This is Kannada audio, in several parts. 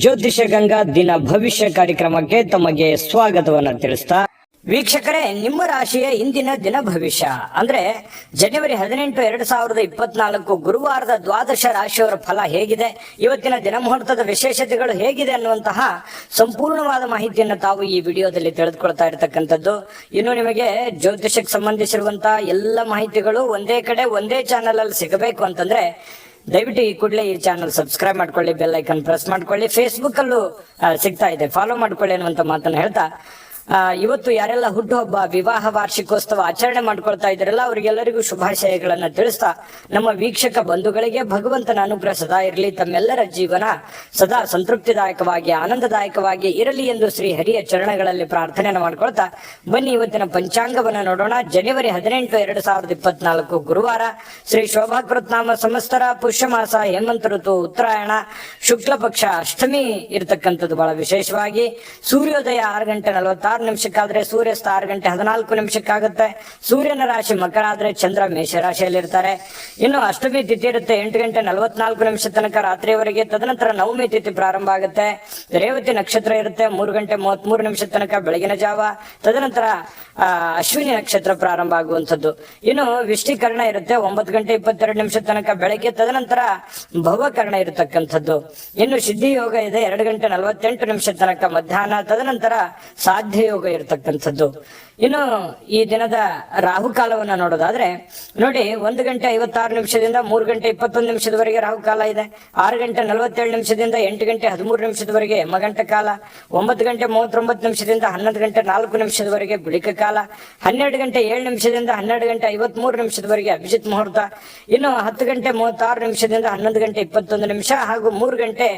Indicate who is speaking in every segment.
Speaker 1: ಜ್ಯೋತಿಷ ಗಂಗಾ ದಿನ ಭವಿಷ್ಯ ಕಾರ್ಯಕ್ರಮಕ್ಕೆ ತಮಗೆ ಸ್ವಾಗತವನ್ನ ತಿಳಿಸ್ತಾ, ವೀಕ್ಷಕರೇ, ನಿಮ್ಮ ರಾಶಿಯ ಇಂದಿನ ದಿನ ಭವಿಷ್ಯ ಅಂದ್ರೆ ಜನವರಿ 18, 2024 ಗುರುವಾರದ ದ್ವಾದಶ ರಾಶಿಯವರ ಫಲ ಹೇಗಿದೆ, ಇವತ್ತಿನ ದಿನ ಮುಹೂರ್ತದ ವಿಶೇಷತೆಗಳು ಹೇಗಿದೆ ಅನ್ನುವಂತಹ ಸಂಪೂರ್ಣವಾದ ಮಾಹಿತಿಯನ್ನು ತಾವು ಈ ವಿಡಿಯೋದಲ್ಲಿ ತಿಳಿದುಕೊಳ್ತಾ ಇರತಕ್ಕಂಥದ್ದು. ಇನ್ನು ನಿಮಗೆ ಜ್ಯೋತಿಷಕ್ಕೆ ಸಂಬಂಧಿಸಿರುವಂತಹ ಎಲ್ಲ ಮಾಹಿತಿಗಳು ಒಂದೇ ಕಡೆ ಒಂದೇ ಚಾನೆಲ್ ಅಲ್ಲಿ ಸಿಗಬೇಕು ಅಂತಂದ್ರೆ ದಯವಿಟ್ಟು ಈ ಕೂಡಲೇ ಈ ಚಾನಲ್ ಸಬ್ಸ್ಕ್ರೈಬ್ ಮಾಡ್ಕೊಳ್ಳಿ, ಬೆಲ್ ಐಕನ್ ಪ್ರೆಸ್ ಮಾಡ್ಕೊಳ್ಳಿ, ಫೇಸ್ಬುಕ್ ಅಲ್ಲೂ ಸಿಗ್ತಾ ಇದೆ, ಫಾಲೋ ಮಾಡ್ಕೊಳ್ಳಿ ಅನ್ನುವಂತ ಮಾತನ್ನ ಹೇಳ್ತಾ, ಇವತ್ತು ಯಾರೆಲ್ಲ ಹುಟ್ಟುಹಬ್ಬ, ವಿವಾಹ ವಾರ್ಷಿಕೋತ್ಸವ ಆಚರಣೆ ಮಾಡ್ಕೊಳ್ತಾ ಇದ್ರಲ್ಲ ಅವರಿಗೆಲ್ಲರಿಗೂ ಶುಭಾಶಯಗಳನ್ನ ತಿಳಿಸ್ತಾ, ನಮ್ಮ ವೀಕ್ಷಕ ಬಂಧುಗಳಿಗೆ ಭಗವಂತನ ಅನುಗ್ರಹ ಸದಾ ಇರಲಿ, ತಮ್ಮೆಲ್ಲರ ಜೀವನ ಸದಾ ಸಂತೃಪ್ತಿದಾಯಕವಾಗಿ ಆನಂದದಾಯಕವಾಗಿ ಇರಲಿ ಎಂದು ಶ್ರೀ ಹರಿಯ ಚರಣಗಳಲ್ಲಿ ಪ್ರಾರ್ಥನೆಯನ್ನು ಮಾಡ್ಕೊಳ್ತಾ ಬನ್ನಿ ಇವತ್ತಿನ ಪಂಚಾಂಗವನ್ನ ನೋಡೋಣ. ಜನವರಿ 18, 2024 ಗುರುವಾರ, ಶ್ರೀ ಶೋಭಾಕೃತ್ನಾಮ ಸಂವತ್ಸರ, ಪುಷ್ಯ ಮಾಸ, ಹೇಮಂತ ಋತು, ಉತ್ತರಾಯಣ, ಶುಕ್ಲ ಪಕ್ಷ, ಅಷ್ಟಮಿ ಇರತಕ್ಕಂಥದ್ದು ಬಹಳ ವಿಶೇಷವಾಗಿ. ಸೂರ್ಯೋದಯ 6:46 ನಿಮಿಷಕ್ಕಾದ್ರೆ ಸೂರ್ಯಾಸ್ತ 6:14 ಆಗುತ್ತೆ. ಸೂರ್ಯನ ರಾಶಿ ಮಕರ ಆದ್ರೆ ಚಂದ್ರ ಮೇಷ ರಾಶಿಯಲ್ಲಿ ಇರ್ತಾರೆ. ಇನ್ನು ಅಷ್ಟಮಿ ತಿಥಿ ಇರುತ್ತೆ 8:44 ತನಕ ರಾತ್ರಿಯವರೆಗೆ. ತದನಂತರ ನವಮಿ ತಿಥಿ ಪ್ರಾರಂಭ ಆಗುತ್ತೆ. ರೇವತಿ ನಕ್ಷತ್ರ ಇರುತ್ತೆ 3:33 ತನಕ ಬೆಳಗಿನ ಜಾವ. ತದನಂತರ ಅಶ್ವಿನಿ ನಕ್ಷತ್ರ ಪ್ರಾರಂಭ ಆಗುವಂಥದ್ದು. ಇನ್ನು ವಿಷ್ಟಿಕರಣ ಇರುತ್ತೆ 9:22 ತನಕ ಬೆಳಗ್ಗೆ. ತದನಂತರ ಭವಕರಣ ಇರತಕ್ಕಂಥದ್ದು. ಇನ್ನು ಸಿದ್ಧಿ ಯೋಗ ಇದೆ 2:48 ತನಕ ಮಧ್ಯಾಹ್ನ. ತದನಂತರ ಸಾಧ್ಯ ಯೋಗ ಇರತಕ್ಕಂಥದ್ದು. ಇನ್ನು ಈ ದಿನದ ರಾಹುಕಾಲವನ್ನ ನೋಡೋದಾದ್ರೆ ನೋಡಿ, 1:56 3:21 ರಾಹುಕಾಲ ಇದೆ. 6:47 8:13 ಯಮಗಂಟ ಕಾಲ. 9:39 11:04 ಗುಳಿಕ ಕಾಲ. 12:07 12:53 ಅಭಿಜಿತ್ ಮುಹೂರ್ತ. ಇನ್ನು 10:36 11:21 ಹಾಗೂ 3:10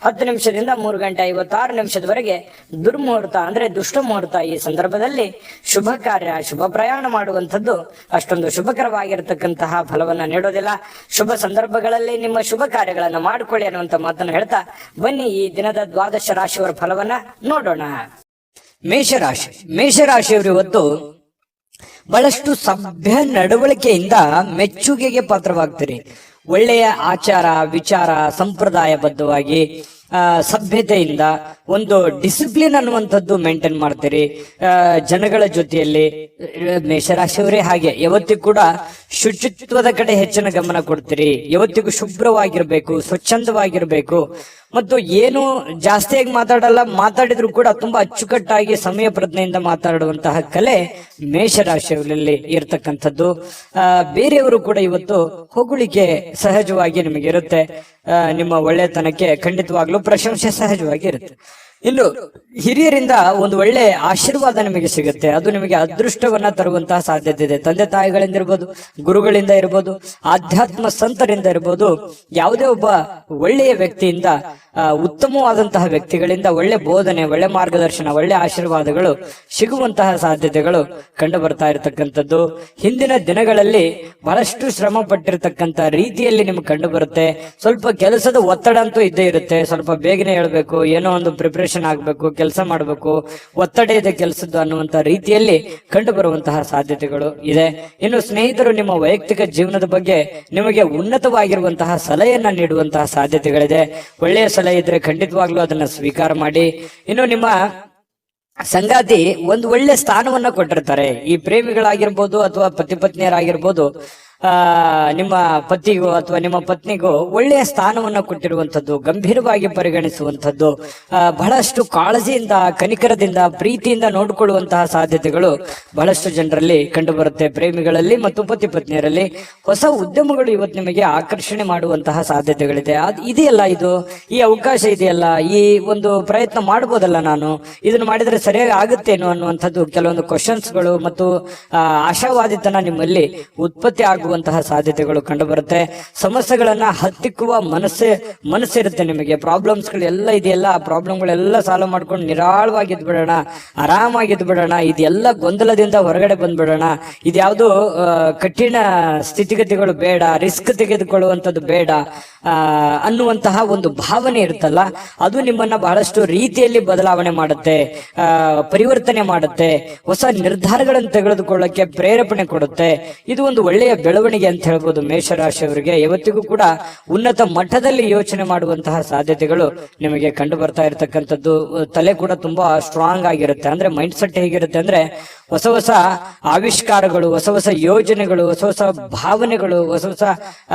Speaker 1: 3:56 ದುರ್ಮುಹೂರ್ತ ಅಂದ್ರೆ ದುಷ್ಟ ಮುಹೂರ್ತ. ಈ ಸಂದರ್ಭದಲ್ಲಿ ಶುಭ ಕಾರ್ಯ, ಶುಭ ಪ್ರಯಾಣ ಮಾಡುವಂಥದ್ದು ಅಷ್ಟೊಂದು ಶುಭಕರವಾಗಿರತಕ್ಕಂತಹ ಫಲವನ್ನ ನೀಡೋದಿಲ್ಲ. ಶುಭ ಸಂದರ್ಭಗಳಲ್ಲಿ ನಿಮ್ಮ ಶುಭ ಕಾರ್ಯಗಳನ್ನ ಮಾಡಿಕೊಳ್ಳಿ ಅನ್ನುವಂತ ಮಾತನ್ನು ಹೇಳ್ತಾ ಬನ್ನಿ ಈ ದಿನದ ದ್ವಾದಶ ರಾಶಿಯವರ ಫಲವನ್ನ ನೋಡೋಣ. ಮೇಷರಾಶಿ. ಮೇಷರಾಶಿಯವರು ಇವತ್ತು ಬಹಳಷ್ಟು ಸಭ್ಯ ನಡವಳಿಕೆಯಿಂದ ಮೆಚ್ಚುಗೆಗೆ ಪಾತ್ರವಾಗ್ತೀರಿ. ಒಳ್ಳೆಯ ಆಚಾರ ವಿಚಾರ ಸಂಪ್ರದಾಯಬದ್ಧವಾಗಿ ಸಭ್ಯತೆಯಿಂದ ಒಂದು ಡಿಸಿಪ್ಲಿನ್ ಅನ್ನುವಂಥದ್ದು ಮೇಂಟೈನ್ ಮಾಡ್ತೀರಿ. ಜನಗಳ ಜೊತೆಯಲ್ಲಿ ಮೇಷರಾಶಿಯವರೇ ಹಾಗೆ ಯಾವತ್ತಿಗೂ ಕೂಡ ಶುಚಿತ್ವದ ಕಡೆ ಹೆಚ್ಚಿನ ಗಮನ ಕೊಡ್ತೀರಿ. ಯಾವತ್ತಿಗೂ ಶುಭ್ರವಾಗಿರ್ಬೇಕು, ಸ್ವಚ್ಛಂದವಾಗಿರ್ಬೇಕು ಮತ್ತು ಏನು ಜಾಸ್ತಿಯಾಗಿ ಮಾತಾಡಲ್ಲ, ಮಾತಾಡಿದ್ರು ಕೂಡ ತುಂಬಾ ಅಚ್ಚುಕಟ್ಟಾಗಿ ಸಮಯ ಪ್ರಜ್ಞೆಯಿಂದ ಮಾತಾಡುವಂತಹ ಕಲೆ ಮೇಷರಾಶಿಯಲ್ಲಿ ಇರ್ತಕ್ಕಂಥದ್ದು. ಬೇರೆಯವರು ಕೂಡ ಇವತ್ತು ಹೊಗಳಿಕೆ ಸಹಜವಾಗಿ ನಿಮಗೆ ಇರುತ್ತೆ. ನಿಮ್ಮ ಒಳ್ಳೆತನಕ್ಕೆ ಖಂಡಿತವಾಗ್ಲೂ ಪ್ರಶಂಸೆ ಸಹಜವಾಗಿ ಇರುತ್ತೆ. ಇನ್ನು ಹಿರಿಯರಿಂದ ಒಂದು ಒಳ್ಳೆ ಆಶೀರ್ವಾದ ನಿಮಗೆ ಸಿಗುತ್ತೆ. ಅದು ನಿಮಗೆ ಅದೃಷ್ಟವನ್ನ ತರುವಂತಹ ಸಾಧ್ಯತೆ ಇದೆ. ತಂದೆ ತಾಯಿಗಳಿಂದ ಇರ್ಬೋದು, ಗುರುಗಳಿಂದ ಇರ್ಬೋದು, ಆಧ್ಯಾತ್ಮ ಸಂತರಿಂದ ಇರ್ಬೋದು, ಯಾವುದೇ ಒಬ್ಬ ಒಳ್ಳೆಯ ವ್ಯಕ್ತಿಯಿಂದ, ಉತ್ತಮವಾದಂತಹ ವ್ಯಕ್ತಿಗಳಿಂದ ಒಳ್ಳೆ ಬೋಧನೆ, ಒಳ್ಳೆ ಮಾರ್ಗದರ್ಶನ, ಒಳ್ಳೆ ಆಶೀರ್ವಾದಗಳು ಸಿಗುವಂತಹ ಸಾಧ್ಯತೆಗಳು ಕಂಡು ಬರ್ತಾ ಇರತಕ್ಕಂಥದ್ದು. ಹಿಂದಿನ ದಿನಗಳಲ್ಲಿ ಬಹಳಷ್ಟು ಶ್ರಮ ಪಟ್ಟಿರ್ತಕ್ಕಂಥ ರೀತಿಯಲ್ಲಿ ನಿಮ್ಗೆ ಕಂಡು ಬರುತ್ತೆ. ಸ್ವಲ್ಪ ಕೆಲಸದ ಒತ್ತಡ ಅಂತೂ ಇದ್ದೇ ಇರುತ್ತೆ. ಸ್ವಲ್ಪ ಬೇಗನೆ ಹೇಳ್ಬೇಕು, ಏನೋ ಒಂದು ಪ್ರಿಪರೇಷನ್ ಆಗ್ಬೇಕು, ಕೆಲಸ ಮಾಡಬೇಕು, ಒತ್ತಡ ಇದೆ ಕೆಲಸದ್ದು ಅನ್ನುವಂತ ರೀತಿಯಲ್ಲಿ ಕಂಡು ಬರುವಂತಹ ಸಾಧ್ಯತೆಗಳು ಇದೆ. ಇನ್ನು ಸ್ನೇಹಿತರು ನಿಮ್ಮ ವೈಯಕ್ತಿಕ ಜೀವನದ ಬಗ್ಗೆ ನಿಮಗೆ ಉನ್ನತವಾಗಿರುವಂತಹ ಸಲಹೆಯನ್ನ ನೀಡುವಂತಹ ಸಾಧ್ಯತೆಗಳಿದೆ. ಒಳ್ಳೆಯ ಸಲಹೆ ಇದ್ರೆ ಖಂಡಿತವಾಗ್ಲೂ ಅದನ್ನ ಸ್ವೀಕಾರ ಮಾಡಿ. ಇನ್ನು ನಿಮ್ಮ ಸಂಗಾತಿ ಒಂದು ಒಳ್ಳೆ ಸ್ಥಾನವನ್ನ ಕೊಟ್ಟಿರ್ತಾರೆ. ಈ ಪ್ರೇಮಿಗಳಾಗಿರ್ಬೋದು ಅಥವಾ ಪತಿ ಪತ್ನಿಯರಾಗಿರ್ಬೋದು, ನಿಮ್ಮ ಪತಿಗೋ ಅಥವಾ ನಿಮ್ಮ ಪತ್ನಿಗೋ ಒಳ್ಳೆಯ ಸ್ಥಾನವನ್ನ ಕೊಟ್ಟಿರುವಂತದ್ದು, ಗಂಭೀರವಾಗಿ ಪರಿಗಣಿಸುವಂತದ್ದು, ಬಹಳಷ್ಟು ಕಾಳಜಿಯಿಂದ, ಕನಿಕರದಿಂದ, ಪ್ರೀತಿಯಿಂದ ನೋಡಿಕೊಳ್ಳುವಂತಹ ಸಾಧ್ಯತೆಗಳು ಬಹಳಷ್ಟು ಜನರಲ್ಲಿ ಕಂಡು ಬರುತ್ತೆ. ಪ್ರೇಮಿಗಳಲ್ಲಿ ಮತ್ತು ಪತಿ ಪತ್ನಿಯರಲ್ಲಿ ಹೊಸ ಉದ್ಯಮಗಳು ಇವತ್ತು ನಿಮಗೆ ಆಕರ್ಷಣೆ ಮಾಡುವಂತಹ ಸಾಧ್ಯತೆಗಳಿದೆ. ಇದೆಯಲ್ಲ, ಇದು ಈ ಅವಕಾಶ ಇದೆಯಲ್ಲ, ಈ ಒಂದು ಪ್ರಯತ್ನ ಮಾಡಬಹುದಲ್ಲ, ನಾನು ಇದನ್ನು ಮಾಡಿದ್ರೆ ಸರಿಯಾಗಿ ಆಗುತ್ತೇನೋ ಅನ್ನುವಂಥದ್ದು ಕೆಲವೊಂದು ಕ್ವಶನ್ಸ್ಗಳು ಮತ್ತು ಆಶಾವಾದಿತನ ನಿಮ್ಮಲ್ಲಿ ಉತ್ಪತ್ತಿ ಆಗುವಂತಹ ಸಾಧ್ಯತೆಗಳು ಕಂಡು ಬರುತ್ತೆ. ಸಮಸ್ಯೆಗಳನ್ನ ಹತ್ತಿಕ್ಕುವ ಮನಸ್ಸಿರುತ್ತೆ ನಿಮಗೆ. ಪ್ರಾಬ್ಲಮ್ಸ್ ಗಳೆಲ್ಲ ಇದೆಯಲ್ಲ, ಆ ಪ್ರಾಬ್ಲಮ್ಗಳೆಲ್ಲ ಸಾಲ್ವ್ ಮಾಡ್ಕೊಂಡು ನಿರಾಳವಾಗಿದ್ದು ಬಿಡೋಣ, ಆರಾಮಾಗಿದ್ದು ಬಿಡೋಣ, ಇದೆಲ್ಲ ಗೊಂದಲದಿಂದ ಹೊರಗಡೆ ಬಂದ್ಬಿಡೋಣ, ಇದ್ಯಾವುದು ಕಠಿಣ ಸ್ಥಿತಿಗತಿಗಳು ಬೇಡ, ರಿಸ್ಕ್ ತೆಗೆದುಕೊಳ್ಳುವಂಥದ್ದು ಬೇಡ ಅನ್ನುವಂತಹ ಒಂದು ಭಾವನೆ ಇರುತ್ತಲ್ಲ, ಅದು ನಿಮ್ಮನ್ನ ಬಹಳಷ್ಟು ರೀತಿಯಲ್ಲಿ ಬದಲಾವಣೆ ಮಾಡುತ್ತೆ, ಪರಿವರ್ತನೆ ಮಾಡುತ್ತೆ, ಹೊಸ ನಿರ್ಧಾರಗಳನ್ನು ತೆಗೆದುಕೊಳ್ಳಕ್ಕೆ ಪ್ರೇರೇಪಣೆ ಕೊಡುತ್ತೆ. ಇದು ಒಂದು ಒಳ್ಳೆಯ ಬೆಳವಣಿಗೆ ಅಂತ ಹೇಳ್ಬೋದು ಮೇಷರಾಶಿಯವರಿಗೆ. ಇವತ್ತಿಗೂ ಕೂಡ ಉನ್ನತ ಮಟ್ಟದಲ್ಲಿ ಯೋಚನೆ ಮಾಡುವಂತಹ ಸಾಧ್ಯತೆಗಳು ನಿಮಗೆ ಕಂಡು ಬರ್ತಾ ಇರತಕ್ಕಂಥದ್ದು. ತಲೆ ಕೂಡ ತುಂಬಾ ಸ್ಟ್ರಾಂಗ್ ಆಗಿರುತ್ತೆ. ಅಂದ್ರೆ ಮೈಂಡ್ ಸೆಟ್ ಹೇಗಿರುತ್ತೆ ಅಂದ್ರೆ ಹೊಸ ಹೊಸ ಆವಿಷ್ಕಾರಗಳು, ಹೊಸ ಹೊಸ ಯೋಜನೆಗಳು, ಹೊಸ ಹೊಸ ಭಾವನೆಗಳು, ಹೊಸ ಹೊಸ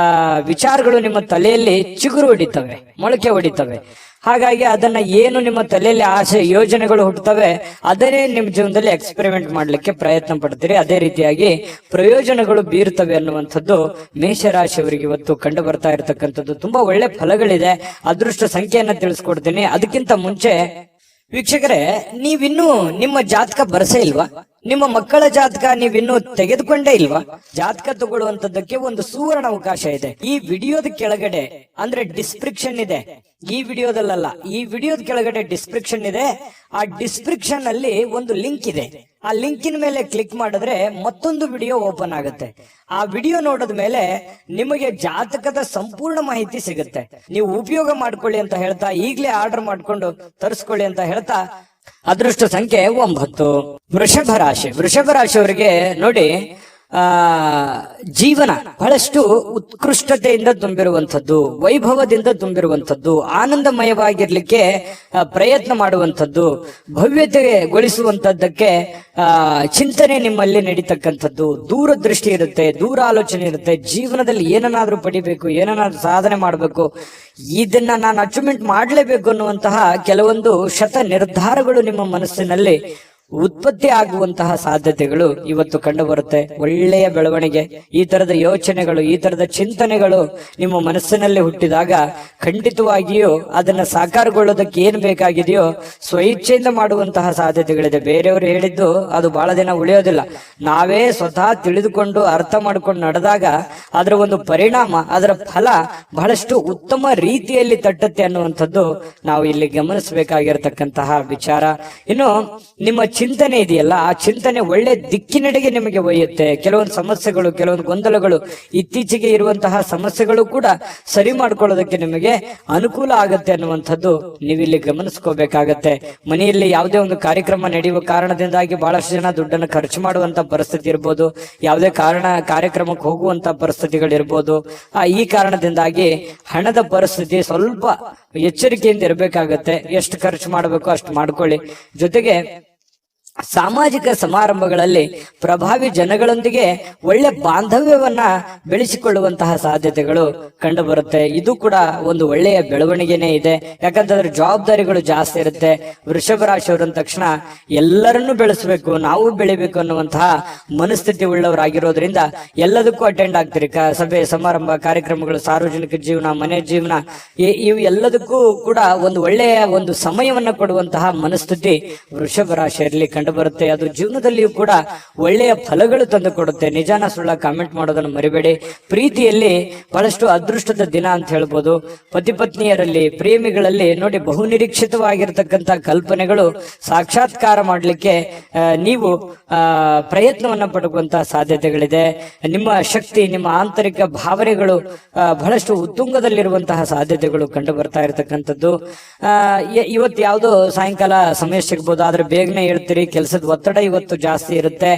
Speaker 1: ವಿಚಾರಗಳು ನಿಮ್ಮ ತಲೆಯಲ್ಲಿ ಚಿಗುರು ಹೊಡಿತವೆ, ಮೊಳಕೆ ಹೊಡಿತವೆ. ಹಾಗಾಗಿ ಅದನ್ನ ಏನು ನಿಮ್ಮ ತಲೆಯಲ್ಲಿ ಆಸೆ ಯೋಜನೆಗಳು ಹುಟ್ಟುತ್ತವೆ ಅದನ್ನೇ ನಿಮ್ಮ ಜೀವನದಲ್ಲಿ ಎಕ್ಸ್ಪೆರಿಮೆಂಟ್ ಮಾಡ್ಲಿಕ್ಕೆ ಪ್ರಯತ್ನ ಪಡ್ತೀರಿ. ಅದೇ ರೀತಿಯಾಗಿ ಪ್ರಯೋಜನಗಳು ಬೀರುತ್ತವೆ ಅನ್ನುವಂಥದ್ದು ಮೇಷರಾಶಿಯವರಿಗೆ ಇವತ್ತು ಕಂಡು ಬರ್ತಾ ಇರತಕ್ಕಂಥದ್ದು. ತುಂಬಾ ಒಳ್ಳೆ ಫಲಗಳಿದೆ. ಅದೃಷ್ಟ ಸಂಖ್ಯೆಯನ್ನ ತಿಳಿಸ್ಕೊಡ್ತೀನಿ. ಅದಕ್ಕಿಂತ ಮುಂಚೆ ವೀಕ್ಷಕರೇ, ನೀವಿನ್ನೂ ನಿಮ್ಮ ಜಾತಕ ಬರಸೇ ಇಲ್ವಾ? ನಿಮ್ಮ ಮಕ್ಕಳ ಜಾತಕ ನೀವಿನ್ನೂ ತೆಗೆದುಕೊಂಡೇ ಇಲ್ವಾ? ಜಾತಕ ತಗೊಳ್ಳುವಂತದ್ದಕ್ಕೆ ಒಂದು ಸುವರ್ಣ ಅವಕಾಶ ಇದೆ. ಈ ವಿಡಿಯೋದ ಕೆಳಗಡೆ ಅಂದ್ರೆ ಡಿಸ್ಕ್ರಿಪ್ಷನ್ ಇದೆ. ಈ ವಿಡಿಯೋದಲ್ಲ, ಈ ವಿಡಿಯೋದ ಕೆಳಗಡೆ ಡಿಸ್ಕ್ರಿಪ್ಷನ್ ಇದೆ. ಆ ಡಿಸ್ಕ್ರಿಪ್ಷನ್ ಅಲ್ಲಿ ಒಂದು ಲಿಂಕ್ ಇದೆ. ಆ ಲಿಂಕಿನ ಮೇಲೆ ಕ್ಲಿಕ್ ಮಾಡಿದ್ರೆ ಮತ್ತೊಂದು ವಿಡಿಯೋ ಓಪನ್ ಆಗುತ್ತೆ. ಆ ವಿಡಿಯೋ ನೋಡಿದ ಮೇಲೆ ನಿಮಗೆ ಜಾತಕದ ಸಂಪೂರ್ಣ ಮಾಹಿತಿ ಸಿಗುತ್ತೆ. ನೀವು ಉಪಯೋಗ ಮಾಡ್ಕೊಳ್ಳಿ ಅಂತ ಹೇಳ್ತಾ, ಈಗಲೇ ಆರ್ಡರ್ ಮಾಡ್ಕೊಂಡು ತರಿಸ್ಕೊಳ್ಳಿ ಅಂತ ಹೇಳ್ತಾ, ಅದೃಷ್ಟ ಸಂಖ್ಯೆ 9. ವೃಷಭ ರಾಶಿಯವರಿಗೆ ನೋಡಿ, ಜೀವನ ಬಹಳಷ್ಟು ಉತ್ಕೃಷ್ಟತೆಯಿಂದ ತುಂಬಿರುವಂಥದ್ದು, ವೈಭವದಿಂದ ತುಂಬಿರುವಂಥದ್ದು, ಆನಂದಮಯವಾಗಿರ್ಲಿಕ್ಕೆ ಪ್ರಯತ್ನ ಮಾಡುವಂಥದ್ದು, ಭವ್ಯತೆಗೊಳಿಸುವಂತದ್ದಕ್ಕೆ ಚಿಂತನೆ ನಿಮ್ಮಲ್ಲಿ ನಡೀತಕ್ಕಂಥದ್ದು, ದೂರದೃಷ್ಟಿ ಇರುತ್ತೆ, ದೂರ ಆಲೋಚನೆ ಇರುತ್ತೆ. ಜೀವನದಲ್ಲಿ ಏನನ್ನಾದ್ರೂ ಪಡಿಬೇಕು, ಏನನ್ನಾದ್ರೂ ಸಾಧನೆ ಮಾಡಬೇಕು, ಇದನ್ನ ನಾನು ಅಚೀವ್ಮೆಂಟ್ ಮಾಡಲೇಬೇಕು ಅನ್ನುವಂತಹ ಕೆಲವೊಂದು ಶತ ನಿರ್ಧಾರಗಳು ನಿಮ್ಮ ಮನಸ್ಸಿನಲ್ಲಿ ಉತ್ಪತ್ತಿ ಆಗುವಂತಹ ಸಾಧ್ಯತೆಗಳು ಇವತ್ತು ಕಂಡು ಬರುತ್ತೆ. ಒಳ್ಳೆಯ ಬೆಳವಣಿಗೆ, ಈ ತರದ ಯೋಚನೆಗಳು, ಈ ತರದ ಚಿಂತನೆಗಳು ನಿಮ್ಮ ಮನಸ್ಸಿನಲ್ಲಿ ಹುಟ್ಟಿದಾಗ ಖಂಡಿತವಾಗಿಯೂ ಅದನ್ನ ಸಾಕಾರಗೊಳ್ಳೋದಕ್ಕೆ ಏನ್ ಬೇಕಾಗಿದೆಯೋ ಸ್ವಇಚ್ಛೆಯಿಂದ ಮಾಡುವಂತಹ ಸಾಧ್ಯತೆಗಳಿದೆ. ಬೇರೆಯವರು ಹೇಳಿದ್ದು ಅದು ಬಹಳ ದಿನ ಉಳಿಯೋದಿಲ್ಲ. ನಾವೇ ಸ್ವತಃ ತಿಳಿದುಕೊಂಡು ಅರ್ಥ ಮಾಡ್ಕೊಂಡು ನಡೆದಾಗ ಅದರ ಒಂದು ಪರಿಣಾಮ, ಅದರ ಫಲ ಬಹಳಷ್ಟು ಉತ್ತಮ ರೀತಿಯಲ್ಲಿ ತಟ್ಟುತ್ತೆ ಅನ್ನುವಂಥದ್ದು ನಾವು ಇಲ್ಲಿ ಗಮನಿಸಬೇಕಾಗಿರತಕ್ಕಂತಹ ವಿಚಾರ. ಇನ್ನು ನಿಮ್ಮ ಚಿಂತನೆ ಇದೆಯಲ್ಲ, ಆ ಚಿಂತನೆ ಒಳ್ಳೆ ದಿಕ್ಕಿನೆಡೆಗೆ ನಿಮಗೆ ಒಯ್ಯುತ್ತೆ. ಕೆಲವೊಂದು ಸಮಸ್ಯೆಗಳು, ಕೆಲವೊಂದು ಗೊಂದಲಗಳು, ಇತ್ತೀಚೆಗೆ ಇರುವಂತಹ ಸಮಸ್ಯೆಗಳು ಕೂಡ ಸರಿ ಮಾಡ್ಕೊಳ್ಳೋದಕ್ಕೆ ನಿಮಗೆ ಅನುಕೂಲ ಆಗತ್ತೆ ಅನ್ನುವಂಥದ್ದು ನೀವಿಲ್ಲಿ ಗಮನಿಸ್ಕೋಬೇಕಾಗತ್ತೆ. ಮನೆಯಲ್ಲಿ ಯಾವುದೇ ಒಂದು ಕಾರ್ಯಕ್ರಮ ನಡೆಯುವ ಕಾರಣದಿಂದಾಗಿ ಬಹಳಷ್ಟು ಜನ ದುಡ್ಡನ್ನು ಖರ್ಚು ಮಾಡುವಂತ ಪರಿಸ್ಥಿತಿ ಇರ್ಬೋದು, ಯಾವುದೇ ಕಾರ್ಯಕ್ರಮಕ್ಕೆ ಹೋಗುವಂತ ಪರಿಸ್ಥಿತಿಗಳಿರ್ಬೋದು. ಈ ಕಾರಣದಿಂದಾಗಿ ಹಣದ ಪರಿಸ್ಥಿತಿ ಸ್ವಲ್ಪ ಎಚ್ಚರಿಕೆಯಿಂದ ಇರಬೇಕಾಗತ್ತೆ. ಎಷ್ಟು ಖರ್ಚು ಮಾಡಬೇಕು ಅಷ್ಟು ಮಾಡ್ಕೊಳ್ಳಿ. ಜೊತೆಗೆ ಸಾಮಾಜಿಕ ಸಮಾರಂಭಗಳಲ್ಲಿ ಪ್ರಭಾವಿ ಜನಗಳೊಂದಿಗೆ ಒಳ್ಳೆ ಬಾಂಧವ್ಯವನ್ನ ಬೆಳೆಸಿಕೊಳ್ಳುವಂತಹ ಸಾಧ್ಯತೆಗಳು ಕಂಡು ಬರುತ್ತೆ. ಇದು ಕೂಡ ಒಂದು ಒಳ್ಳೆಯ ಬೆಳವಣಿಗೆನೇ ಇದೆ. ಯಾಕಂತಂದ್ರೆ ಜವಾಬ್ದಾರಿಗಳು ಜಾಸ್ತಿ ಇರುತ್ತೆ. ವೃಷಭ ರಾಶಿಯವರು ಅಂದ ತಕ್ಷಣ ಎಲ್ಲರನ್ನೂ ಬೆಳೆಸಬೇಕು, ನಾವು ಬೆಳಿಬೇಕು ಅನ್ನುವಂತಹ ಮನಸ್ಥಿತಿ ಉಳ್ಳವರಾಗಿರೋದ್ರಿಂದ ಎಲ್ಲದಕ್ಕೂ ಅಟೆಂಡ್ ಆಗ್ತೀರಿ. ಸಭೆ ಸಮಾರಂಭ, ಕಾರ್ಯಕ್ರಮಗಳು, ಸಾರ್ವಜನಿಕ ಜೀವನ, ಮನೆ ಜೀವನ, ಇವು ಎಲ್ಲದಕ್ಕೂ ಕೂಡ ಒಂದು ಒಳ್ಳೆಯ ಒಂದು ಸಮಯವನ್ನ ಕೊಡುವಂತಹ ಮನಸ್ಥಿತಿ ವೃಷಭ ರಾಶಿಯಲ್ಲಿ ಕಂಡು ಬರುತ್ತೆ. ಅದು ಜೀವನದಲ್ಲಿಯೂ ಕೂಡ ಒಳ್ಳೆಯ ಫಲಗಳು ತಂದು ಕೊಡುತ್ತೆ. ನಿಜಾನ ಸುಳ್ಳ ಕಾಮೆಂಟ್ ಮಾಡೋದನ್ನು ಮರಿಬೇಡಿ. ಪ್ರೀತಿಯಲ್ಲಿ ಬಹಳಷ್ಟು ಅದೃಷ್ಟದ ದಿನ ಅಂತ ಹೇಳ್ಬೋದು. ಪತಿ ಪತ್ನಿಯರಲ್ಲಿ, ಪ್ರೇಮಿಗಳಲ್ಲಿ ನೋಡಿ, ಬಹುನಿರೀಕ್ಷಿತವಾಗಿರ್ತಕ್ಕಂಥ ಕಲ್ಪನೆಗಳು ಸಾಕ್ಷಾತ್ಕಾರ ಮಾಡಲಿಕ್ಕೆ ನೀವು ಪ್ರಯತ್ನವನ್ನ ಪಡುವಂತಹ ಸಾಧ್ಯತೆಗಳಿದೆ. ನಿಮ್ಮ ಶಕ್ತಿ, ನಿಮ್ಮ ಆಂತರಿಕ ಭಾವನೆಗಳು ಬಹಳಷ್ಟು ಉತ್ತುಂಗದಲ್ಲಿರುವಂತಹ ಸಾಧ್ಯತೆಗಳು ಕಂಡು ಬರ್ತಾ ಇರತಕ್ಕಂಥದ್ದು. ಇವತ್ತು ಯಾವುದೋ ಸಾಯಂಕಾಲ ಸಮಯ ಸಿಗ್ಬೋದು, ಆದ್ರೆ ಬೇಗನೆ ಹೇಳ್ತೀರಿ. ಕೆಲಸದ ಒತ್ತಡ ಇವತ್ತು ಜಾಸ್ತಿ ಇರುತ್ತೆ.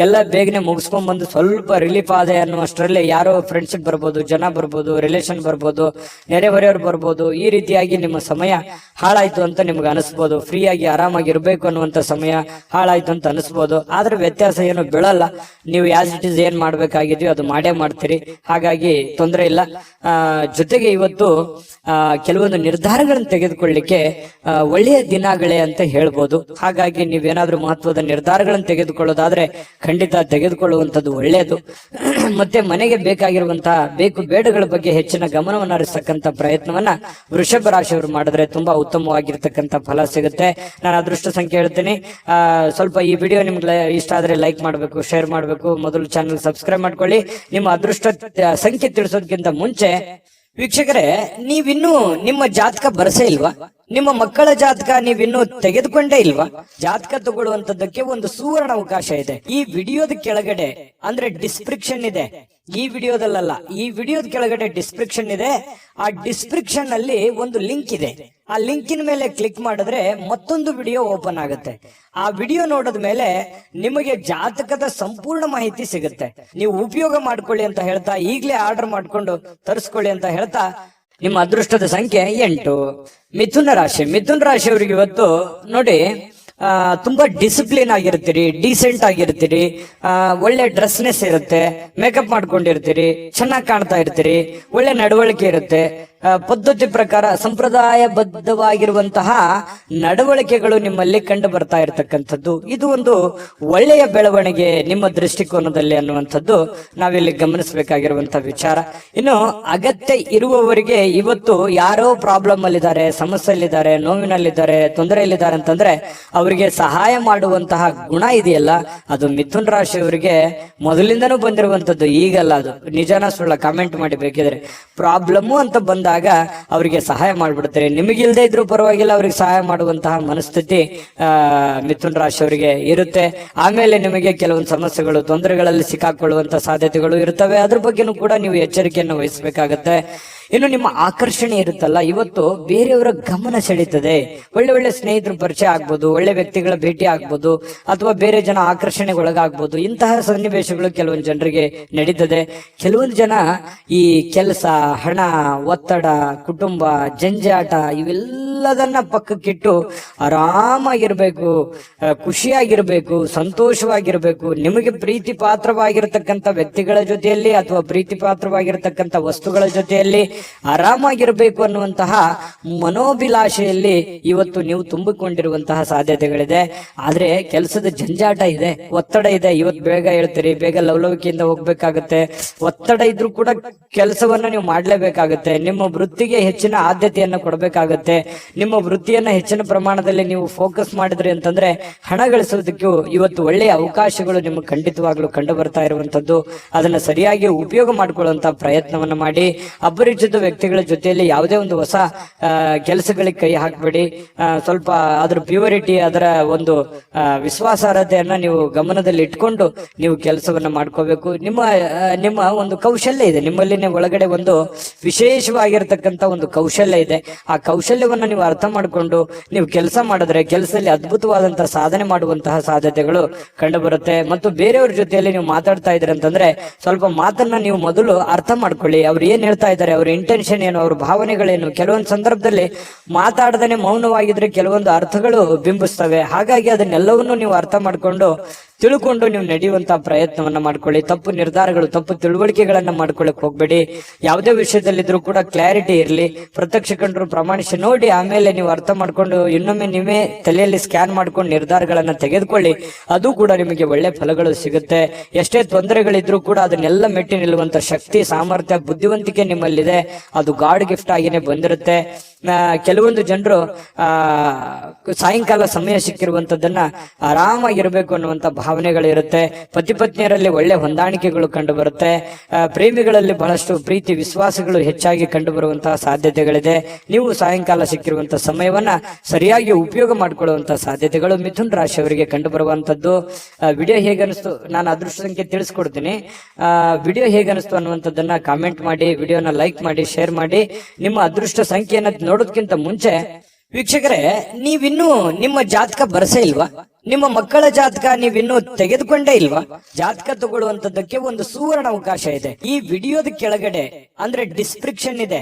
Speaker 1: ಎಲ್ಲ ಬೇಗನೆ ಮುಗಿಸ್ಕೊಂಡ್ ಬಂದು ಸ್ವಲ್ಪ ರಿಲೀಫ್ ಆದೆ ಅನ್ನುವಷ್ಟರಲ್ಲಿ ಯಾರೋ ಫ್ರೆಂಡ್ಶಿಪ್ ಬರ್ಬೋದು, ಜನ ಬರ್ಬೋದು, ರಿಲೇಷನ್ ಬರ್ಬೋದು, ನೆರೆಹೊರೆಯವರು ಬರ್ಬೋದು. ಈ ರೀತಿಯಾಗಿ ನಿಮ್ಮ ಸಮಯ ಹಾಳಾಯ್ತು ಅಂತ ನಿಮ್ಗೆ ಅನಿಸ್ಬೋದು. ಫ್ರೀ ಆಗಿ ಆರಾಮಾಗಿ ಇರಬೇಕು ಅನ್ನುವಂತ ಸಮಯ ಹಾಳಾಯ್ತು ಅಂತ ಅನಿಸ್ಬೋದು. ಆದ್ರೆ ವ್ಯತ್ಯಾಸ ಏನು ಬೀಳಲ್ಲ. ನೀವು ಆಸ್ ಇಟ್ ಇಸ್ ಏನ್ ಮಾಡ್ಬೇಕಾಗಿದೆಯೋ ಅದು ಮಾಡೇ ಮಾಡ್ತೀರಿ. ಹಾಗಾಗಿ ತೊಂದರೆ ಇಲ್ಲ. ಜೊತೆಗೆ ಇವತ್ತು ಕೆಲವೊಂದು ನಿರ್ಧಾರಗಳನ್ನು ತೆಗೆದುಕೊಳ್ಳಿಕ್ಕೆ ಒಳ್ಳೆಯ ದಿನಗಳೇ ಅಂತ ಹೇಳ್ಬೋದು. ಹಾಗಾಗಿ ನೀವೇನಾದ್ರೂ ಮಹತ್ವದ ನಿರ್ಧಾರಗಳನ್ನು ತೆಗೆದುಕೊಳ್ಳೋದಾದ್ರೆ ಖಂಡಿತ ತೆಗೆದುಕೊಳ್ಳುವಂಥದ್ದು ಒಳ್ಳೆಯದು. ಮತ್ತೆ ಮನೆಗೆ ಬೇಕಾಗಿರುವಂತಹ ಬೇಕು ಬೇಡಗಳ ಬಗ್ಗೆ ಹೆಚ್ಚಿನ ಗಮನವನ್ನು ಹರಿಸತಕ್ಕಂತ ಪ್ರಯತ್ನವನ್ನ ವೃಷಭ ರಾಶಿಯವರು ಮಾಡಿದ್ರೆ ತುಂಬಾ ಉತ್ತಮವಾಗಿರ್ತಕ್ಕಂಥ ಫಲ ಸಿಗುತ್ತೆ. ನಾನು ಅದೃಷ್ಟ ಸಂಖ್ಯೆ ಹೇಳ್ತೀನಿ. ಸ್ವಲ್ಪ ಈ ವಿಡಿಯೋ ನಿಮ್ಗೆ ಇಷ್ಟ ಆದ್ರೆ ಲೈಕ್ ಮಾಡಬೇಕು, ಶೇರ್ ಮಾಡಬೇಕು. ಮೊದಲು ಚಾನಲ್ ಸಬ್ಸ್ಕ್ರೈಬ್ ಮಾಡ್ಕೊಳ್ಳಿ. ನಿಮ್ಮ ಅದೃಷ್ಟ ಸಂಖ್ಯೆ ತಿಳಿಸೋದಕ್ಕಿಂತ ಮುಂಚೆ ವೀಕ್ಷಕರೇ, ನೀವಿನ್ನೂ ನಿಮ್ಮ ಜಾತಕ ಬರಸೇ ಇಲ್ವಾ? ನಿಮ್ಮ ಮಕ್ಕಳ ಜಾತಕ ನೀವಿನ್ನೂ ತೆಗೆದುಕೊಂಡೇ ಇಲ್ವಾ? ಜಾತಕ ತಗೊಳ್ಳುವಂತದ್ದಕ್ಕೆ ಒಂದು ಸುವರ್ಣ ಅವಕಾಶ ಇದೆ. ಈ ವಿಡಿಯೋದ ಕೆಳಗಡೆ ಅಂದ್ರೆ ಡಿಸ್ಕ್ರಿಪ್ಷನ್ ಇದೆ, ಈ ವಿಡಿಯೋದಲ್ಲ, ಈ ವಿಡಿಯೋದ ಕೆಳಗಡೆ ಡಿಸ್ಕ್ರಿಪ್ಷನ್ ಇದೆ. ಆ ಡಿಸ್ಕ್ರಿಪ್ಷನ್ ಅಲ್ಲಿ ಒಂದು ಲಿಂಕ್ ಇದೆ. ಆ ಲಿಂಕಿನ ಮೇಲೆ ಕ್ಲಿಕ್ ಮಾಡಿದ್ರೆ ಮತ್ತೊಂದು ವಿಡಿಯೋ ಓಪನ್ ಆಗುತ್ತೆ. ಆ ವಿಡಿಯೋ ನೋಡಿದ ಮೇಲೆ ನಿಮಗೆ ಜಾತಕದ ಸಂಪೂರ್ಣ ಮಾಹಿತಿ ಸಿಗುತ್ತೆ. ನೀವು ಉಪಯೋಗ ಮಾಡ್ಕೊಳ್ಳಿ ಅಂತ ಹೇಳ್ತಾ, ಈಗಲೇ ಆರ್ಡರ್ ಮಾಡ್ಕೊಂಡು ತರಿಸ್ಕೊಳ್ಳಿ ಅಂತ ಹೇಳ್ತಾ, ನಿಮ್ಮ ಅದೃಷ್ಟದ ಸಂಖ್ಯೆ 8. ಮಿಥುನ ರಾಶಿ. ಮಿಥುನ ರಾಶಿಯವರಿಗೆ ಇವತ್ತು ನೋಡಿ, ತುಂಬಾ ಡಿಸಿಪ್ಲಿನ್ ಆಗಿರ್ತೀರಿ, ಡೀಸೆಂಟ್ ಆಗಿರ್ತೀರಿ, ಒಳ್ಳೆ ಡ್ರೆಸ್ನೆಸ್ ಇರುತ್ತೆ, ಮೇಕಪ್ ಮಾಡ್ಕೊಂಡಿರ್ತೀರಿ, ಚೆನ್ನಾಗಿ ಕಾಣ್ತಾ ಇರ್ತೀರಿ, ಒಳ್ಳೆ ನಡವಳಿಕೆ ಇರುತ್ತೆ, ಪದ್ಧತಿ ಪ್ರಕಾರ ಸಂಪ್ರದಾಯಬದ್ಧವಾಗಿರುವಂತಹ ನಡವಳಿಕೆಗಳು ನಿಮ್ಮಲ್ಲಿ ಕಂಡು ಬರ್ತಾ ಇರತಕ್ಕಂಥದ್ದು. ಇದು ಒಂದು ಒಳ್ಳೆಯ ಬೆಳವಣಿಗೆ ನಿಮ್ಮ ದೃಷ್ಟಿಕೋನದಲ್ಲಿ ಅನ್ನುವಂಥದ್ದು ನಾವಿಲ್ಲಿ ಗಮನಿಸಬೇಕಾಗಿರುವಂತಹ ವಿಚಾರ. ಇನ್ನು ಅಗತ್ಯ ಇರುವವರಿಗೆ ಇವತ್ತು ಯಾರೋ ಪ್ರಾಬ್ಲಮ್ ಅಲ್ಲಿದ್ದಾರೆ, ಸಮಸ್ಯೆಯಲ್ಲಿದ್ದಾರೆ, ನೋವಿನಲ್ಲಿದ್ದಾರೆ, ತೊಂದರೆಯಲ್ಲಿದ್ದಾರೆ ಅಂತಂದ್ರೆ ಅವರಿಗೆ ಸಹಾಯ ಮಾಡುವಂತಹ ಗುಣ ಇದೆಯಲ್ಲ, ಅದು ಮಿಥುನ್ ರಾಶಿಯವರಿಗೆ ಮೊದಲಿಂದನೂ ಬಂದಿರುವಂತದ್ದು, ಈಗಲ್ಲ. ಅದು ನಿಜಾನ ಸುಳ್ಳ ಕಾಮೆಂಟ್ ಮಾಡಿ ಬೇಕಿದ್ರೆ. ಪ್ರಾಬ್ಲಮ್ ಅಂತ ಬಂದಾಗ ಅವರಿಗೆ ಸಹಾಯ ಮಾಡ್ಬಿಡ್ತಾರೆ. ನಿಮಗಿಲ್ದೇ ಇದ್ರೂ ಪರವಾಗಿಲ್ಲ, ಅವ್ರಿಗೆ ಸಹಾಯ ಮಾಡುವಂತಹ ಮನಸ್ಥಿತಿ ಮಿಥುನ್ ರಾಶಿಯವರಿಗೆ ಇರುತ್ತೆ. ಆಮೇಲೆ ನಿಮಗೆ ಕೆಲವೊಂದು ಸಮಸ್ಯೆಗಳು, ತೊಂದರೆಗಳಲ್ಲಿ ಸಿಕ್ಕಾಕೊಳ್ಳುವಂತ ಸಾಧ್ಯತೆಗಳು ಇರ್ತವೆ. ಅದ್ರ ಬಗ್ಗೆನೂ ಕೂಡ ನೀವು ಎಚ್ಚರಿಕೆಯನ್ನು ವಹಿಸಬೇಕಾಗತ್ತೆ. ಇನ್ನು ನಿಮ್ಮ ಆಕರ್ಷಣೆ ಇರುತ್ತಲ್ಲ, ಇವತ್ತು ಬೇರೆಯವರ ಗಮನ ಸೆಳೀತದೆ. ಒಳ್ಳೆ ಒಳ್ಳೆ ಸ್ನೇಹಿತರು ಪರಿಚಯ ಆಗ್ಬೋದು, ಒಳ್ಳೆ ವ್ಯಕ್ತಿಗಳ ಭೇಟಿ ಆಗ್ಬೋದು, ಅಥವಾ ಬೇರೆ ಜನ ಆಕರ್ಷಣೆಗೆ ಒಳಗಾಗ್ಬೋದು. ಇಂತಹ ಸನ್ನಿವೇಶಗಳು ಕೆಲವೊಂದು ಜನರಿಗೆ ನಡೀತದೆ. ಕೆಲವೊಂದು ಜನ ಈ ಕೆಲಸ, ಹಣ, ಒತ್ತಡ, ಕುಟುಂಬ, ಜಂಜಾಟ ಇವೆಲ್ಲದನ್ನ ಪಕ್ಕಕ್ಕಿಟ್ಟು ಆರಾಮಾಗಿರ್ಬೇಕು, ಖುಷಿಯಾಗಿರ್ಬೇಕು, ಸಂತೋಷವಾಗಿರ್ಬೇಕು, ನಿಮಗೆ ಪ್ರೀತಿ ಪಾತ್ರವಾಗಿರತಕ್ಕಂಥ ವ್ಯಕ್ತಿಗಳ ಜೊತೆಯಲ್ಲಿ ಅಥವಾ ಪ್ರೀತಿ ಪಾತ್ರವಾಗಿರತಕ್ಕಂಥ ವಸ್ತುಗಳ ಜೊತೆಯಲ್ಲಿ ಆರಾಮಾಗಿರ್ಬೇಕು ಅನ್ನುವಂತಹ ಮನೋಭಿಲಾಷೆಯಲ್ಲಿ ಇವತ್ತು ನೀವು ತುಂಬಿಕೊಂಡಿರುವಂತಹ ಸಾಧ್ಯತೆಗಳಿದೆ. ಆದ್ರೆ ಕೆಲಸದ ಜಂಜಾಟ ಇದೆ, ಒತ್ತಡ ಇದೆ. ಇವತ್ತು ಬೇಗ ಹೇಳ್ತೀರಿ, ಬೇಗ ಲವಲವಿಕೆಯಿಂದ ಹೋಗ್ಬೇಕಾಗತ್ತೆ. ಒತ್ತಡ ಇದ್ರೂ ಕೂಡ ಕೆಲಸವನ್ನ ನೀವು ಮಾಡ್ಲೇಬೇಕಾಗತ್ತೆ. ನಿಮ್ಮ ವೃತ್ತಿಗೆ ಹೆಚ್ಚಿನ ಆದ್ಯತೆಯನ್ನ ಕೊಡಬೇಕಾಗತ್ತೆ. ನಿಮ್ಮ ವೃತ್ತಿಯನ್ನ ಹೆಚ್ಚಿನ ಪ್ರಮಾಣದಲ್ಲಿ ನೀವು ಫೋಕಸ್ ಮಾಡಿದ್ರಿ ಅಂತಂದ್ರೆ ಹಣ ಗಳಿಸೋದಕ್ಕೂ ಇವತ್ತು ಒಳ್ಳೆಯ ಅವಕಾಶಗಳು ನಿಮಗೆ ಖಂಡಿತವಾಗ್ಲೂ ಕಂಡು ಬರ್ತಾ ಇರುವಂತದ್ದು. ಅದನ್ನ ಸರಿಯಾಗಿ ಉಪಯೋಗ ಮಾಡಿಕೊಳ್ಳುವಂತ ಪ್ರಯತ್ನವನ್ನ ಮಾಡಿ. ಅಪರಿಚಿತ ವ್ಯಕ್ತಿಗಳ ಜೊತೆಯಲ್ಲಿ ಯಾವುದೇ ಒಂದು ಹೊಸ ಕೆಲಸಗಳಿಗೆ ಕೈ ಹಾಕಬೇಡಿ. ಸ್ವಲ್ಪ ಅದ್ರ ಪ್ಯೂರಿಟಿ, ಅದರ ಒಂದು ವಿಶ್ವಾಸಾರ್ಹತೆಯನ್ನ ನೀವು ಗಮನದಲ್ಲಿ ಇಟ್ಕೊಂಡು ನೀವು ಕೆಲಸವನ್ನ ಮಾಡ್ಕೋಬೇಕು. ನಿಮ್ಮ ಒಂದು ಕೌಶಲ್ಯ ಇದೆ, ನಿಮ್ಮಲ್ಲಿನೇ ಒಳಗಡೆ ಒಂದು ವಿಶೇಷವಾಗಿರ್ತಕ್ಕಂಥ ಒಂದು ಕೌಶಲ್ಯ ಇದೆ. ಆ ಕೌಶಲ್ಯವನ್ನ ನೀವು ಅರ್ಥ ಮಾಡಿಕೊಂಡು ನೀವು ಕೆಲಸ ಮಾಡಿದ್ರೆ ಕೆಲಸದಲ್ಲಿ ಅದ್ಭುತವಾದಂತಹ ಸಾಧನೆ ಮಾಡುವಂತಹ ಸಾಧ್ಯತೆಗಳು ಕಂಡು ಬರುತ್ತೆ. ಮತ್ತು ಬೇರೆಯವ್ರ ಜೊತೆಯಲ್ಲಿ ನೀವು ಮಾತಾಡ್ತಾ ಇದ್ರಿ ಅಂತಂದ್ರೆ ಸ್ವಲ್ಪ ಮಾತನ್ನ ನೀವು ಮೊದಲು ಅರ್ಥ ಮಾಡ್ಕೊಳ್ಳಿ. ಅವ್ರು ಏನ್ ಹೇಳ್ತಾ ಇದ್ದಾರೆ, ಅವ್ರ ಇಂಟೆನ್ಷನ್ ಏನು, ಅವ್ರ ಭಾವನೆಗಳೇನು. ಕೆಲವೊಂದು ಸಂದರ್ಭದಲ್ಲಿ ಮಾತಾಡದೇನೆ ಮೌನವಾಗಿದ್ರೆ ಕೆಲವೊಂದು ಅರ್ಥಗಳು ಬಿಂಬಿಸ್ತವೆ. ಹಾಗಾಗಿ ಅದನ್ನೆಲ್ಲವನ್ನೂ ನೀವು ಅರ್ಥ ಮಾಡ್ಕೊಂಡು ತಿಳ್ಕೊಂಡು ನೀವು ನಡೆಯುವಂತಹ ಪ್ರಯತ್ನವನ್ನ ಮಾಡ್ಕೊಳ್ಳಿ. ತಪ್ಪು ನಿರ್ಧಾರಗಳು, ತಪ್ಪು ತಿಳುವಳಿಕೆಗಳನ್ನ ಮಾಡ್ಕೊಳ್ಳಕ್ ಹೋಗ್ಬೇಡಿ. ಯಾವುದೇ ವಿಷಯದಲ್ಲಿದ್ರೂ ಕೂಡ ಕ್ಲಾರಿಟಿ ಇರಲಿ. ಪ್ರತ್ಯಕ್ಷ ಕಂಡ್ರು ಪ್ರಮಾಣಿಸಿ ನೋಡಿ, ಆಮೇಲೆ ನೀವು ಅರ್ಥ ಮಾಡ್ಕೊಂಡು ಇನ್ನೊಮ್ಮೆ ನೀವೇ ತಲೆಯಲ್ಲಿ ಸ್ಕ್ಯಾನ್ ಮಾಡ್ಕೊಂಡು ನಿರ್ಧಾರಗಳನ್ನ ತೆಗೆದುಕೊಳ್ಳಿ. ಅದು ಕೂಡ ನಿಮಗೆ ಒಳ್ಳೆ ಫಲಗಳು ಸಿಗುತ್ತೆ. ಎಷ್ಟೇ ತೊಂದರೆಗಳಿದ್ರೂ ಕೂಡ ಅದನ್ನೆಲ್ಲ ಮೆಟ್ಟಿ ನಿಲ್ಲುವಂತ ಶಕ್ತಿ, ಸಾಮರ್ಥ್ಯ, ಬುದ್ಧಿವಂತಿಕೆ ನಿಮ್ಮಲ್ಲಿದೆ. ಅದು ಗಾಡ್ ಗಿಫ್ಟ್ ಆಗಿನೇ ಬಂದಿರುತ್ತೆ. ಕೆಲವೊಂದು ಜನರು ಸಾಯಂಕಾಲ ಸಮಯ ಸಿಕ್ಕಿರುವಂತದ್ದನ್ನ ಆರಾಮಾಗಿರ್ಬೇಕು ಅನ್ನುವಂತ ಭಾವನೆಗಳಿರುತ್ತೆ. ಪತಿ ಪತ್ನಿಯರಲ್ಲಿ ಒಳ್ಳೆ ಹೊಂದಾಣಿಕೆಗಳು ಕಂಡು ಬರುತ್ತೆ. ಪ್ರೇಮಿಗಳಲ್ಲಿ ಬಹಳಷ್ಟು ಪ್ರೀತಿ, ವಿಶ್ವಾಸಗಳು ಹೆಚ್ಚಾಗಿ ಕಂಡು ಬರುವಂತಹ ಸಾಧ್ಯತೆಗಳಿದೆ. ನೀವು ಸಾಯಂಕಾಲ ಸಿಕ್ಕಿರುವಂತಹ ಸಮಯವನ್ನ ಸರಿಯಾಗಿ ಉಪಯೋಗ ಮಾಡಿಕೊಳ್ಳುವಂತಹ ಸಾಧ್ಯತೆಗಳು ಮಿಥುನ್ ರಾಶಿಯವರಿಗೆ ಕಂಡು ಬರುವಂತದ್ದು. ವಿಡಿಯೋ ಹೇಗನಿಸ್ತು, ನಾನು ಅದೃಷ್ಟ ಸಂಖ್ಯೆ ತಿಳಿಸ್ಕೊಡ್ತೀನಿ. ವಿಡಿಯೋ ಹೇಗನಿಸ್ತು ಅನ್ನುವಂಥದ್ದನ್ನ ಕಾಮೆಂಟ್ ಮಾಡಿ, ವಿಡಿಯೋನ ಲೈಕ್ ಮಾಡಿ, ಶೇರ್ ಮಾಡಿ. ನಿಮ್ಮ ಅದೃಷ್ಟ ಸಂಖ್ಯೆಯನ್ನ ನೋಡೋದಕ್ಕಿಂತ ಮುಂಚೆ ವೀಕ್ಷಕರೇ, ನೀವಿನ್ನೂ ನಿಮ್ಮ ಜಾತಕ ಬರಸೇ ಇಲ್ವಾ? ನಿಮ್ಮ ಮಕ್ಕಳ ಜಾತಕ ನೀವಿನ್ನೂ ತೆಗೆದುಕೊಂಡೇ ಇಲ್ವಾ? ಜಾತಕ ತಗೊಳ್ಳುವಂತದ್ದಕ್ಕೆ ಒಂದು ಸುವರ್ಣ ಅವಕಾಶ ಇದೆ. ಈ ವಿಡಿಯೋದ ಕೆಳಗಡೆ ಅಂದ್ರೆ ಡಿಸ್ಕ್ರಿಪ್ಷನ್ ಇದೆ,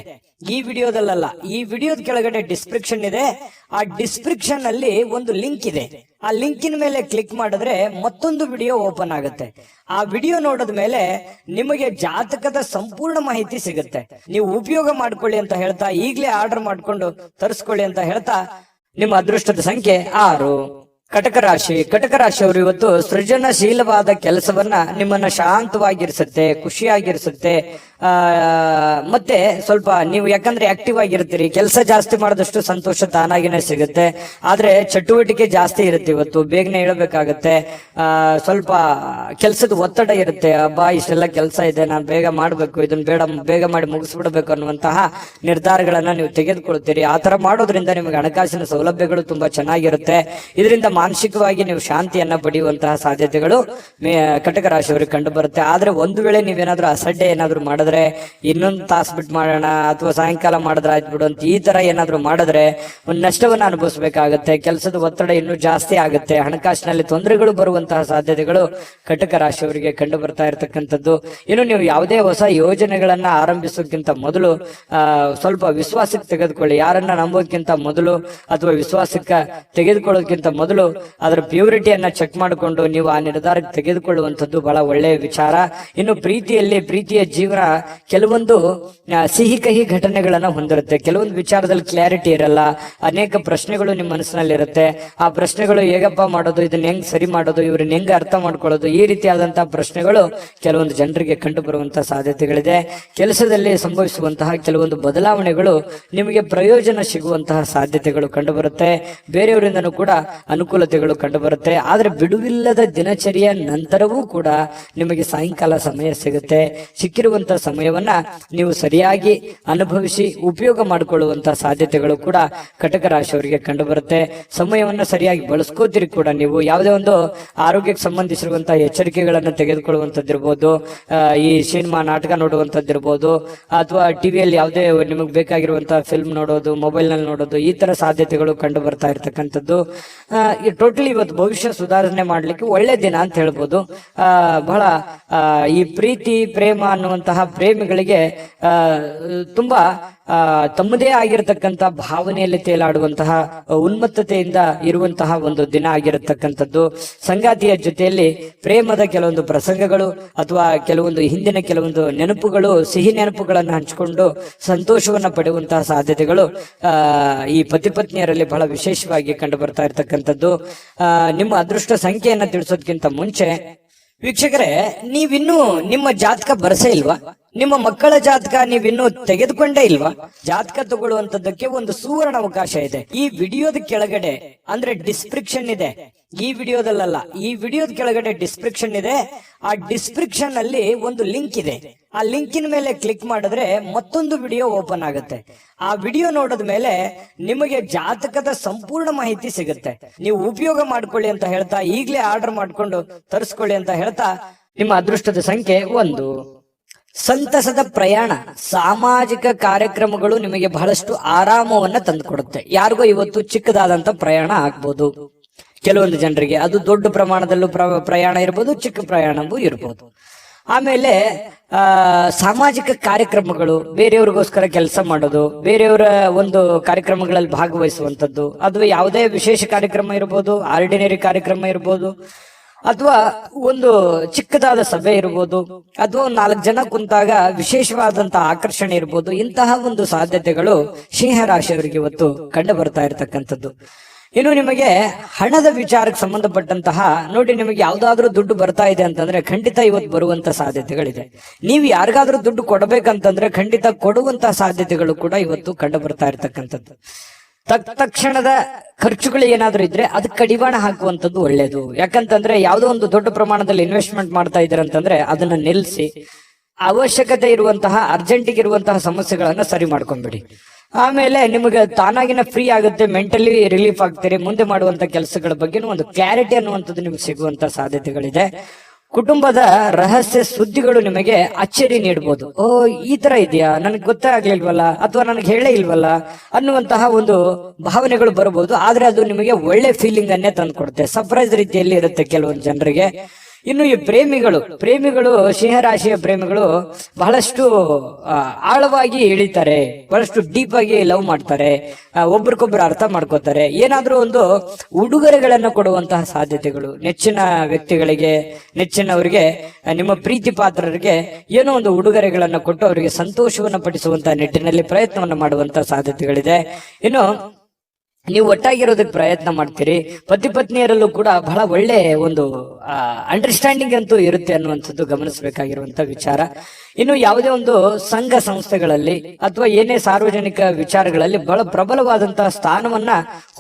Speaker 1: ಈ ವಿಡಿಯೋದಲ್ಲ, ಈ ವಿಡಿಯೋದ ಕೆಳಗಡೆ ಡಿಸ್ಕ್ರಿಪ್ಷನ್ ಇದೆ. ಆ ಡಿಸ್ಕ್ರಿಪ್ಷನ್ ಅಲ್ಲಿ ಒಂದು ಲಿಂಕ್ ಇದೆ. ಆ ಲಿಂಕಿನ ಮೇಲೆ ಕ್ಲಿಕ್ ಮಾಡಿದ್ರೆ ಮತ್ತೊಂದು ವಿಡಿಯೋ ಓಪನ್ ಆಗುತ್ತೆ. ಆ ವಿಡಿಯೋ ನೋಡಿದ ಮೇಲೆ ನಿಮಗೆ ಜಾತಕದ ಸಂಪೂರ್ಣ ಮಾಹಿತಿ ಸಿಗುತ್ತೆ. ನೀವು ಉಪಯೋಗ ಮಾಡ್ಕೊಳ್ಳಿ ಅಂತ ಹೇಳ್ತಾ, ಈಗಲೇ ಆರ್ಡರ್ ಮಾಡ್ಕೊಂಡು ತರಿಸ್ಕೊಳ್ಳಿ ಅಂತ ಹೇಳ್ತಾ, ನಿಮ್ಮ ಅದೃಷ್ಟದ ಸಂಖ್ಯೆ 6. ಕಟಕ ರಾಶಿ. ಕಟಕ ರಾಶಿಯವರು ಇವತ್ತು ಸೃಜನಶೀಲವಾದ ಕೆಲಸವನ್ನ ನಿಮ್ಮನ್ನ ಶಾಂತವಾಗಿರಿಸುತ್ತೆ, ಖುಷಿಯಾಗಿರಿಸುತ್ತೆ, ಮತ್ತೆ ಸ್ವಲ್ಪ ನೀವು ಯಾಕಂದ್ರೆ ಆಕ್ಟಿವ್ ಆಗಿರ್ತೀರಿ, ಕೆಲಸ ಜಾಸ್ತಿ ಮಾಡಿದಷ್ಟು ಸಂತೋಷ ತಾನಾಗಿನೇ ಸಿಗುತ್ತೆ. ಆದ್ರೆ ಚಟುವಟಿಕೆ ಜಾಸ್ತಿ ಇರುತ್ತೆ, ಇವತ್ತು ಬೇಗನೆ ಹೇಳಬೇಕಾಗತ್ತೆ. ಸ್ವಲ್ಪ ಕೆಲಸದ ಒತ್ತಡ ಇರುತ್ತೆ. ಅಬ್ಬಾ ಇಷ್ಟೆಲ್ಲ ಕೆಲಸ ಇದೆ, ನಾನು ಬೇಗ ಮಾಡ್ಬೇಕು, ಇದನ್ನ ಬೇಗ ಮಾಡಿ ಮುಗಿಸ್ಬಿಡ್ಬೇಕು ಅನ್ನುವಂತಹ ನಿರ್ಧಾರಗಳನ್ನ ನೀವು ತೆಗೆದುಕೊಳ್ತೀರಿ. ಆ ತರ ಮಾಡೋದ್ರಿಂದ ನಿಮಗೆ ಹಣಕಾಸಿನ ಸೌಲಭ್ಯಗಳು ತುಂಬಾ ಚೆನ್ನಾಗಿರುತ್ತೆ. ಇದರಿಂದ ಮಾನಸಿಕವಾಗಿ ನೀವು ಶಾಂತಿಯನ್ನ ಪಡೆಯುವಂತಹ ಸಾಧ್ಯತೆಗಳು ಕಟಕ ರಾಶಿಯವರಿಗೆ ಕಂಡು ಬರುತ್ತೆ. ಆದ್ರೆ ಒಂದು ವೇಳೆ ನೀವೇನಾದ್ರೂ ಅಸಡ್ಡೆ ಏನಾದ್ರು ಮಾಡಿದ್ರೆ, ಇನ್ನೊಂದು ತಾಸು ಬಿಟ್ಟು ಮಾಡೋಣ ಅಥವಾ ಸಾಯಂಕಾಲ ಮಾಡಿದ್ರೆ ಆಯ್ತು ಬಿಡು ಅಂತ ಈ ತರ ಏನಾದ್ರು ಮಾಡಿದ್ರೆ ಒಂದು ನಷ್ಟವನ್ನ ಅನುಭವಿಸಬೇಕಾಗತ್ತೆ. ಕೆಲಸದ ಒತ್ತಡ ಇನ್ನೂ ಜಾಸ್ತಿ ಆಗುತ್ತೆ. ಹಣಕಾಸಿನಲ್ಲಿ ತೊಂದರೆಗಳು ಬರುವಂತಹ ಸಾಧ್ಯತೆಗಳು ಕಟಕ ರಾಶಿಯವರಿಗೆ ಕಂಡು ಬರ್ತಾ ಇರತಕ್ಕಂಥದ್ದು. ಇನ್ನು ನೀವು ಯಾವುದೇ ಹೊಸ ಯೋಜನೆಗಳನ್ನ ಆರಂಭಿಸೋಕ್ಕಿಂತ ಮೊದಲು ಸ್ವಲ್ಪ ವಿಶ್ವಾಸಕ್ಕೆ ತೆಗೆದುಕೊಳ್ಳಿ. ಯಾರನ್ನ ನಂಬೋಕ್ಕಿಂತ ಮೊದಲು ಅಥವಾ ವಿಶ್ವಾಸಕ್ಕೆ ತೆಗೆದುಕೊಳ್ಳೋದಕ್ಕಿಂತ ಮೊದಲು ಅದರ ಪ್ಯೂರಿಟಿಯನ್ನ ಚೆಕ್ ಮಾಡಿಕೊಂಡು ನೀವು ಆ ನಿರ್ಧಾರಕ್ಕೆ ತೆಗೆದುಕೊಳ್ಳುವಂಥದ್ದು ಬಹಳ ಒಳ್ಳೆಯ ವಿಚಾರ. ಇನ್ನು ಪ್ರೀತಿಯ ಜೀವನ ಕೆಲವೊಂದು ಸಿಹಿ ಕಹಿ ಘಟನೆಗಳನ್ನ ಹೊಂದಿರುತ್ತೆ. ಕೆಲವೊಂದು ವಿಚಾರದಲ್ಲಿ ಕ್ಲಾರಿಟಿ ಇರಲ್ಲ, ಅನೇಕ ಪ್ರಶ್ನೆಗಳು ನಿಮ್ಮ ಮನಸ್ಸಿನಲ್ಲಿ ಇರುತ್ತೆ. ಆ ಪ್ರಶ್ನೆಗಳು ಹೇಗಪ್ಪ ಮಾಡೋದು, ಇದನ್ನ ಹೆಂಗ್ ಸರಿ ಮಾಡೋದು, ಇವ್ರನ್ನ ಹೆಂಗ್ ಅರ್ಥ ಮಾಡ್ಕೊಳ್ಳೋದು, ಈ ರೀತಿಯಾದಂತಹ ಪ್ರಶ್ನೆಗಳು ಕೆಲವೊಂದು ಜನರಿಗೆ ಕಂಡು ಬರುವಂತಹ ಸಾಧ್ಯತೆಗಳಿದೆ. ಕೆಲಸದಲ್ಲಿ ಸಂಭವಿಸುವಂತಹ ಕೆಲವೊಂದು ಬದಲಾವಣೆಗಳು ನಿಮಗೆ ಪ್ರಯೋಜನ ಸಿಗುವಂತಹ ಸಾಧ್ಯತೆಗಳು ಕಂಡು ಬರುತ್ತೆ. ಬೇರೆಯವರಿಂದನೂ ಕೂಡ ಅನುಕೂಲತೆಗಳು ಕಂಡು ಬರುತ್ತೆ. ಆದ್ರೆ ಬಿಡುವಿಲ್ಲದ ದಿನಚರಿಯ ನಂತರವೂ ಕೂಡ ನಿಮಗೆ ಸಾಯಂಕಾಲ ಸಮಯ ಸಿಗುತ್ತೆ. ಸಿಕ್ಕಿರುವಂತಹ ಸಮಯವನ್ನ ನೀವು ಸರಿಯಾಗಿ ಅನುಭವಿಸಿ ಉಪಯೋಗ ಮಾಡಿಕೊಳ್ಳುವಂತಹ ಸಾಧ್ಯತೆಗಳು ಕೂಡ ಕಟಕ ರಾಶಿಯವರಿಗೆ ಕಂಡು ಬರುತ್ತೆ. ಸಮಯವನ್ನ ಸರಿಯಾಗಿ ಬಳಸ್ಕೋತೀರಿ ಕೂಡ. ನೀವು ಯಾವುದೇ ಒಂದು ಆರೋಗ್ಯಕ್ಕೆ ಸಂಬಂಧಿಸಿರುವಂತಹ ಎಚ್ಚರಿಕೆಗಳನ್ನು ತೆಗೆದುಕೊಳ್ಳುವಂತದ್ದಿರ್ಬೋದು, ಈ ಸಿನಿಮಾ ನಾಟಕ ನೋಡುವಂತದ್ದಿರ್ಬೋದು, ಅಥವಾ ಟಿವಿಯಲ್ಲಿ ಯಾವುದೇ ನಿಮಗೆ ಬೇಕಾಗಿರುವಂತಹ ಫಿಲ್ಮ್ ನೋಡೋದು, ಮೊಬೈಲ್ ನಲ್ಲಿ ನೋಡೋದು, ಈ ತರ ಸಾಧ್ಯತೆಗಳು ಕಂಡು ಬರ್ತಾ ಇರ್ತಕ್ಕಂಥದ್ದು. ಟೋಟಲಿ ಇವತ್ತು ಭವಿಷ್ಯ ಸುಧಾರಣೆ ಮಾಡ್ಲಿಕ್ಕೆ ಒಳ್ಳೆ ದಿನ ಅಂತ ಹೇಳ್ಬೋದು. ಬಹಳ ಈ ಪ್ರೀತಿ ಪ್ರೇಮ ಅನ್ನುವಂತಹ ಪ್ರೇಮಿಗಳಿಗೆ ತುಂಬಾ ತಮ್ಮದೇ ಆಗಿರತಕ್ಕಂತ ಭಾವನೆಯಲ್ಲಿ ತೇಲಾಡುವಂತಹ ಉನ್ಮತ್ತತೆಯಿಂದ ಇರುವಂತಹ ಒಂದು ದಿನ ಆಗಿರತಕ್ಕಂಥದ್ದು. ಸಂಗಾತಿಯ ಜೊತೆಯಲ್ಲಿ ಪ್ರೇಮದ ಕೆಲವೊಂದು ಪ್ರಸಂಗಗಳು ಅಥವಾ ಕೆಲವೊಂದು ಹಿಂದಿನ ಕೆಲವೊಂದು ನೆನಪುಗಳು, ಸಿಹಿ ನೆನಪುಗಳನ್ನು ಹಂಚಿಕೊಂಡು ಸಂತೋಷವನ್ನ ಪಡೆಯುವಂತಹ ಸಾಧ್ಯತೆಗಳು ಈ ಪತಿ ಪತ್ನಿಯರಲ್ಲಿ ಬಹಳ ವಿಶೇಷವಾಗಿ ಕಂಡು ಬರ್ತಾ ಇರ್ತಕ್ಕಂಥದ್ದು. ನಿಮ್ಮ ಅದೃಷ್ಟ ಸಂಖ್ಯೆಯನ್ನ ತಿಳಿಸೋದಕ್ಕಿಂತ ಮುಂಚೆ ವೀಕ್ಷಕರೇ, ನೀವಿನ್ನೂ ನಿಮ್ಮ ಜಾತಕ ಬರಸೇ ಇಲ್ವಾ? ನಿಮ್ಮ ಮಕ್ಕಳ ಜಾತಕ ನೀವಿನ್ನೂ ತೆಗೆದುಕೊಂಡೇ ಇಲ್ವಾ? ಜಾತಕ ತಗೊಳ್ಳುವಂತದ್ದಕ್ಕೆ ಒಂದು ಸುವರ್ಣ ಅವಕಾಶ ಇದೆ. ಈ ವಿಡಿಯೋದ ಕೆಳಗಡೆ ಅಂದ್ರೆ ಡಿಸ್ಕ್ರಿಪ್ಷನ್ ಇದೆ. ಈ ವಿಡಿಯೋದಲ್ಲ, ಈ ವಿಡಿಯೋದ ಕೆಳಗಡೆ ಡಿಸ್ಕ್ರಿಪ್ಷನ್ ಇದೆ. ಆ ಡಿಸ್ಕ್ರಿಪ್ಷನ್ ಅಲ್ಲಿ ಒಂದು ಲಿಂಕ್ ಇದೆ. ಆ ಲಿಂಕಿನ ಮೇಲೆ ಕ್ಲಿಕ್ ಮಾಡಿದ್ರೆ ಮತ್ತೊಂದು ವಿಡಿಯೋ ಓಪನ್ ಆಗುತ್ತೆ. ಆ ವಿಡಿಯೋ ನೋಡಿದ ಮೇಲೆ ನಿಮಗೆ ಜಾತಕದ ಸಂಪೂರ್ಣ ಮಾಹಿತಿ ಸಿಗುತ್ತೆ. ನೀವು ಉಪಯೋಗ ಮಾಡ್ಕೊಳ್ಳಿ ಅಂತ ಹೇಳ್ತಾ, ಈಗಲೇ ಆರ್ಡರ್ ಮಾಡ್ಕೊಂಡು ತರಿಸ್ಕೊಳ್ಳಿ ಅಂತ ಹೇಳ್ತಾ, ನಿಮ್ಮ ಅದೃಷ್ಟದ ಸಂಖ್ಯೆ 1. ಸಂತಸದ ಪ್ರಯಾಣ, ಸಾಮಾಜಿಕ ಕಾರ್ಯಕ್ರಮಗಳು ನಿಮಗೆ ಬಹಳಷ್ಟು ಆರಾಮವನ್ನ ತಂದುಕೊಡುತ್ತೆ. ಯಾರಿಗೋ ಇವತ್ತು ಚಿಕ್ಕದಾದಂತ ಪ್ರಯಾಣ ಆಗ್ಬೋದು, ಕೆಲವೊಂದು ಜನರಿಗೆ ಅದು ದೊಡ್ಡ ಪ್ರಮಾಣದಲ್ಲೂ ಪ್ರಯಾಣ ಇರ್ಬೋದು, ಚಿಕ್ಕ ಪ್ರಯಾಣವೂ ಇರ್ಬೋದು. ಆಮೇಲೆ ಸಾಮಾಜಿಕ ಕಾರ್ಯಕ್ರಮಗಳು, ಬೇರೆಯವ್ರಿಗೋಸ್ಕರ ಕೆಲಸ ಮಾಡೋದು, ಬೇರೆಯವರ ಒಂದು ಕಾರ್ಯಕ್ರಮಗಳಲ್ಲಿ ಭಾಗವಹಿಸುವಂಥದ್ದು, ಅದು ಯಾವುದೇ ವಿಶೇಷ ಕಾರ್ಯಕ್ರಮ ಇರ್ಬೋದು, ಆರ್ಡಿನರಿ ಕಾರ್ಯಕ್ರಮ ಇರ್ಬೋದು, ಅಥವಾ ಒಂದು ಚಿಕ್ಕದಾದ ಸಭೆ ಇರ್ಬೋದು, ಅಥವಾ 4 ಜನ ಕುಂತಾಗ ವಿಶೇಷವಾದಂತಹ ಆಕರ್ಷಣೆ ಇರ್ಬೋದು. ಇಂತಹ ಒಂದು ಸಾಧ್ಯತೆಗಳು ಸಿಂಹ ರಾಶಿಯವರಿಗೆ ಇವತ್ತು ಕಂಡು ಬರ್ತಾ ಇರತಕ್ಕಂಥದ್ದು. ಇನ್ನು ನಿಮಗೆ ಹಣದ ವಿಚಾರಕ್ಕೆ ಸಂಬಂಧಪಟ್ಟಂತಹ ನೋಡಿ, ನಿಮಗೆ ಯಾವ್ದಾದ್ರೂ ದುಡ್ಡು ಬರ್ತಾ ಇದೆ ಅಂತಂದ್ರೆ ಖಂಡಿತ ಇವತ್ತು ಬರುವಂತ ಸಾಧ್ಯತೆಗಳಿದೆ. ನೀವು ಯಾರಿಗಾದ್ರೂ ದುಡ್ಡು ಕೊಡಬೇಕಂತಂದ್ರೆ ಖಂಡಿತ ಕೊಡುವಂತಹ ಸಾಧ್ಯತೆಗಳು ಕೂಡ ಇವತ್ತು ಕಂಡು ಬರ್ತಾ ಇರ್ತಕ್ಕಂಥದ್ದು. ತಕ್ಷಣದ ಖರ್ಚುಗಳು ಏನಾದ್ರೂ ಇದ್ರೆ ಅದಕ್ಕೆ ಕಡಿವಾಣ ಹಾಕುವಂಥದ್ದು ಒಳ್ಳೇದು. ಯಾಕಂತಂದ್ರೆ ಯಾವುದೋ ಒಂದು ದೊಡ್ಡ ಪ್ರಮಾಣದಲ್ಲಿ ಇನ್ವೆಸ್ಟ್ಮೆಂಟ್ ಮಾಡ್ತಾ ಇದ್ದೀರ ಅಂತಂದ್ರೆ ಅದನ್ನ ನಿಲ್ಲಿಸಿ ಅವಶ್ಯಕತೆ ಇರುವಂತಹ ಅರ್ಜೆಂಟಿಗೆ ಇರುವಂತಹ ಸಮಸ್ಯೆಗಳನ್ನ ಸರಿ ಮಾಡ್ಕೊಂಡ್ಬಿಡಿ. ಆಮೇಲೆ ನಿಮಗೆ ತಾನಾಗಿನ ಫ್ರೀ ಆಗುತ್ತೆ, ಮೆಂಟಲಿ ರಿಲೀಫ್ ಆಗ್ತೀರಿ. ಮುಂದೆ ಮಾಡುವಂತ ಕೆಲಸಗಳ ಬಗ್ಗೆ ಒಂದು ಕ್ಲಾರಿಟಿ ಅನ್ನುವಂಥದ್ದು ನಿಮ್ಗೆ ಸಿಗುವಂತ ಸಾಧ್ಯತೆಗಳಿದೆ. ಕುಟುಂಬದ ರಹಸ್ಯ ಸುದ್ದಿಗಳು ನಿಮಗೆ ಅಚ್ಚರಿ ನೀಡಬಹುದು. ಓ, ಈ ತರ ಇದೆಯಾ, ನನಗೆ ಗೊತ್ತೇ ಆಗ್ಲಿಲ್ವಲ್ಲ, ಅಥವಾ ನನಗೆ ಹೇಳೇ ಇಲ್ವಲ್ಲ ಅನ್ನುವಂತಹ ಒಂದು ಭಾವನೆಗಳು ಬರಬಹುದು. ಆದ್ರೆ ಅದು ನಿಮಗೆ ಒಳ್ಳೆ ಫೀಲಿಂಗ್ ಅನ್ನೇ ತಂದ್ಕೊಡುತ್ತೆ. ಸರ್ಪ್ರೈಸ್ ರೀತಿಯಲ್ಲಿ ಇರುತ್ತೆ ಕೆಲವೊಂದು ಜನರಿಗೆ. ಇನ್ನು ಈ ಪ್ರೇಮಿಗಳು ಸಿಂಹರಾಶಿಯ ಪ್ರೇಮಿಗಳು ಬಹಳಷ್ಟು ಆಳವಾಗಿ ಇಳಿತಾರೆ, ಬಹಳಷ್ಟು ಡೀಪ್ ಆಗಿ ಲವ್ ಮಾಡ್ತಾರೆ, ಒಬ್ರಿಗೊಬ್ರು ಅರ್ಥ ಮಾಡ್ಕೋತಾರೆ. ಏನಾದ್ರೂ ಒಂದು ಉಡುಗೊರೆಗಳನ್ನ ಕೊಡುವಂತಹ ಸಾಧ್ಯತೆಗಳು, ನೆಚ್ಚಿನ ವ್ಯಕ್ತಿಗಳಿಗೆ, ನೆಚ್ಚಿನವರಿಗೆ, ನಿಮ್ಮ ಪ್ರೀತಿ ಪಾತ್ರರಿಗೆ ಏನೋ ಒಂದು ಉಡುಗೊರೆಗಳನ್ನ ಕೊಟ್ಟು ಅವರಿಗೆ ಸಂತೋಷವನ್ನ ಪಡಿಸುವಂತಹ ನಿಟ್ಟಿನಲ್ಲಿ ಪ್ರಯತ್ನವನ್ನ ಮಾಡುವಂತಹ ಸಾಧ್ಯತೆಗಳಿದೆ. ಇನ್ನು ನೀವು ಒಟ್ಟಾಗಿರೋದಕ್ಕೆ ಪ್ರಯತ್ನ ಮಾಡ್ತೀರಿ. ಪತಿ ಪತ್ನಿಯರಲ್ಲೂ ಕೂಡ ಬಹಳ ಒಳ್ಳೆ ಒಂದು ಅಂಡರ್ಸ್ಟ್ಯಾಂಡಿಂಗ್ ಅಂತೂ ಇರುತ್ತೆ ಅನ್ನುವಂಥದ್ದು ಗಮನಿಸಬೇಕಾಗಿರುವಂತ ವಿಚಾರ. ಇನ್ನು ಯಾವುದೇ ಒಂದು ಸಂಘ ಸಂಸ್ಥೆಗಳಲ್ಲಿ ಅಥವಾ ಏನೇ ಸಾರ್ವಜನಿಕ ವಿಚಾರಗಳಲ್ಲಿ ಬಹಳ ಪ್ರಬಲವಾದಂತಹ ಸ್ಥಾನವನ್ನ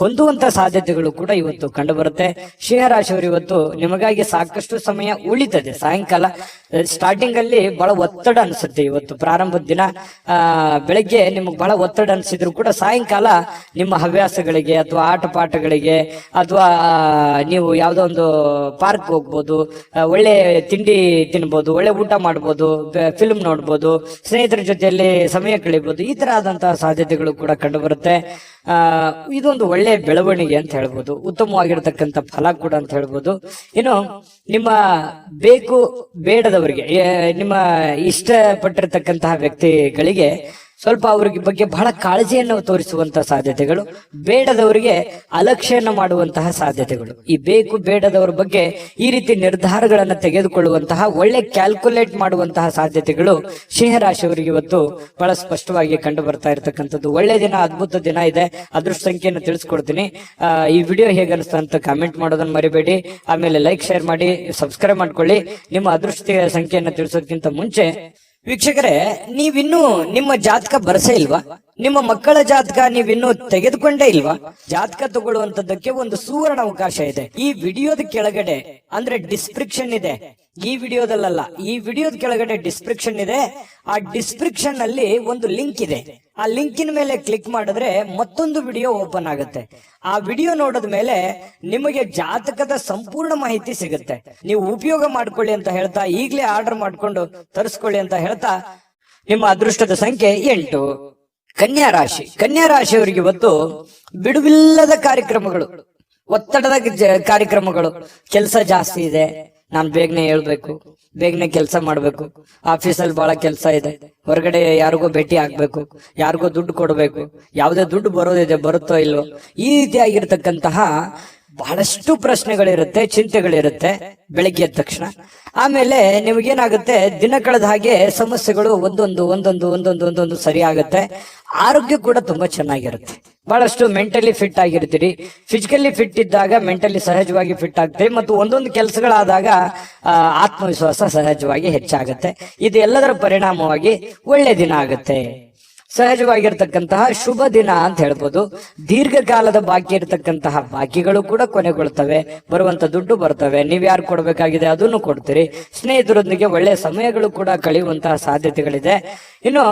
Speaker 1: ಹೊಂದುವಂತ ಸಾಧ್ಯತೆಗಳು ಕೂಡ ಇವತ್ತು ಕಂಡು ಬರುತ್ತೆ. ಸಿಂಹರಾಶಿಯವರು ಇವತ್ತು ನಿಮಗಾಗಿ ಸಾಕಷ್ಟು ಸಮಯ ಉಳಿತದೆ. ಸಾಯಂಕಾಲ ಸ್ಟಾರ್ಟಿಂಗ್ ಅಲ್ಲಿ ಬಹಳ ಒತ್ತಡ ಅನ್ಸುತ್ತೆ. ಇವತ್ತು ಪ್ರಾರಂಭದ ದಿನ ಬೆಳಗ್ಗೆ ನಿಮಗೆ ಬಹಳ ಒತ್ತಡ ಅನ್ಸಿದ್ರು ಕೂಡ ಸಾಯಂಕಾಲ ನಿಮ್ಮ ಹವ್ಯಾಸಗಳಿಗೆ ಅಥವಾ ಆಟ ಪಾಠಗಳಿಗೆ ಅಥವಾ ನೀವು ಯಾವುದೋ ಒಂದು ಪಾರ್ಕ್ ಹೋಗ್ಬೋದು, ಒಳ್ಳೆ ತಿಂಡಿ ತಿನ್ಬೋದು, ಒಳ್ಳೆ ಊಟ ಮಾಡ್ಬೋದು, ಫಿಲ್ಮ್ ನೋಡ್ಬೋದು, ಸ್ನೇಹಿತರ ಜೊತೆಯಲ್ಲಿ ಸಮಯ ಕಳಿಬಹುದು. ಈ ತರ ಆದಂತಹ ಸಾಧ್ಯತೆಗಳು ಕೂಡ ಕಂಡು ಬರುತ್ತೆ. ಇದೊಂದು ಒಳ್ಳೆ ಬೆಳವಣಿಗೆ ಅಂತ ಹೇಳ್ಬೋದು, ಉತ್ತಮವಾಗಿರ್ತಕ್ಕಂಥ ಫಲ ಕೂಡ ಅಂತ ಹೇಳ್ಬೋದು. ಇನ್ನು ನಿಮ್ಮ ಬೇಕು ಬೇಡದವರಿಗೆ, ನಿಮ್ಮ ಇಷ್ಟಪಟ್ಟಿರ್ತಕ್ಕಂತಹ ವ್ಯಕ್ತಿಗಳಿಗೆ ಸ್ವಲ್ಪ ಅವ್ರಿಗೆ ಬಗ್ಗೆ ಬಹಳ ಕಾಳಜಿಯನ್ನು ತೋರಿಸುವಂತಹ ಸಾಧ್ಯತೆಗಳು, ಬೇಡದವರಿಗೆ ಅಲಕ್ಷ್ಯನ ಮಾಡುವಂತಹ ಸಾಧ್ಯತೆಗಳು. ಈ ಬೇಕು ಬೇಡದವರ ಬಗ್ಗೆ ಈ ರೀತಿ ನಿರ್ಧಾರಗಳನ್ನು ತೆಗೆದುಕೊಳ್ಳುವಂತಹ ಒಳ್ಳೆ ಕ್ಯಾಲ್ಕುಲೇಟ್ ಮಾಡುವಂತಹ ಸಾಧ್ಯತೆಗಳು ಸಿಂಹರಾಶಿಯವರಿಗೆ ಇವತ್ತು ಬಹಳ ಸ್ಪಷ್ಟವಾಗಿ ಕಂಡು ಬರ್ತಾ ಇರತಕ್ಕಂಥದ್ದು. ಒಳ್ಳೆ ದಿನ, ಅದ್ಭುತ ದಿನ ಇದೆ. ಅದೃಷ್ಟ ಸಂಖ್ಯೆಯನ್ನು ತಿಳಿಸ್ಕೊಡ್ತೀನಿ. ಈ ವಿಡಿಯೋ ಹೇಗನ್ನಿಸ್ತಾ ಅಂತ ಕಾಮೆಂಟ್ ಮಾಡೋದನ್ನ ಮರಿಬೇಡಿ. ಆಮೇಲೆ ಲೈಕ್, ಶೇರ್ ಮಾಡಿ, ಸಬ್ಸ್ಕ್ರೈಬ್ ಮಾಡ್ಕೊಳ್ಳಿ. ನಿಮ್ಮ ಅದೃಷ್ಟ ಸಂಖ್ಯೆಯನ್ನು ತಿಳಿಸೋದಕ್ಕಿಂತ ಮುಂಚೆ ವೀಕ್ಷಕರೇ, ನೀವಿನ್ನೂ ನಿಮ್ಮ ಜಾತಕ ಬರಸೇ ಇಲ್ವಾ? ನಿಮ್ಮ ಮಕ್ಕಳ ಜಾತಕ ನೀವಿನ್ನೂ ತೆಗೆದುಕೊಂಡೇ ಇಲ್ವಾ? ಜಾತಕ ತಗೊಳ್ಳುವಂತದ್ದಕ್ಕೆ ಒಂದು ಸುವರ್ಣ ಅವಕಾಶ ಇದೆ. ಈ ವಿಡಿಯೋದ ಕೆಳಗಡೆ ಅಂದ್ರೆ ಡಿಸ್ಕ್ರಿಪ್ಷನ್ ಇದೆ. ಈ ವಿಡಿಯೋದಲ್ಲ, ಈ ವಿಡಿಯೋದ ಕೆಳಗಡೆ ಡಿಸ್ಕ್ರಿಪ್ಷನ್ ಇದೆ. ಆ ಡಿಸ್ಕ್ರಿಪ್ಷನ್ ಅಲ್ಲಿ ಒಂದು ಲಿಂಕ್ ಇದೆ. ಆ ಲಿಂಕಿನ ಮೇಲೆ ಕ್ಲಿಕ್ ಮಾಡಿದ್ರೆ ಮತ್ತೊಂದು ವಿಡಿಯೋ ಓಪನ್ ಆಗುತ್ತೆ. ಆ ವಿಡಿಯೋ ನೋಡಿದ ಮೇಲೆ ನಿಮಗೆ ಜಾತಕದ ಸಂಪೂರ್ಣ ಮಾಹಿತಿ ಸಿಗುತ್ತೆ. ನೀವು ಉಪಯೋಗ ಮಾಡ್ಕೊಳ್ಳಿ ಅಂತ ಹೇಳ್ತಾ, ಈಗಲೇ ಆರ್ಡರ್ ಮಾಡ್ಕೊಂಡು ತರಿಸ್ಕೊಳ್ಳಿ ಅಂತ ಹೇಳ್ತಾ, ನಿಮ್ಮ ಅದೃಷ್ಟದ ಸಂಖ್ಯೆ 8. ಕನ್ಯಾ ರಾಶಿ. ಕನ್ಯಾ ರಾಶಿಯವರಿಗೆ ಇವತ್ತು ಬಿಡುವಿಲ್ಲದ ಕಾರ್ಯಕ್ರಮಗಳು, ಒತ್ತಡದ ಕಾರ್ಯಕ್ರಮಗಳು. ಕೆಲಸ ಜಾಸ್ತಿ ಇದೆ, ನಾನು ಬೇಗನೆ ಹೇಳ್ಬೇಕು, ಬೇಗನೆ ಕೆಲಸ ಮಾಡ್ಬೇಕು, ಆಫೀಸಲ್ಲಿ ಬಹಳ ಕೆಲಸ ಇದೆ, ಹೊರಗಡೆ ಯಾರಿಗೋ ಭೇಟಿ ಆಗ್ಬೇಕು, ಯಾರಿಗೋ ದುಡ್ಡು ಕೊಡ್ಬೇಕು, ಯಾವುದೇ ದುಡ್ಡು ಬರೋದಿದೆ, ಬರುತ್ತೋ ಇಲ್ವೋ, ಈ ರೀತಿಯಾಗಿರ್ತಕ್ಕಂತಹ ಬಹಳಷ್ಟು ಪ್ರಶ್ನೆಗಳಿರುತ್ತೆ, ಚಿಂತೆಗಳಿರುತ್ತೆ ಬೆಳಿಗ್ಗೆ ಎದ್ದ ತಕ್ಷಣ. ಆಮೇಲೆ ನಿಮಗೇನಾಗುತ್ತೆ, ದಿನ ಕಳೆದ ಹಾಗೆ ಸಮಸ್ಯೆಗಳು ಒಂದೊಂದು ಸರಿ ಆಗುತ್ತೆ. ಆರೋಗ್ಯ ಕೂಡ ತುಂಬಾ ಚೆನ್ನಾಗಿರುತ್ತೆ. ಬಹಳಷ್ಟು ಮೆಂಟಲಿ ಫಿಟ್ ಆಗಿರ್ತೀರಿ. ಫಿಸಿಕಲಿ ಫಿಟ್ ಇದ್ದಾಗ ಮೆಂಟಲಿ ಸಹಜವಾಗಿ ಫಿಟ್ ಆಗ್ತೀರಿ. ಮತ್ತು ಒಂದೊಂದು ಕೆಲಸಗಳಾದಾಗ ಆತ್ಮವಿಶ್ವಾಸ ಸಹಜವಾಗಿ ಹೆಚ್ಚಾಗುತ್ತೆ. ಇದು ಎಲ್ಲದರ ಪರಿಣಾಮವಾಗಿ ಒಳ್ಳೆ ದಿನ ಆಗುತ್ತೆ. ಸಹಜವಾಗಿರ್ತಕ್ಕಂತಹ ಶುಭ ದಿನ ಅಂತ ಹೇಳ್ಬೋದು. ದೀರ್ಘಕಾಲದ ಬಾಕಿ ಇರತಕ್ಕಂತಹ ಬಾಕಿಗಳು ಕೂಡ ಕೊನೆಗೊಳ್ತವೆ. ಬರುವಂತ ದುಡ್ಡು ಬರ್ತವೆ. ನೀವ್ ಯಾರು ಕೊಡ್ಬೇಕಾಗಿದೆ ಅದನ್ನು ಕೊಡ್ತೀರಿ. ಸ್ನೇಹಿತರೊಂದಿಗೆ ಒಳ್ಳೆ ಸಮಯಗಳು ಕೂಡ ಕಳೆಯುವಂತಹ ಸಾಧ್ಯತೆಗಳಿದೆ. ಇನ್ನು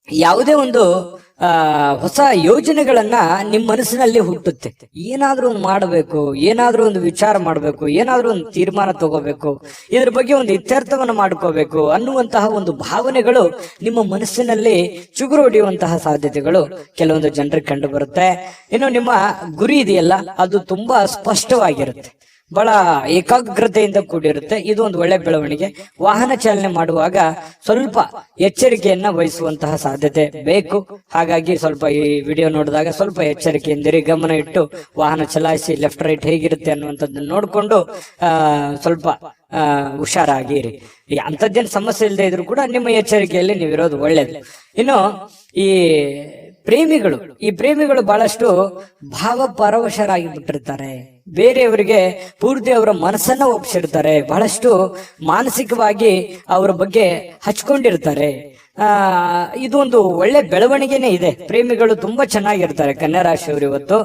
Speaker 1: ಯಾವುದೇ ಒಂದು ಹೊಸ ಯೋಜನೆಗಳನ್ನ ನಿಮ್ಮ ಮನಸ್ಸಿನಲ್ಲಿ ಹುಟ್ಟುತ್ತೆ. ಏನಾದ್ರೂ ಒಂದು ಮಾಡಬೇಕು, ಏನಾದ್ರೂ ಒಂದು ವಿಚಾರ ಮಾಡಬೇಕು, ಏನಾದ್ರೂ ಒಂದು ತೀರ್ಮಾನ ತಗೋಬೇಕು, ಇದ್ರ ಬಗ್ಗೆ ಒಂದು ಇತ್ಯರ್ಥವನ್ನು ಮಾಡ್ಕೋಬೇಕು ಅನ್ನುವಂತಹ ಒಂದು ಭಾವನೆಗಳು ನಿಮ್ಮ ಮನಸ್ಸಿನಲ್ಲಿ ಚುಗುರು ಹೊಡೆಯುವಂತಹ ಸಾಧ್ಯತೆಗಳು ಕೆಲವೊಂದು ಜನರಿಗೆ ಕಂಡು ಬರುತ್ತೆ. ಇನ್ನು ನಿಮ್ಮ ಗುರಿ ಇದೆಯಲ್ಲ, ಅದು ತುಂಬಾ ಸ್ಪಷ್ಟವಾಗಿರುತ್ತೆ, ಬಹಳ ಏಕಾಗ್ರತೆಯಿಂದ ಕೂಡಿರುತ್ತೆ. ಇದು ಒಂದು ಒಳ್ಳೆ ಬೆಳವಣಿಗೆ. ವಾಹನ ಚಾಲನೆ ಮಾಡುವಾಗ ಸ್ವಲ್ಪ ಎಚ್ಚರಿಕೆಯನ್ನ ವಹಿಸುವಂತಹ ಸಾಧ್ಯತೆ ಬೇಕು. ಹಾಗಾಗಿ ಸ್ವಲ್ಪ ಈ ವಿಡಿಯೋ ನೋಡಿದಾಗ ಸ್ವಲ್ಪ ಎಚ್ಚರಿಕೆಯಿಂದಿರಿ, ಗಮನ ಇಟ್ಟು ವಾಹನ ಚಲಾಯಿಸಿ. ಲೆಫ್ಟ್ ರೈಟ್ ಹೇಗಿರುತ್ತೆ ಅನ್ನುವಂಥದ್ದನ್ನ ನೋಡ್ಕೊಂಡು ಸ್ವಲ್ಪ ಹುಷಾರಾಗಿರಿ. ಅಂಥದ್ದೇನು ಸಮಸ್ಯೆ ಇಲ್ಲದೆ ಇದ್ರು ಕೂಡ ನಿಮ್ಮ ಎಚ್ಚರಿಕೆಯಲ್ಲಿ ನೀವಿರೋದು ಒಳ್ಳೇದು. ಇನ್ನು ಈ ಪ್ರೇಮಿಗಳು ಬಹಳಷ್ಟು ಭಾವಪರವಶರಾಗಿ ಬಿಟ್ಟಿರ್ತಾರೆ. ಬೇರೆಯವರಿಗೆ ಪೂರ್ತಿ ಅವರ ಮನಸ್ಸನ್ನ ಒಪ್ಪಿಸಿರ್ತಾರೆ. ಬಹಳಷ್ಟು ಮಾನಸಿಕವಾಗಿ ಅವರ ಬಗ್ಗೆ ಹಚ್ಕೊಂಡಿರ್ತಾರೆ. ಇದು ಒಂದು ಒಳ್ಳೆ ಬೆಳವಣಿಗೆನೇ ಇದೆ. ಪ್ರೇಮಿಗಳು ತುಂಬಾ ಚೆನ್ನಾಗಿರ್ತಾರೆ ಕನ್ಯಾ ರಾಶಿಯವರು. ಇವತ್ತು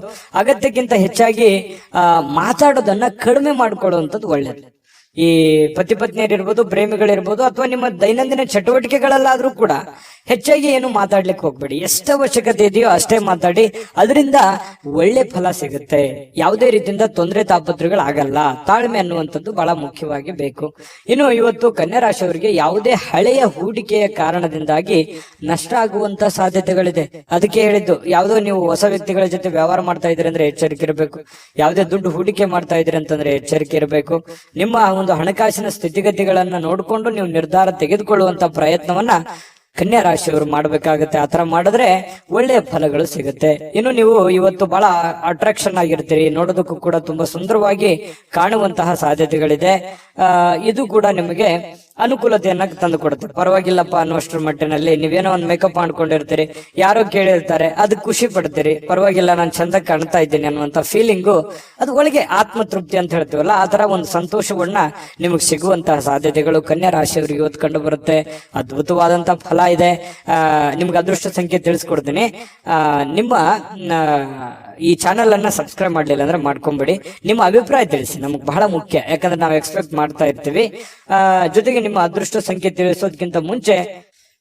Speaker 1: ಅಗತ್ಯಕ್ಕಿಂತ ಹೆಚ್ಚಾಗಿ ಮಾತಾಡೋದನ್ನ ಕಡಿಮೆ ಮಾಡ್ಕೊಳ್ಳುವಂಥದ್ದು ಒಳ್ಳೇದು. ಈ ಪತಿ ಪತ್ನಿಯರಿರ್ಬೋದು, ಪ್ರೇಮಿಗಳಿರ್ಬೋದು, ಅಥವಾ ನಿಮ್ಮ ದೈನಂದಿನ ಚಟುವಟಿಕೆಗಳಲ್ಲಾದ್ರೂ ಕೂಡ ಹೆಚ್ಚಾಗಿ ಏನು ಮಾತಾಡ್ಲಿಕ್ಕೆ ಹೋಗ್ಬೇಡಿ. ಎಷ್ಟು ಅವಶ್ಯಕತೆ ಇದೆಯೋ ಅಷ್ಟೇ ಮಾತಾಡಿ. ಅದರಿಂದ ಒಳ್ಳೆ ಫಲ ಸಿಗುತ್ತೆ. ಯಾವುದೇ ರೀತಿಯಿಂದ ತೊಂದರೆ ತಾಪತ್ರಗಳಾಗಲ್ಲ. ತಾಳ್ಮೆ ಅನ್ನುವಂಥದ್ದು ಬಹಳ ಮುಖ್ಯವಾಗಿ ಬೇಕು. ಇನ್ನು ಇವತ್ತು ಕನ್ಯಾ ರಾಶಿಯವರಿಗೆ ಯಾವುದೇ ಹಳೆಯ ಹೂಡಿಕೆಯ ಕಾರಣದಿಂದಾಗಿ ನಷ್ಟ ಆಗುವಂತ ಸಾಧ್ಯತೆಗಳಿದೆ. ಅದಕ್ಕೆ ಹೇಳಿದ್ದು, ಯಾವುದೋ ನೀವು ಹೊಸ ವ್ಯಕ್ತಿಗಳ ಜೊತೆ ವ್ಯವಹಾರ ಮಾಡ್ತಾ ಇದ್ದೀರಿ ಅಂದ್ರೆ ಎಚ್ಚರಿಕೆ ಇರಬೇಕು. ಯಾವುದೇ ದುಡ್ಡು ಹೂಡಿಕೆ ಮಾಡ್ತಾ ಇದ್ದೀರಿ ಅಂತಂದ್ರೆ ಎಚ್ಚರಿಕೆ ಇರಬೇಕು. ನಿಮ್ಮ ಒಂದು ಹಣಕಾಸಿನ ಸ್ಥಿತಿಗತಿಗಳನ್ನ ನೋಡಿಕೊಂಡು ನೀವು ನಿರ್ಧಾರ ತೆಗೆದುಕೊಳ್ಳುವಂತ ಪ್ರಯತ್ನವನ್ನ ಕನ್ಯಾ ರಾಶಿಯವರು ಮಾಡ್ಬೇಕಾಗತ್ತೆ. ಆತರ ಮಾಡಿದ್ರೆ ಒಳ್ಳೆಯ ಫಲಗಳು ಸಿಗುತ್ತೆ. ಇನ್ನು ನೀವು ಇವತ್ತು ಬಹಳ ಅಟ್ರಾಕ್ಷನ್ ಆಗಿರ್ತೀರಿ, ನೋಡೋದಕ್ಕೂ ಕೂಡ ತುಂಬಾ ಸುಂದರವಾಗಿ ಕಾಣುವಂತಹ ಸಾಧ್ಯತೆಗಳಿದೆ. ಇದು ಕೂಡ ನಿಮಗೆ ಅನುಕೂಲತೆಯನ್ನ ತಂದು ಕೊಡುತ್ತೆ. ಪರವಾಗಿಲ್ಲಪ್ಪ ಅನ್ನುವಷ್ಟರ ಮಟ್ಟಿನಲ್ಲಿ ನೀವೇನೋ ಒಂದು ಮೇಕಪ್ ಮಾಡ್ಕೊಂಡಿರ್ತೀರಿ, ಯಾರೋ ಕೇಳಿರ್ತಾರೆ, ಅದಕ್ಕೆ ಖುಷಿ ಪಡ್ತೀರಿ, ಪರವಾಗಿಲ್ಲ ನಾನು ಚಂದ ಕಾಣ್ತಾ ಇದ್ದೀನಿ ಅನ್ನುವಂತ ಫೀಲಿಂಗು, ಅದು ಒಳಗೆ ಆತ್ಮತೃಪ್ತಿ ಅಂತ ಹೇಳ್ತೀವಲ್ಲ, ಆ ತರ ಒಂದು ಸಂತೋಷವನ್ನ ನಿಮಗೆ ಸಿಗುವಂತಹ ಸಾಧ್ಯತೆಗಳು ಕನ್ಯಾ ರಾಶಿಯವರಿಗೆ ಇವತ್ತು ಕಂಡು ಬರುತ್ತೆ. ಅದ್ಭುತವಾದಂತಹ ಫಲ ಇದೆ. ನಿಮ್ಗೆ ಅದೃಷ್ಟ ಸಂಖ್ಯೆ ತಿಳಿಸ್ಕೊಡ್ತೀನಿ. ನಿಮ್ಮ ಈ ಚಾನೆಲ್ ಅನ್ನ ಸಬ್ಸ್ಕ್ರೈಬ್ ಮಾಡ್ಲಿಲ್ಲ ಅಂದ್ರೆ ಮಾಡ್ಕೊಂಬಿಡಿ. ನಿಮ್ಮ ಅಭಿಪ್ರಾಯ ತಿಳಿಸಿ, ನಮ್ಗೆ ಬಹಳ ಮುಖ್ಯ. ಯಾಕಂದ್ರೆ ನಾವು ಎಕ್ಸ್ಪೆಕ್ಟ್ ಮಾಡ್ತಾ ಇರ್ತೀವಿ. ಜೊತೆಗೆ ನಿಮ್ಮ ಅದೃಷ್ಟ ಸಂಖ್ಯೆ ತಿಳಿಸೋದಕ್ಕಿಂತ ಮುಂಚೆ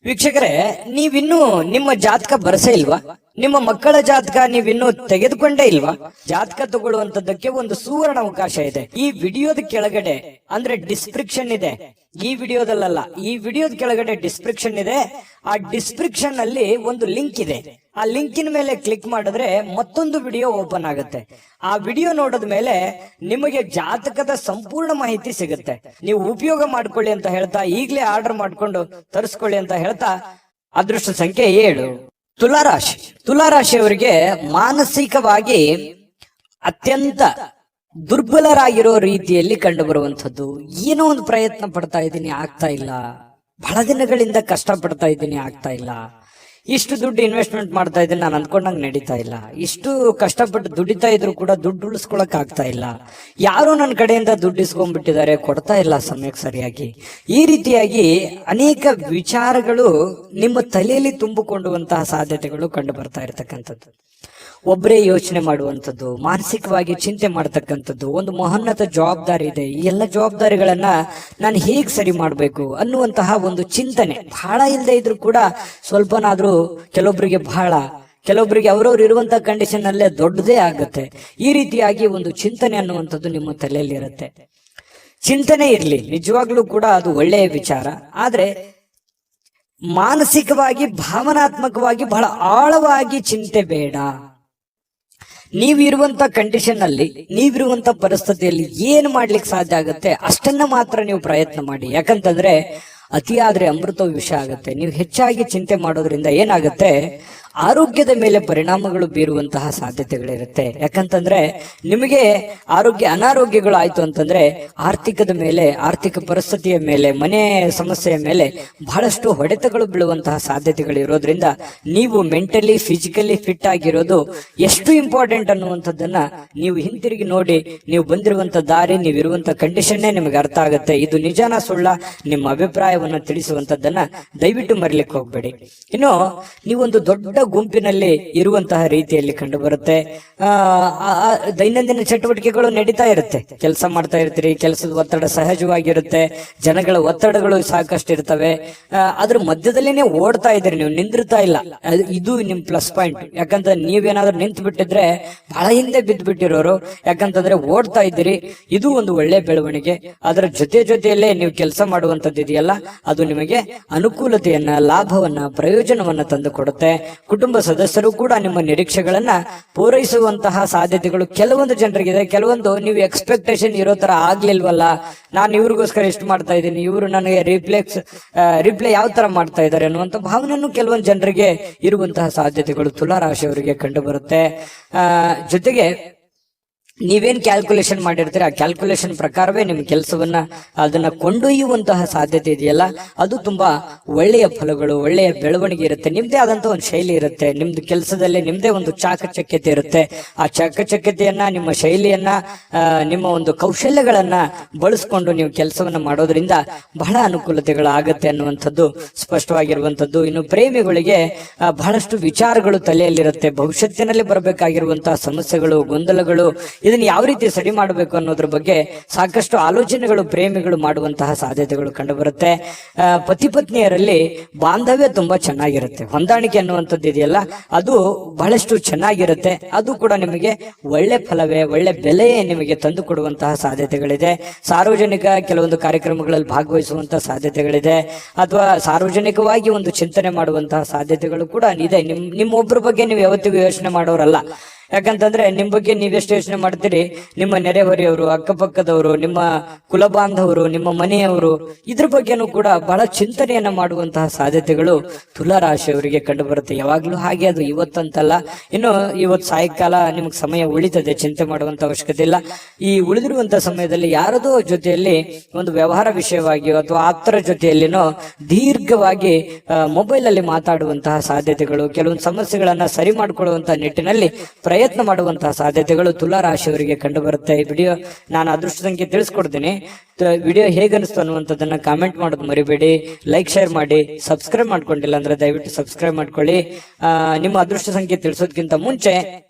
Speaker 1: ವೀಕ್ಷಕರೇ, ನೀವಿನ್ನೂ ನಿಮ್ಮ ಜಾತಕ ಬರಸೇ ಇಲ್ವಾ? ನಿಮ್ಮ ಮಕ್ಕಳ ಜಾತಕ ನೀವಿನ್ನೂ ತೆಗೆದುಕೊಂಡೇ ಇಲ್ವಾ? ಜಾತಕ ತಗೊಳ್ಳುವಂತದ್ದಕ್ಕೆ ಒಂದು ಸುವರ್ಣ ಅವಕಾಶ ಇದೆ. ಈ ವಿಡಿಯೋದ ಕೆಳಗಡೆ ಅಂದ್ರೆ ಡಿಸ್ಕ್ರಿಪ್ಷನ್ ಇದೆ. ಈ ವಿಡಿಯೋದಲ್ಲ, ಈ ವಿಡಿಯೋದ ಕೆಳಗಡೆ ಡಿಸ್ಕ್ರಿಪ್ಷನ್ ಇದೆ. ಆ ಡಿಸ್ಕ್ರಿಪ್ಷನ್ ಅಲ್ಲಿ ಒಂದು ಲಿಂಕ್ ಇದೆ. ಆ ಲಿಂಕಿನ ಮೇಲೆ ಕ್ಲಿಕ್ ಮಾಡಿದ್ರೆ ಮತ್ತೊಂದು ವಿಡಿಯೋ ಓಪನ್ ಆಗುತ್ತೆ. ಆ ವಿಡಿಯೋ ನೋಡಿದ ಮೇಲೆ ನಿಮಗೆ ಜಾತಕದ ಸಂಪೂರ್ಣ ಮಾಹಿತಿ ಸಿಗುತ್ತೆ. ನೀವು ಉಪಯೋಗ ಮಾಡ್ಕೊಳ್ಳಿ ಅಂತ ಹೇಳ್ತಾ, ಈಗಲೇ ಆರ್ಡರ್ ಮಾಡ್ಕೊಂಡು ತರಿಸ್ಕೊಳ್ಳಿ ಅಂತ ಹೇಳ್ತಾ, ಅದೃಷ್ಟ ಸಂಖ್ಯೆ 7 ತುಲಾರಾಶಿ. ತುಲಾರಾಶಿಯವರಿಗೆ ಮಾನಸಿಕವಾಗಿ ಅತ್ಯಂತ ದುರ್ಬಲರಾಗಿರೋ ರೀತಿಯಲ್ಲಿ ಕಂಡು ಬರುವಂಥದ್ದು. ಏನೋ ಒಂದು ಪ್ರಯತ್ನ ಪಡ್ತಾ ಇದ್ದೀನಿ, ಆಗ್ತಾ ಇಲ್ಲ. ಬಹಳ ದಿನಗಳಿಂದ ಕಷ್ಟ ಪಡ್ತಾ ಇದ್ದೀನಿ, ಆಗ್ತಾ ಇಲ್ಲ. ಇಷ್ಟು ದುಡ್ಡು ಇನ್ವೆಸ್ಟ್ಮೆಂಟ್ ಮಾಡ್ತಾ ಇದ್ದೀನಿ, ನಾನು ಅನ್ಕೊಂಡಂಗೆ ನಡೀತಾ ಇಲ್ಲ. ಇಷ್ಟು ಕಷ್ಟಪಟ್ಟು ದುಡಿತಾ ಇದ್ರು ಕೂಡ ದುಡ್ಡು ಉಳಿಸ್ಕೊಳಕ್ ಆಗ್ತಾ ಇಲ್ಲ. ಯಾರೋ ನನ್ನ ಕಡೆಯಿಂದ ದುಡ್ಡು ಇಸ್ಕೊಂಡ್ಬಿಟ್ಟಿದ್ದಾರೆ, ಕೊಡ್ತಾ ಇಲ್ಲ ಸಮಯಕ್ಕೆ ಸರಿಯಾಗಿ. ಈ ರೀತಿಯಾಗಿ ಅನೇಕ ವಿಚಾರಗಳು ನಿಮ್ಮ ತಲೆಯಲ್ಲಿ ತುಂಬಿಕೊಳ್ಳುವಂತಹ ಸಾಧ್ಯತೆಗಳು ಕಂಡು ಬರ್ತಾ ಇರತಕ್ಕಂಥದ್ದು. ಒಬ್ಬರೇ ಯೋಚನೆ ಮಾಡುವಂಥದ್ದು, ಮಾನಸಿಕವಾಗಿ ಚಿಂತೆ ಮಾಡ್ತಕ್ಕಂಥದ್ದು, ಒಂದು ಮಹೋನ್ನತ ಜವಾಬ್ದಾರಿ ಇದೆ, ಈ ಎಲ್ಲ ಜವಾಬ್ದಾರಿಗಳನ್ನ ನಾನು ಹೇಗ್ ಸರಿ ಮಾಡಬೇಕು ಅನ್ನುವಂತಹ ಒಂದು ಚಿಂತನೆ ಬಹಳ ಇಲ್ಲದೆ ಇದ್ರು ಕೂಡ ಸ್ವಲ್ಪನಾದ್ರೂ ಕೆಲವೊಬ್ಬರಿಗೆ ಬಹಳ, ಕೆಲವೊಬ್ಬರಿಗೆ ಅವರವ್ರು ಇರುವಂತಹ ಕಂಡೀಷನ್ ಅಲ್ಲೇ ದೊಡ್ಡದೇ ಆಗುತ್ತೆ. ಈ ರೀತಿಯಾಗಿ ಒಂದು ಚಿಂತನೆ ಅನ್ನುವಂಥದ್ದು ನಿಮ್ಮ ತಲೆಯಲ್ಲಿ ಇರುತ್ತೆ. ಚಿಂತನೆ ಇರ್ಲಿ, ನಿಜವಾಗ್ಲೂ ಕೂಡ ಅದು ಒಳ್ಳೆಯ ವಿಚಾರ. ಆದ್ರೆ ಮಾನಸಿಕವಾಗಿ ಭಾವನಾತ್ಮಕವಾಗಿ ಬಹಳ ಆಳವಾಗಿ ಚಿಂತೆ ಬೇಡ. ನೀವಿರುವಂತ ಕಂಡೀಷನ್ ಅಲ್ಲಿ, ನೀವಿರುವಂತ ಪರಿಸ್ಥಿತಿಯಲ್ಲಿ ಏನ್ ಮಾಡ್ಲಿಕ್ಕೆ ಸಾಧ್ಯ ಆಗುತ್ತೆ ಅಷ್ಟನ್ನ ಮಾತ್ರ ನೀವು ಪ್ರಯತ್ನ ಮಾಡಿ. ಯಾಕಂತಂದ್ರೆ ಅತಿಯಾದ್ರೆ ಅಮೃತ ವಿಷ ಆಗುತ್ತೆ. ನೀವು ಹೆಚ್ಚಾಗಿ ಚಿಂತೆ ಮಾಡೋದ್ರಿಂದ ಏನಾಗುತ್ತೆ, ಆರೋಗ್ಯದ ಮೇಲೆ ಪರಿಣಾಮಗಳು ಬೀರುವಂತಹ ಸಾಧ್ಯತೆಗಳಿರುತ್ತೆ. ಯಾಕಂತಂದ್ರೆ ನಿಮಗೆ ಅನಾರೋಗ್ಯಗಳು ಆಯ್ತು ಅಂತಂದ್ರೆ ಆರ್ಥಿಕದ ಮೇಲೆ, ಆರ್ಥಿಕ ಪರಿಸ್ಥಿತಿಯ ಮೇಲೆ, ಮನೆ ಸಮಸ್ಯೆಯ ಮೇಲೆ ಬಹಳಷ್ಟು ಹೊಡೆತಗಳು ಬೀಳುವಂತಹ ಸಾಧ್ಯತೆಗಳು ಇರೋದ್ರಿಂದ ನೀವು ಮೆಂಟಲಿ ಫಿಸಿಕಲಿ ಫಿಟ್ ಆಗಿರೋದು ಎಷ್ಟು ಇಂಪಾರ್ಟೆಂಟ್ ಅನ್ನುವಂಥದ್ದನ್ನ ನೀವು ಹಿಂತಿರುಗಿ ನೋಡಿ. ನೀವು ಬಂದಿರುವಂತ ದಾರಿ, ನೀವಿರುವಂತ ಕಂಡೀಷನ್ನೇ ನಿಮಗೆ ಅರ್ಥ ಆಗುತ್ತೆ. ಇದು ನಿಜಾನ ಸುಳ್ಳ, ನಿಮ್ಮ ಅಭಿಪ್ರಾಯವನ್ನ ತಿಳಿಸುವಂತದ್ದನ್ನ ದಯವಿಟ್ಟು ಮರಿಲಿಕ್ಕೆ ಹೋಗ್ಬೇಡಿ. ಇನ್ನು ನೀವೊಂದು ದೊಡ್ಡ ಗುಂಪಿನಲ್ಲಿ ಇರುವಂತಹ ರೀತಿಯಲ್ಲಿ ಕಂಡು ಬರುತ್ತೆ. ದೈನಂದಿನ ಚಟುವಟಿಕೆಗಳು ನಡೀತಾ ಇರುತ್ತೆ, ಕೆಲಸ ಮಾಡ್ತಾ ಇರ್ತೀರಿ, ಕೆಲಸದ ಒತ್ತಡ ಸಹಜವಾಗಿರುತ್ತೆ, ಜನಗಳ ಒತ್ತಡಗಳು ಸಾಕಷ್ಟು ಇರ್ತವೆ. ಅದ್ರ ಮಧ್ಯದಲ್ಲಿನೇ ಓಡ್ತಾ ಇದ್ದೀರಿ, ನೀವು ನಿಂದಿರ್ತಾ ಇಲ್ಲ. ಇದು ನಿಮ್ ಪ್ಲಸ್ ಪಾಯಿಂಟ್. ಯಾಕಂದ್ರೆ ನೀವೇನಾದ್ರೂ ನಿಂತು ಬಿಟ್ಟಿದ್ರೆ ಬಹಳ ಹಿಂದೆ ಬಿದ್ದು ಬಿಟ್ಟಿರೋರು, ಯಾಕಂತಂದ್ರೆ ಓಡ್ತಾ ಇದ್ದೀರಿ. ಇದು ಒಂದು ಒಳ್ಳೆ ಬೆಳವಣಿಗೆ. ಅದರ ಜೊತೆಯಲ್ಲೇ ನೀವು ಕೆಲಸ ಮಾಡುವಂತದ್ದು ಇದೆಯಲ್ಲ, ಅದು ನಿಮಗೆ ಅನುಕೂಲತೆಯನ್ನ, ಲಾಭವನ್ನ, ಪ್ರಯೋಜನವನ್ನ ತಂದು ಕೊಡುತ್ತೆ. ಕುಟುಂಬ ಸದಸ್ಯರು ಕೂಡ ನಿಮ್ಮ ನಿರೀಕ್ಷೆಗಳನ್ನ ಪೂರೈಸುವಂತಹ ಸಾಧ್ಯತೆಗಳು ಕೆಲವೊಂದು ಜನರಿಗಿದೆ. ಕೆಲವೊಂದು ನೀವು ಎಕ್ಸ್ಪೆಕ್ಟೇಷನ್ ಇರೋ ತರ ಆಗ್ಲಿಲ್ವಲ್ಲ, ನಾನು ಇವ್ರಿಗೋಸ್ಕರ ಇಷ್ಟು ಮಾಡ್ತಾ ಇದ್ದೀನಿ, ಇವರು ನನಗೆ ರಿಪ್ಲೈ ಯಾವ ತರ ಮಾಡ್ತಾ ಇದ್ದಾರೆ ಅನ್ನುವಂಥ ಭಾವನೆಯನ್ನು ಕೆಲವೊಂದು ಜನರಿಗೆ ಇರುವಂತಹ ಸಾಧ್ಯತೆಗಳು ತುಲಾರಾಶಿಯವರಿಗೆ ಕಂಡು ಬರುತ್ತೆ. ಜೊತೆಗೆ ನೀವೇನ್ ಕ್ಯಾಲ್ಕುಲೇಷನ್ ಮಾಡಿರ್ತೀರ, ಆ ಕ್ಯಾಲ್ಕುಲೇಷನ್ ಪ್ರಕಾರವೇ ನಿಮ್ ಕೆಲಸವನ್ನ ಅದನ್ನ ಕೊಂಡೊಯ್ಯುವಂತಹ ಸಾಧ್ಯತೆ ಇದೆಯಲ್ಲ, ಅದು ತುಂಬಾ ಒಳ್ಳೆಯ ಫಲಗಳು, ಒಳ್ಳೆಯ ಬೆಳವಣಿಗೆ ಇರುತ್ತೆ. ನಿಮ್ದೇ ಆದಂತ ಒಂದು ಶೈಲಿ ಇರುತ್ತೆ. ನಿಮ್ದು ಕೆಲಸದಲ್ಲಿ ನಿಮ್ದೇ ಒಂದು ಚಾಕಚಕ್ಯತೆ ಇರುತ್ತೆ. ಆ ಚಾಕಚಕ್ಯತೆಯನ್ನ, ನಿಮ್ಮ ಶೈಲಿಯನ್ನ, ನಿಮ್ಮ ಒಂದು ಕೌಶಲ್ಯಗಳನ್ನ ಬಳಸ್ಕೊಂಡು ನೀವು ಕೆಲಸವನ್ನ ಮಾಡೋದ್ರಿಂದ ಬಹಳ ಅನುಕೂಲತೆಗಳಾಗತ್ತೆ ಅನ್ನುವಂಥದ್ದು ಸ್ಪಷ್ಟವಾಗಿರುವಂತದ್ದು. ಇನ್ನು ಪ್ರೇಮಿಗಳಿಗೆ ಬಹಳಷ್ಟು ವಿಚಾರಗಳು ತಲೆಯಲ್ಲಿರುತ್ತೆ. ಭವಿಷ್ಯತ್ತಿನಲ್ಲಿ ಬರಬೇಕಾಗಿರುವಂತಹ ಸಮಸ್ಯೆಗಳು, ಗೊಂದಲಗಳು, ಇದನ್ನ ಯಾವ ರೀತಿ ಸರಿ ಮಾಡಬೇಕು ಅನ್ನೋದ್ರ ಬಗ್ಗೆ ಸಾಕಷ್ಟು ಆಲೋಚನೆಗಳು ಪ್ರೇಮಿಗಳು ಮಾಡುವಂತಹ ಸಾಧ್ಯತೆಗಳು ಕಂಡು ಬರುತ್ತೆ. ಪತಿ ಪತ್ನಿಯರಲ್ಲಿ ಬಾಂಧವ್ಯ ತುಂಬಾ ಚೆನ್ನಾಗಿರುತ್ತೆ. ಹೊಂದಾಣಿಕೆ ಅನ್ನುವಂಥದ್ದು ಇದೆಯಲ್ಲ, ಅದು ಬಹಳಷ್ಟು ಚೆನ್ನಾಗಿರುತ್ತೆ. ಅದು ಕೂಡ ನಿಮಗೆ ಒಳ್ಳೆ ಫಲವೇ, ಒಳ್ಳೆ ಬೆಲೆ ನಿಮಗೆ ತಂದು ಕೊಡುವಂತಹ ಸಾಧ್ಯತೆಗಳಿದೆ. ಸಾರ್ವಜನಿಕ ಕೆಲವೊಂದು ಕಾರ್ಯಕ್ರಮಗಳಲ್ಲಿ ಭಾಗವಹಿಸುವಂತಹ ಸಾಧ್ಯತೆಗಳಿದೆ, ಅಥವಾ ಸಾರ್ವಜನಿಕವಾಗಿ ಒಂದು ಚಿಂತನೆ ಮಾಡುವಂತಹ ಸಾಧ್ಯತೆಗಳು ಕೂಡ ಇದೆ. ನಿಮ್ಮೊಬ್ಬರ ಬಗ್ಗೆ ನೀವು ಯಾವತ್ತಿಗೂ ಯೋಚನೆ ಮಾಡೋರಲ್ಲ. ಯಾಕಂತಂದ್ರೆ ನಿಮ್ ಬಗ್ಗೆ ನೀವೆಷ್ಟು ಯೋಚನೆ ಮಾಡ್ತೀರಿ, ನಿಮ್ಮ ನೆರೆಹೊರೆಯವರು, ಅಕ್ಕಪಕ್ಕದವರು, ನಿಮ್ಮ ಕುಲ ಬಾಂಧವರು, ನಿಮ್ಮ ಮನೆಯವರು, ಇದ್ರ ಬಗ್ಗೆನೂ ಕೂಡ ಬಹಳ ಚಿಂತನೆಯನ್ನ ಮಾಡುವಂತಹ ಸಾಧ್ಯತೆಗಳು ತುಲಾ ರಾಶಿಯವರಿಗೆ ಕಂಡು ಬರುತ್ತೆ. ಯಾವಾಗ್ಲೂ ಹಾಗೆ, ಅದು ಇವತ್ತಂತಲ್ಲ. ಇನ್ನು ಇವತ್ತು ಸಾಯಂಕಾಲ ನಿಮ್ಗೆ ಸಮಯ ಉಳಿತದೆ, ಚಿಂತೆ ಮಾಡುವಂತ ಅವಶ್ಯಕತೆ ಇಲ್ಲ. ಈ ಉಳಿದಿರುವಂತ ಸಮಯದಲ್ಲಿ ಯಾರದೋ ಜೊತೆಯಲ್ಲಿ ಒಂದು ವ್ಯವಹಾರ ವಿಷಯವಾಗಿಯೋ ಅಥವಾ ಆಪ್ತರ ಜೊತೆಯಲ್ಲಿನೋ ದೀರ್ಘವಾಗಿ ಮೊಬೈಲ್ ಅಲ್ಲಿ ಮಾತಾಡುವಂತಹ ಸಾಧ್ಯತೆಗಳು, ಕೆಲವೊಂದು ಸಮಸ್ಯೆಗಳನ್ನ ಸರಿ ಮಾಡಿಕೊಳ್ಳುವಂತಹ ನಿಟ್ಟಿನಲ್ಲಿ ಪ್ರಯತ್ನ ಮಾಡುವಂತಹ ಸಾಧ್ಯತೆಗಳು ತುಲಾ ರಾಶಿಯವರಿಗೆ ಕಂಡು ಬರುತ್ತೆ. ಈ ವಿಡಿಯೋ ನಾನು ಅದೃಷ್ಟ ಸಂಖ್ಯೆ ತಿಳಿಸ್ಕೊಡ್ತೀನಿ. ವಿಡಿಯೋ ಹೇಗನ್ನಿಸ್ತು ಅನ್ನುವಂಥದ್ದನ್ನ ಕಾಮೆಂಟ್ ಮಾಡೋದು ಮರಿಬೇಡಿ. ಲೈಕ್ ಶೇರ್ ಮಾಡಿ. ಸಬ್ಸ್ಕ್ರೈಬ್ ಮಾಡ್ಕೊಂಡಿಲ್ಲ ಅಂದ್ರೆ ದಯವಿಟ್ಟು ಸಬ್ಸ್ಕ್ರೈಬ್ ಮಾಡ್ಕೊಳ್ಳಿ. ನಿಮ್ಮ ಅದೃಷ್ಟ ಸಂಖ್ಯೆ ತಿಳಿಸೋದಕ್ಕಿಂತ ಮುಂಚೆ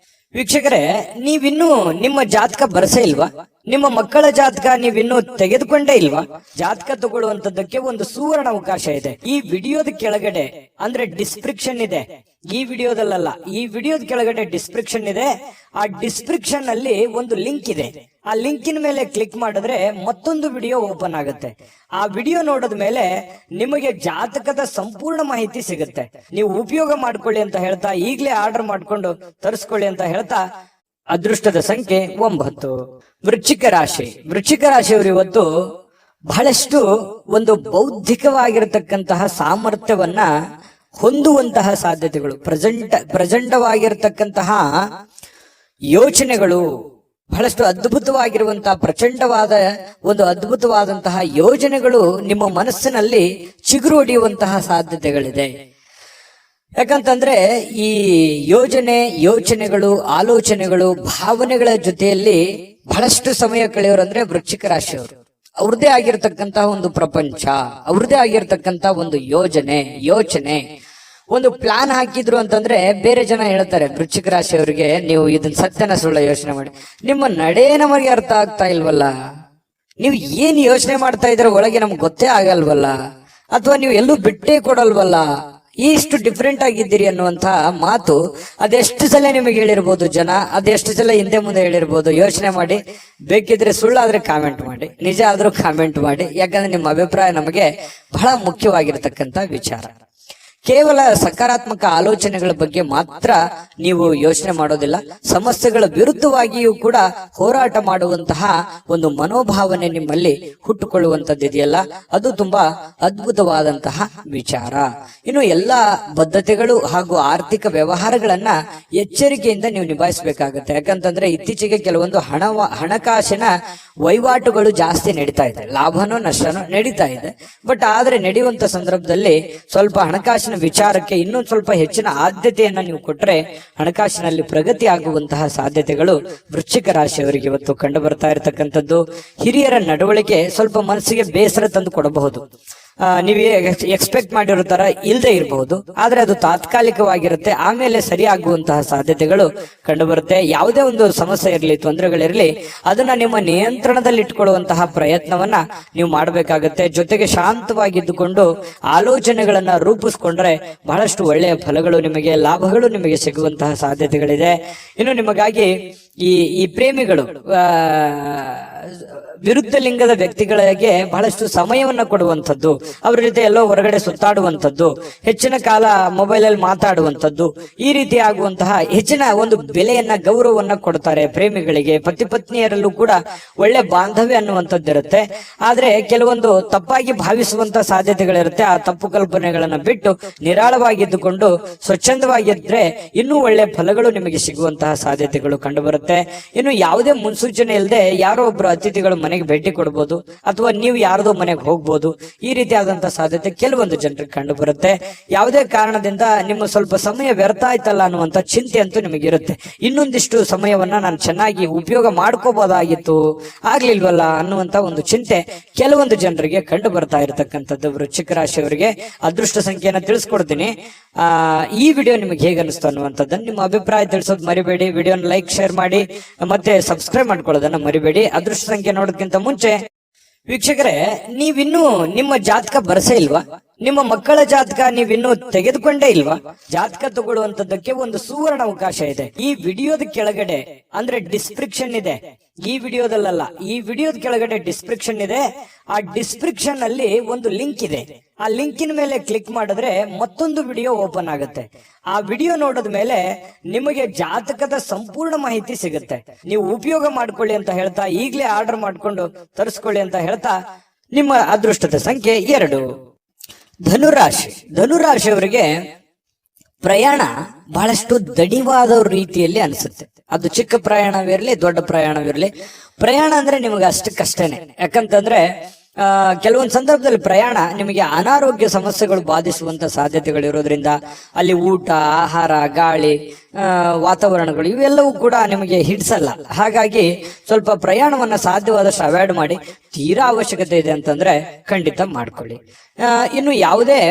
Speaker 1: ವೀಕ್ಷಕರೇ, ನೀವಿನ್ನೂ ನಿಮ್ಮ ಜಾತಕ ಬರಸೇ ಇಲ್ವಾ? ನಿಮ್ಮ ಮಕ್ಕಳ ಜಾತಕ ನೀವಿನ್ನೂ ತೆಗೆದುಕೊಂಡೇ ಇಲ್ವಾ? ಜಾತಕ ತಗೊಳ್ಳುವಂತದ್ದಕ್ಕೆ ಒಂದು ಸುವರ್ಣ ಅವಕಾಶ ಇದೆ. ಈ ವಿಡಿಯೋದ ಕೆಳಗಡೆ ಅಂದ್ರೆ ಡಿಸ್ಕ್ರಿಪ್ಷನ್ ಇದೆ. ಈ ವಿಡಿಯೋದಲ್ಲ, ಈ ವಿಡಿಯೋದ ಕೆಳಗಡೆ ಡಿಸ್ಕ್ರಿಪ್ಷನ್ ಇದೆ. ಆ ಡಿಸ್ಕ್ರಿಪ್ಷನ್ ಅಲ್ಲಿ ಒಂದು ಲಿಂಕ್ ಇದೆ. ಆ ಲಿಂಕಿನ ಮೇಲೆ ಕ್ಲಿಕ್ ಮಾಡಿದ್ರೆ ಮತ್ತೊಂದು ವಿಡಿಯೋ ಓಪನ್ ಆಗುತ್ತೆ. ಆ ವಿಡಿಯೋ ನೋಡಿದ ಮೇಲೆ ನಿಮಗೆ ಜಾತಕದ ಸಂಪೂರ್ಣ ಮಾಹಿತಿ ಸಿಗುತ್ತೆ. ನೀವು ಉಪಯೋಗ ಮಾಡ್ಕೊಳ್ಳಿ ಅಂತ ಹೇಳ್ತಾ, ಈಗಲೇ ಆರ್ಡರ್ ಮಾಡ್ಕೊಂಡು ತರಿಸ್ಕೊಳ್ಳಿ ಅಂತ ಹೇಳ್ತಾ, ಅದೃಷ್ಟದ ಸಂಖ್ಯೆ 9. ವೃಶ್ಚಿಕ ರಾಶಿ. ವೃಶ್ಚಿಕ ರಾಶಿಯವರು ಇವತ್ತು ಬಹಳಷ್ಟು ಒಂದು ಬೌದ್ಧಿಕವಾಗಿರತಕ್ಕಂತಹ ಸಾಮರ್ಥ್ಯವನ್ನ ಹೊಂದುವಂತಹ ಸಾಧ್ಯತೆಗಳು, ಪ್ರಚಂಡವಾಗಿರತಕ್ಕಂತಹ ಯೋಚನೆಗಳು, ಬಹಳಷ್ಟು ಅದ್ಭುತವಾಗಿರುವಂತಹ ಪ್ರಚಂಡವಾದ ಒಂದು ಅದ್ಭುತವಾದಂತಹ ಯೋಜನೆಗಳು ನಿಮ್ಮ ಮನಸ್ಸಿನಲ್ಲಿ ಚಿಗುರು ಹೊಡೆಯುವಂತಹ ಸಾಧ್ಯತೆಗಳಿದೆ. ಯಾಕಂತಂದ್ರೆ ಈ ಯೋಚನೆಗಳು, ಆಲೋಚನೆಗಳು, ಭಾವನೆಗಳ ಜೊತೆಯಲ್ಲಿ ಬಹಳಷ್ಟು ಸಮಯ ಕಳೆಯೋರಂದ್ರೆ ವೃಶ್ಚಿಕ ರಾಶಿಯವರು. ಅವ್ರದೇ ಆಗಿರ್ತಕ್ಕಂತಹ ಒಂದು ಪ್ರಪಂಚ, ಅವ್ರದೇ ಆಗಿರ್ತಕ್ಕಂತಹ ಒಂದು ಯೋಚನೆ, ಒಂದು ಪ್ಲಾನ್ ಹಾಕಿದ್ರು ಅಂತಂದ್ರೆ ಬೇರೆ ಜನ ಹೇಳ್ತಾರೆ ವೃಶ್ಚಿಕ ರಾಶಿಯವರಿಗೆ, ನೀವು ಇದನ್ನ ಸತ್ಯನ ಸುಳ್ಳ ಯೋಚನೆ ಮಾಡಿ, ನಿಮ್ಮ ನಡೆ ನಮಗೆ ಅರ್ಥ ಆಗ್ತಾ ಇಲ್ವಲ್ಲ, ನೀವು ಏನ್ ಯೋಚನೆ ಮಾಡ್ತಾ ಇದ್ರ ಒಳಗೆ ನಮ್ಗೆ ಗೊತ್ತೇ ಆಗಲ್ವಲ್ಲ, ಅಥವಾ ನೀವು ಎಲ್ಲೂ ಬಿಟ್ಟೇ ಕೊಡಲ್ವಲ್ಲ, ಇಷ್ಟು ಡಿಫ್ರೆಂಟ್ ಆಗಿದ್ದೀರಿ ಅನ್ನುವಂತ ಮಾತು ಅದೆಷ್ಟು ಸಲ ನಿಮಗೆ ಹೇಳಿರ್ಬೋದು ಜನ, ಅದೆಷ್ಟು ಸಲ ಹಿಂದೆ ಮುಂದೆ ಹೇಳಿರ್ಬೋದು. ಯೋಚನೆ ಮಾಡಿ. ಬೇಕಿದ್ರೆ ಸುಳ್ಳಾದ್ರೆ ಕಾಮೆಂಟ್ ಮಾಡಿ, ನಿಜ ಆದ್ರೂ ಕಾಮೆಂಟ್ ಮಾಡಿ. ಯಾಕಂದ್ರೆ ನಿಮ್ಮ ಅಭಿಪ್ರಾಯ ನಮಗೆ ಬಹಳ ಮುಖ್ಯವಾಗಿರ್ತಕ್ಕಂಥ ವಿಚಾರ. ಕೇವಲ ಸಕಾರಾತ್ಮಕ ಆಲೋಚನೆಗಳ ಬಗ್ಗೆ ಮಾತ್ರ ನೀವು ಯೋಚನೆ ಮಾಡೋದಿಲ್ಲ, ಸಮಸ್ಯೆಗಳ ವಿರುದ್ಧವಾಗಿಯೂ ಕೂಡ ಹೋರಾಟ ಮಾಡುವಂತಹ ಒಂದು ಮನೋಭಾವನೆ ನಿಮ್ಮಲ್ಲಿ ಹುಟ್ಟುಕೊಳ್ಳುವಂತದ್ದಿದೆಯಲ್ಲ, ಅದು ತುಂಬಾ ಅದ್ಭುತವಾದಂತಹ ವಿಚಾರ. ಇನ್ನು ಎಲ್ಲಾ ಬದ್ಧತೆಗಳು ಹಾಗೂ ಆರ್ಥಿಕ ವ್ಯವಹಾರಗಳನ್ನ ಎಚ್ಚರಿಕೆಯಿಂದ ನೀವು ನಿಭಾಯಿಸಬೇಕಾಗುತ್ತೆ. ಯಾಕಂತಂದ್ರೆ ಇತ್ತೀಚೆಗೆ ಕೆಲವೊಂದು ಹಣಕಾಸಿನ ವಹಿವಾಟುಗಳು ಜಾಸ್ತಿ ನಡೀತಾ ಇದೆ, ಲಾಭನೋ ನಷ್ಟನೋ ನಡೀತಾ ಇದೆ. ಬಟ್ ಆದ್ರೆ ನಡೆಯುವಂತ ಸಂದರ್ಭದಲ್ಲಿ ಸ್ವಲ್ಪ ಹಣಕಾಸಿನ ವಿಚಾರಕ್ಕೆ ಇನ್ನೊಂದು ಸ್ವಲ್ಪ ಹೆಚ್ಚಿನ ಆದ್ಯತೆಯನ್ನ ನೀವು ಕೊಟ್ರೆ ಹಣಕಾಸಿನಲ್ಲಿ ಪ್ರಗತಿ ಆಗುವಂತಹ ಸಾಧ್ಯತೆಗಳು ವೃಶ್ಚಿಕ ರಾಶಿಯವರಿಗೆ ಇವತ್ತು ಕಂಡು ಬರ್ತಾ ಇರತಕ್ಕಂಥದ್ದು. ಹಿರಿಯರ ನಡವಳಿಕೆ ಸ್ವಲ್ಪ ಮನಸ್ಸಿಗೆ ಬೇಸರ ತಂದು ಕೊಡಬಹುದು. ನೀವು ಎಕ್ಸ್ಪೆಕ್ಟ್ ಮಾಡಿರೋ ತರ ಇಲ್ಲದೆ ಇರಬಹುದು, ಆದ್ರೆ ಅದು ತಾತ್ಕಾಲಿಕವಾಗಿರುತ್ತೆ, ಆಮೇಲೆ ಸರಿಯಾಗುವಂತಹ ಸಾಧ್ಯತೆಗಳು ಕಂಡು ಬರುತ್ತೆ. ಯಾವುದೇ ಒಂದು ಸಮಸ್ಯೆ ಇರಲಿ, ತೊಂದರೆಗಳಿರಲಿ, ಅದನ್ನ ನಿಮ್ಮ ನಿಯಂತ್ರಣದಲ್ಲಿ ಇಟ್ಕೊಳ್ಳುವಂತಹ ಪ್ರಯತ್ನವನ್ನ ನೀವು ಮಾಡಬೇಕಾಗತ್ತೆ. ಜೊತೆಗೆ ಶಾಂತವಾಗಿದ್ದುಕೊಂಡು ಆಲೋಚನೆಗಳನ್ನ ರೂಪಿಸ್ಕೊಂಡ್ರೆ ಬಹಳಷ್ಟು ಒಳ್ಳೆಯ ಫಲಗಳು ನಿಮಗೆ, ಲಾಭಗಳು ನಿಮಗೆ ಸಿಗುವಂತಹ ಸಾಧ್ಯತೆಗಳಿದೆ. ಇನ್ನು ನಿಮಗಾಗಿ ಈ ಪ್ರೇಮಿಗಳು ವಿರುದ್ಧ ಲಿಂಗದ ವ್ಯಕ್ತಿಗಳಿಗೆ ಬಹಳಷ್ಟು ಸಮಯವನ್ನ ಕೊಡುವಂಥದ್ದು, ಅವರ ಜೊತೆ ಎಲ್ಲೋ ಹೊರಗಡೆ ಸುತ್ತಾಡುವಂಥದ್ದು, ಹೆಚ್ಚಿನ ಕಾಲ ಮೊಬೈಲ್ ಅಲ್ಲಿ ಮಾತಾಡುವಂಥದ್ದು, ಈ ರೀತಿ ಆಗುವಂತಹ ಹೆಚ್ಚಿನ ಒಂದು ಬೆಲೆಯನ್ನ, ಗೌರವವನ್ನ ಕೊಡ್ತಾರೆ ಪ್ರೇಮಿಗಳಿಗೆ. ಪತಿ ಪತ್ನಿಯರಲ್ಲೂ ಕೂಡ ಒಳ್ಳೆ ಬಾಂಧವ್ಯ ಅನ್ನುವಂಥದ್ದಿರುತ್ತೆ. ಆದ್ರೆ ಕೆಲವೊಂದು ತಪ್ಪಾಗಿ ಭಾವಿಸುವಂತ ಸಾಧ್ಯತೆಗಳಿರುತ್ತೆ. ಆ ತಪ್ಪು ಕಲ್ಪನೆಗಳನ್ನ ಬಿಟ್ಟು ನಿರಾಳವಾಗಿದ್ದುಕೊಂಡು ಸ್ವಚ್ಛಂದವಾಗಿದ್ರೆ ಇನ್ನೂ ಒಳ್ಳೆ ಫಲಗಳು ನಿಮಗೆ ಸಿಗುವಂತಹ ಸಾಧ್ಯತೆಗಳು ಕಂಡು ಬರುತ್ತೆ. ಇನ್ನು ಯಾವುದೇ ಮುನ್ಸೂಚನೆ ಇಲ್ಲದೆ ಯಾರೋ ಒಬ್ರು ಅತಿಥಿಗಳು ಮನೆಗೆ ಭೇಟಿ ಕೊಡಬಹುದು, ಅಥವಾ ನೀವು ಯಾರದೋ ಮನೆಗೆ ಹೋಗ್ಬೋದು. ಈ ರೀತಿಯಾದಂತಹ ಸಾಧ್ಯತೆ ಕೆಲವೊಂದು ಜನರಿಗೆ ಕಂಡು ಬರುತ್ತೆ. ಯಾವುದೇ ಕಾರಣದಿಂದ ನಿಮ್ಮ ಸ್ವಲ್ಪ ಸಮಯ ವ್ಯರ್ಥ ಆಯ್ತಲ್ಲ ಅನ್ನುವಂತ ಚಿಂತೆ ಅಂತೂ ನಿಮಗಿರುತ್ತೆ. ಇನ್ನೊಂದಿಷ್ಟು ಸಮಯವನ್ನ ನಾನು ಚೆನ್ನಾಗಿ ಉಪಯೋಗ ಮಾಡ್ಕೋಬಹುದಾಗಿತ್ತು, ಆಗ್ಲಿಲ್ವಲ್ಲ ಅನ್ನುವಂತ ಒಂದು ಚಿಂತೆ ಕೆಲವೊಂದು ಜನರಿಗೆ ಕಂಡು ಬರ್ತಾ ಇರತಕ್ಕಂಥದ್ದು. ವೃಶ್ಚಿಕ ರಾಶಿಯವರಿಗೆ ಅದೃಷ್ಟ ಸಂಖ್ಯೆಯನ್ನ ತಿಳಿಸ್ಕೊಡ್ತೀನಿ. ಈ ವಿಡಿಯೋ ನಿಮಗೆ ಹೇಗೆ ಅನಿಸ್ತು ಅನ್ನುವಂಥದ್ದನ್ನು ನಿಮ್ಮ ಅಭಿಪ್ರಾಯ ತಿಳಿಸೋದು ಮರಿಬೇಡಿ. ವಿಡಿಯೋನ ಲೈಕ್ ಶೇರ್ ಮಾಡಿ, ಮತ್ತೆ ಸಬ್ಸ್ಕ್ರೈಬ್ ಮಾಡ್ಕೊಳ್ಳೋದನ್ನ ಮರಿಬೇಡಿ. ಅದೃಷ್ಟ ಸಂಖ್ಯೆ ನೋಡೋದಕ್ಕಿಂತ ಮುಂಚೆ ವೀಕ್ಷಕರೇ, ನೀವಿನ್ನೂ ನಿಮ್ಮ ಜಾತಕ ಬರಸೇ ಇಲ್ವಾ? ನಿಮ್ಮ ಮಕ್ಕಳ ಜಾತಕ ನೀವಿನ್ನೂ ತೆಗೆದುಕೊಂಡೇ ಇಲ್ವಾ? ಜಾತಕ ತಗೊಳ್ಳುವಂತದ್ದಕ್ಕೆ ಒಂದು ಸುವರ್ಣ ಅವಕಾಶ ಇದೆ. ಈ ವಿಡಿಯೋದ ಕೆಳಗಡೆ ಅಂದ್ರೆ ಡಿಸ್ಕ್ರಿಪ್ಷನ್ ಇದೆ, ಈ ವಿಡಿಯೋದಲ್ಲ, ಈ ವಿಡಿಯೋದ ಕೆಳಗಡೆ ಡಿಸ್ಕ್ರಿಪ್ಷನ್ ಇದೆ. ಆ ಡಿಸ್ಕ್ರಿಪ್ಷನ್ ಅಲ್ಲಿ ಒಂದು ಲಿಂಕ್ ಇದೆ. ಆ ಲಿಂಕಿನ ಮೇಲೆ ಕ್ಲಿಕ್ ಮಾಡಿದ್ರೆ ಮತ್ತೊಂದು ವಿಡಿಯೋ ಓಪನ್ ಆಗುತ್ತೆ. ಆ ವಿಡಿಯೋ ನೋಡಿದ ಮೇಲೆ ನಿಮಗೆ ಜಾತಕದ ಸಂಪೂರ್ಣ ಮಾಹಿತಿ ಸಿಗುತ್ತೆ. ನೀವು ಉಪಯೋಗ ಮಾಡ್ಕೊಳ್ಳಿ ಅಂತ ಹೇಳ್ತಾ, ಈಗಲೇ ಆರ್ಡರ್ ಮಾಡ್ಕೊಂಡು ತರಿಸ್ಕೊಳ್ಳಿ ಅಂತ ಹೇಳ್ತಾ, ನಿಮ್ಮ ಅದೃಷ್ಟದ ಸಂಖ್ಯೆ 2. ಧನುರಾಶಿ. ಧನುರಾಶಿಯವರಿಗೆ ಪ್ರಯಾಣ ಬಹಳಷ್ಟು ದಣಿವಾದ ರೀತಿಯಲ್ಲಿ ಅನಿಸುತ್ತೆ. ಅದು ಚಿಕ್ಕ ಪ್ರಯಾಣವಿರಲಿ, ದೊಡ್ಡ ಪ್ರಯಾಣವಿರಲಿ, ಪ್ರಯಾಣ ಅಂದ್ರೆ ನಿಮಗೆ ಅಷ್ಟಕ್ಕಷ್ಟೇನೆ. ಯಾಕಂತಂದ್ರೆ ಕೆಲವೊಂದು ಸಂದರ್ಭದಲ್ಲಿ ಪ್ರಯಾಣ ನಿಮಗೆ ಅನಾರೋಗ್ಯ ಸಮಸ್ಯೆಗಳು ಬಾಧಿಸುವಂತ ಸಾಧ್ಯತೆಗಳಿರೋದ್ರಿಂದ ಅಲ್ಲಿ ಊಟ, ಆಹಾರ, ಗಾಳಿ, ವಾತಾವರಣಗಳು ಇವೆಲ್ಲವೂ ಕೂಡ ನಿಮಗೆ ಹಿಡಿಸಲ್ಲ. ಹಾಗಾಗಿ ಸ್ವಲ್ಪ ಪ್ರಯಾಣವನ್ನ ಸಾಧ್ಯವಾದಷ್ಟು ಅವಾಯ್ಡ್ ಮಾಡಿ. ತೀರಾ ಅವಶ್ಯಕತೆ ಇದೆ ಅಂತಂದ್ರೆ ಖಂಡಿತ ಮಾಡ್ಕೊಳ್ಳಿ. ಇನ್ನು ಯಾವುದೇ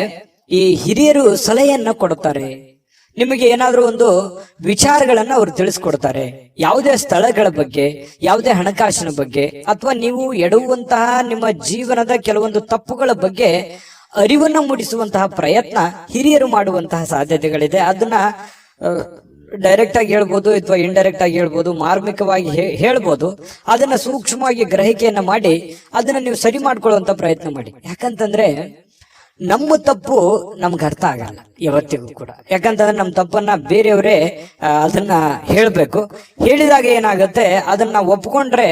Speaker 1: ಈ ಹಿರಿಯರು ಸಲಹೆಯನ್ನ ಕೊಡ್ತಾರೆ, ನಿಮಗೆ ಏನಾದ್ರೂ ಒಂದು ವಿಚಾರಗಳನ್ನ ಅವರು ತಿಳಿಸ್ಕೊಡ್ತಾರೆ. ಯಾವುದೇ ಸ್ಥಳಗಳ ಬಗ್ಗೆ, ಯಾವುದೇ ಹಣಕಾಸಿನ ಬಗ್ಗೆ, ಅಥವಾ ನೀವು ಎಡುವಂತಹ ನಿಮ್ಮ ಜೀವನದ ಕೆಲವೊಂದು ತಪ್ಪುಗಳ ಬಗ್ಗೆ ಅರಿವನ್ನ ಮೂಡಿಸುವಂತಹ ಪ್ರಯತ್ನ ಹಿರಿಯರು ಮಾಡುವಂತಹ ಸಾಧ್ಯತೆಗಳಿದೆ. ಅದನ್ನ ಡೈರೆಕ್ಟ್ ಆಗಿ ಹೇಳ್ಬೋದು ಅಥವಾ ಇಂಡೈರೆಕ್ಟ್ ಆಗಿ ಹೇಳ್ಬೋದು, ಮಾರ್ಮಿಕವಾಗಿ ಹೇಳ್ಬೋದು. ಅದನ್ನ ಸೂಕ್ಷ್ಮವಾಗಿ ಗ್ರಹಿಕೆಯನ್ನ ಮಾಡಿ ಅದನ್ನ ನೀವು ಸರಿ ಮಾಡ್ಕೊಳ್ಳುವಂತ ಪ್ರಯತ್ನ ಮಾಡಿ. ಯಾಕಂತಂದ್ರೆ ನಮ್ಮ ತಪ್ಪು ನಮ್ಗೆ ಅರ್ಥ ಆಗಲ್ಲ ಯಾವತ್ತಿಗೂ ಕೂಡ. ಯಾಕಂತಂದ್ರೆ ನಮ್ಮ ತಪ್ಪನ್ನ ಬೇರೆಯವರೇ ಅದನ್ನ ಹೇಳ್ಬೇಕು. ಹೇಳಿದಾಗ ಏನಾಗುತ್ತೆ, ಅದನ್ನ ಒಪ್ಕೊಂಡ್ರೆ